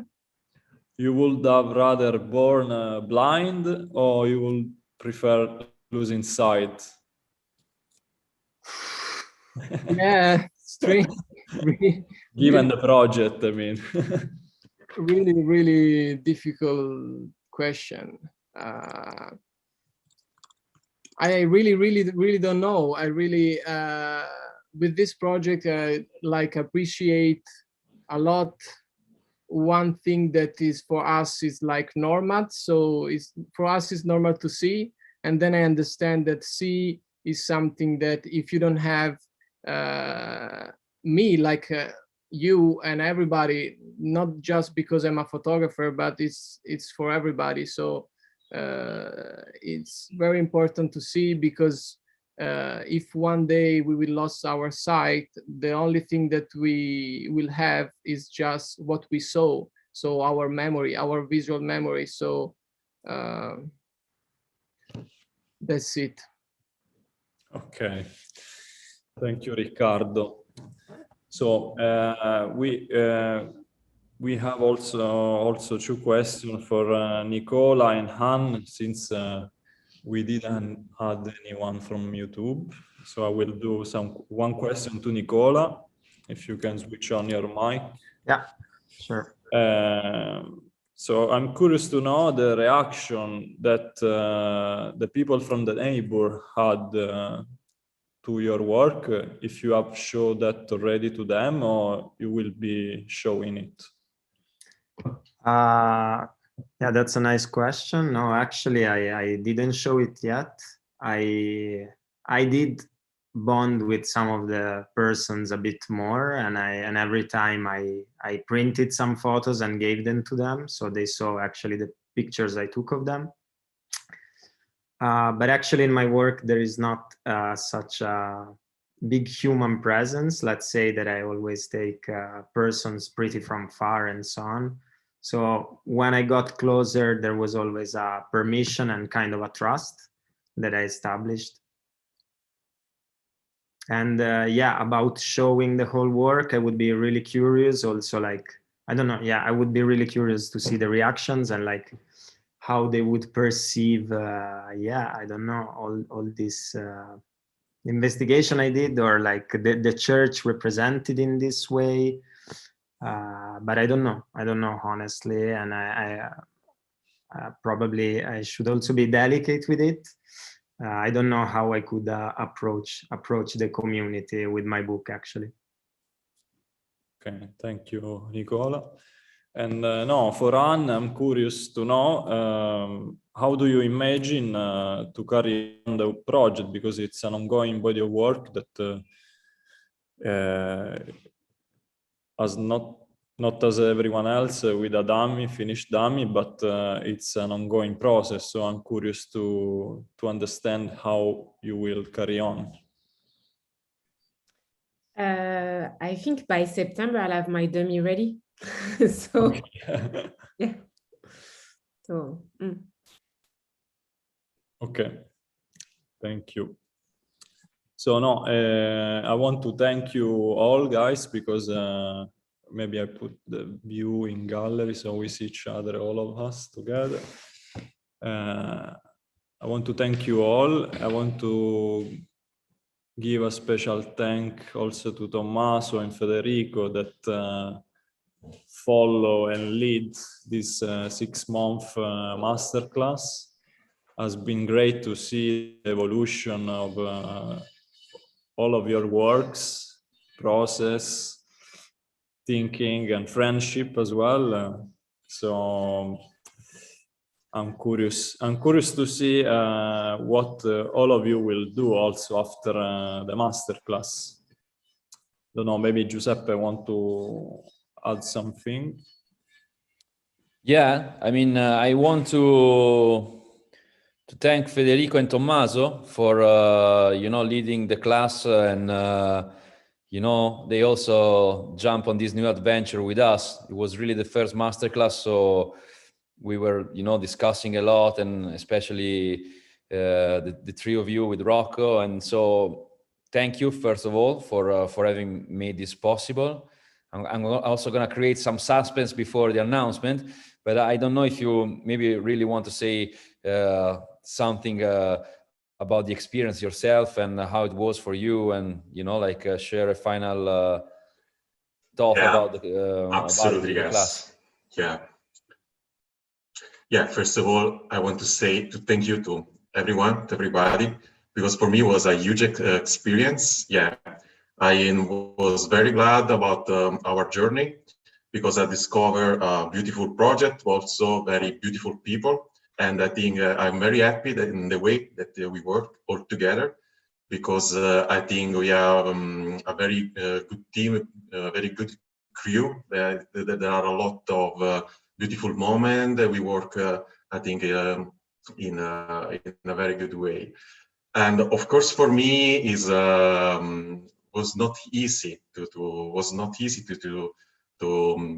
You would have rather born blind, or you would prefer losing sight? Yeah, strange. Given the project, I mean. Really, really difficult question. I really don't know. I really, with this project, like appreciate a lot. One thing that is for us is like normal. So it's for us it's normal to see, and then I understand that see is something that if you don't have me, like you and everybody, not just because I'm a photographer, but it's for everybody. So it's very important to see, because if one day we will lose our sight, the only thing that we will have is just what we saw. So our memory, our visual memory. So that's it. Okay. Thank you, Riccardo. So we have also 2 questions for Nicola and Han, since we didn't add anyone from YouTube. So I will do one question to Nicola, if you can switch on your mic. Yeah, sure. So I'm curious to know the reaction that the people from the neighbor had to your work, if you have showed that already to them or you will be showing it. Yeah, that's a nice question. No, actually, I didn't show it yet. I did bond with some of the persons a bit more, and every time I printed some photos and gave them to them, so they saw actually the pictures I took of them. But actually, in my work, there is not such a big human presence. Let's say that I always take persons pretty from far and so on. So when I got closer, there was always a permission and kind of a trust that I established. And yeah, about showing the whole work, I would be really curious also, like, I don't know, yeah, I would be really curious to see the reactions and like how they would perceive, yeah, I don't know, all this investigation I did, or like the church represented in this way. But I don't know honestly, and I probably I should also be delicate with it. I don't know how I could approach the community with my book, actually. Okay, thank you, Nicola. And no, for Anne, I'm curious to know how do you imagine to carry on the project, because it's an ongoing body of work that has not as everyone else with a dummy, finished dummy, but it's an ongoing process. So I'm curious to understand how you will carry on. I think by September I'll have my dummy ready. So yeah. So okay, thank you. So no, I want to thank you all, guys, because maybe I put the view in gallery so we see each other, all of us together. I want to thank you all. I want to give a special thank also to Tommaso and Federico that follow and lead this 6-month masterclass. Has been great to see the evolution of all of your works, process, thinking, and friendship as well. So I'm curious to see what all of you will do also after the masterclass. Don't know, maybe Giuseppe want to add something. Yeah, I mean, I want to thank Federico and Tommaso for leading the class, and they also jump on this new adventure with us. It was really the first masterclass, so we were discussing a lot, and especially the three of you with Rocco. And so thank you first of all for having made this possible. I'm also going to create some suspense before the announcement, but I don't know if you maybe really want to say something about the experience yourself and how it was for you, and share a final thought about the class. Yeah, first of all, I want to thank you to everybody, because for me it was a huge experience. Yeah, I was very glad about our journey, because I discovered a beautiful project, also very beautiful people. And I think I'm very happy that in the way that we work all together, because I think we have a very good team, a very good crew. There are a lot of beautiful moments that we work, I think, in a very good way. And of course, for me, was not easy to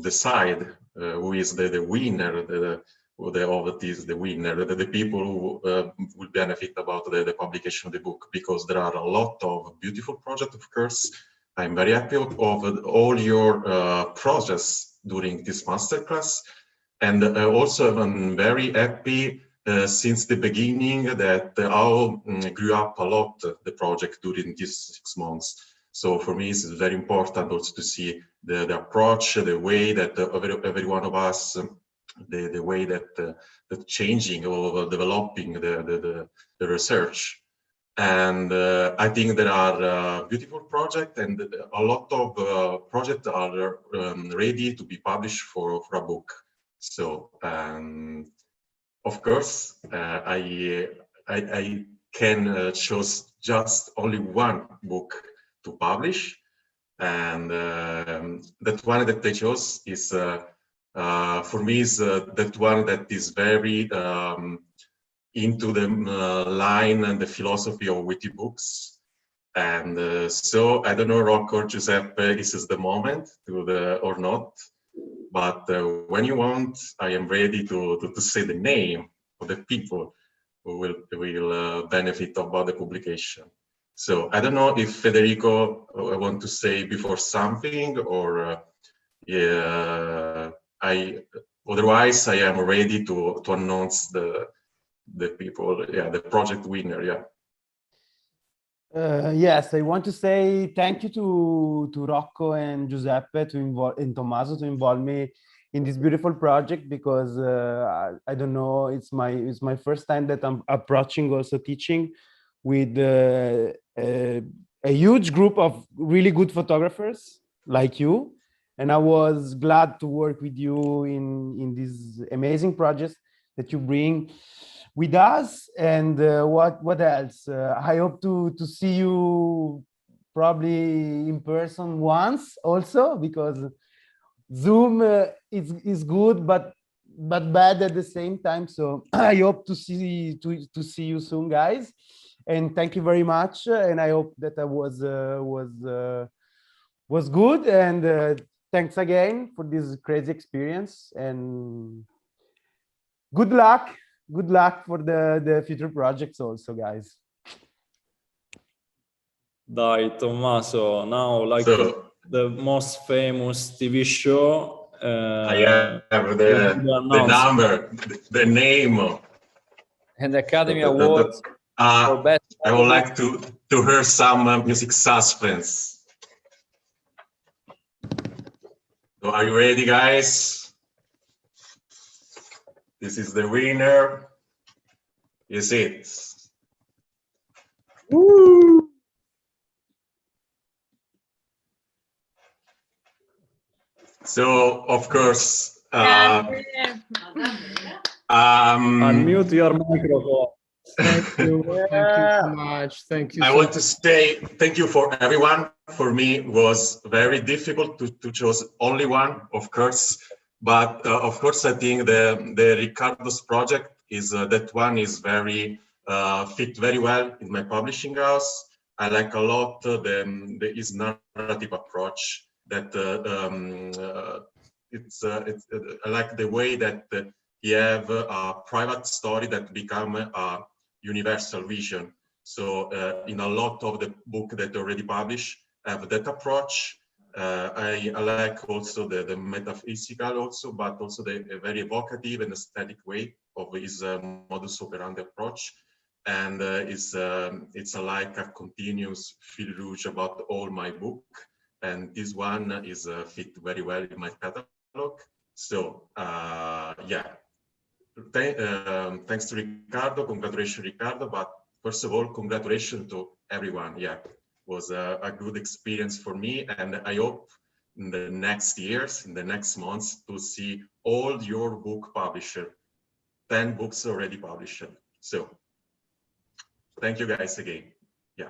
decide who is the winner, the people who will benefit about the publication of the book, because there are a lot of beautiful projects. Of course, I'm very happy of all your projects during this masterclass, and also I'm very happy since the beginning that how grew up a lot the project during these 6 months. So for me, it's very important also to see the approach, the way that every one of us, the way that changing or developing the research. And I think there are beautiful projects, and a lot of projects are ready to be published for a book. So of course, I can choose just only one book to publish, and that one that I chose is for me is that one that is very into the line and the philosophy of Witty Books. And so I don't know, Rocco or Giuseppe, this is the moment or not, but when you want, I am ready to say the name of the people who will benefit about the publication. So I don't know if Federico want to say before something, or otherwise I am ready to announce the people, the project winner. Yes, I want to say thank you to Rocco and Giuseppe and Tommaso to involve me in this beautiful project, because I don't know, it's my first time that I'm approaching also teaching with a huge group of really good photographers like you, and I was glad to work with you in this amazing project that you bring with us. And what else? I hope to see you probably in person once also, because Zoom is good but bad at the same time. So I hope to see you soon, guys. And thank you very much. And I hope that I was good. And thanks again for this crazy experience. And good luck for the future projects also, guys. Dai, Tommaso, now like the most famous TV show. I have the number, the name. And the Academy Awards. I would like to hear some music suspense. So are you ready, guys? This is the winner. Is it? Woo! So, of course, unmute your microphone. Thank you. Thank you so much. Thank you. I want to say thank you for everyone. For me, it was very difficult to choose only one, of course. But of course, I think the Ricardo's project is that one is very fit very well in my publishing house. I like a lot his narrative approach. That I like the way that he have a private story that become a universal vision. So in a lot of the book that already published, I have that approach. I like also the metaphysical also, but also the very evocative and aesthetic way of his modus operandi approach. And it's like a continuous fil rouge about all my book. And this one is fit very well in my catalog. So yeah, thanks to Ricardo, congratulations Ricardo, but first of all, congratulations to everyone. Yeah, it was a good experience for me, and I hope in the next years, in the next months, to see all your book published, 10 books already published. So thank you guys again. Yeah.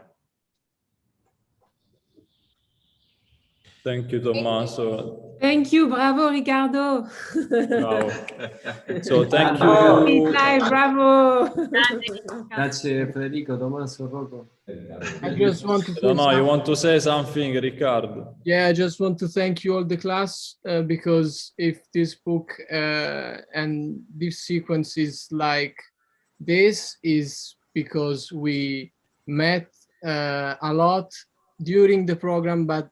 Thank you, Tommaso. Thank you, bravo, Ricardo. Bravo. So thank you. Bravo. Grazie Federico, Tommaso, Rocco. I just want to. I don't know, you want to say something, Riccardo? Yeah, I just want to thank you all the class because if this book and this sequence is like this is because we met a lot during the program, but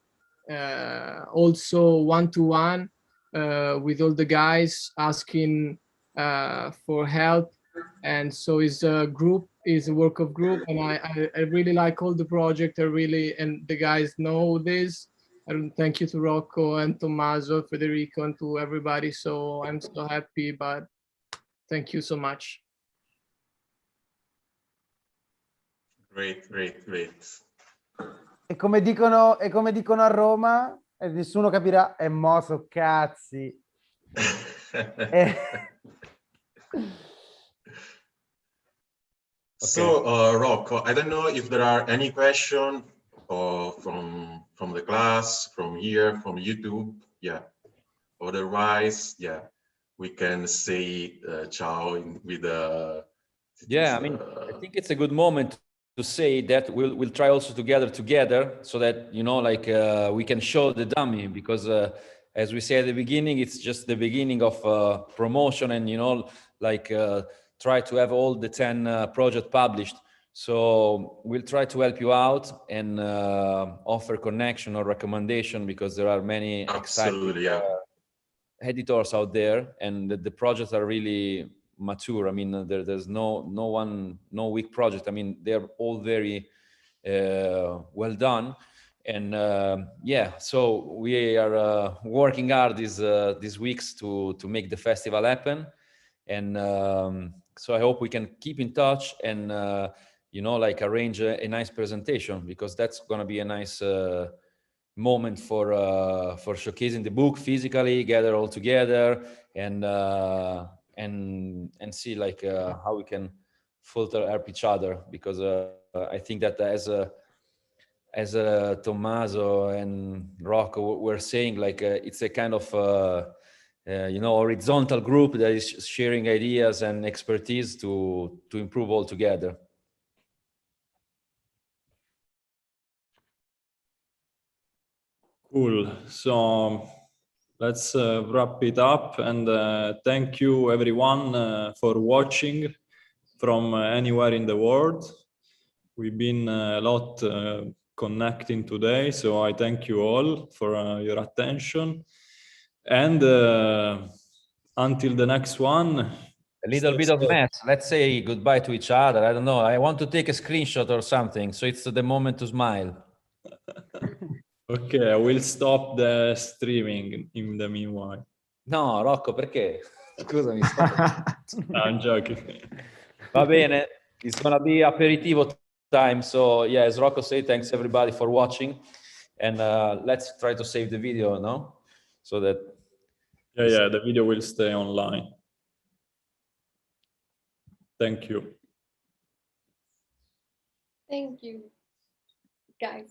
also one-to-one with all the guys asking for help And so it's a group, is a work of group, and I really like all the project. And the guys know this. And thank you to Rocco and Tommaso, Federico, and to everybody. So I'm so happy, but thank you so much. Great. E come dicono a Roma, e nessuno capirà, è moso cazzi. So, Rocco, I don't know if there are any questions from the class, from here, from YouTube. Yeah. Otherwise, yeah, we can say ciao with yeah, I mean, I think it's a good moment to say that we'll try also to gather together so that, you know, like we can show the dummy, because as we say at the beginning, it's just the beginning of promotion, and, you know, like try to have all the 10 projects published. So we'll try to help you out and offer connection or recommendation, because there are many exciting editors out there, and the projects are really mature. I mean, there's no weak project. I mean, they're all very well done. And yeah, so we are working hard these weeks to make the festival happen. And so I hope we can keep in touch and you know, like arrange a nice presentation, because that's going to be a nice moment for showcasing the book physically, gather all together, and see like how we can help each other, because I think that as Tommaso and Rocco were saying, like it's a kind of you know, horizontal group that is sharing ideas and expertise to improve all together. Cool. So let's wrap it up, and thank you everyone for watching from anywhere in the world. We've been a lot connecting today, so I thank you all for your attention. And until the next one, a little bit of mess. Let's say goodbye to each other. I don't know. I want to take a screenshot or something, so it's the moment to smile. Okay, I will stop the streaming in the meanwhile. No, Rocco, perché? Scusami. I'm joking. Va bene. It's gonna be aperitivo time. So yeah, as Rocco said, thanks everybody for watching, and let's try to save the video, no? So that yeah, the video will stay online. Thank you. Thank you, guys.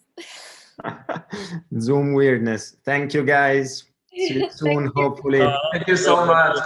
Zoom weirdness. Thank you, guys. See you soon, hopefully. Thank you so much.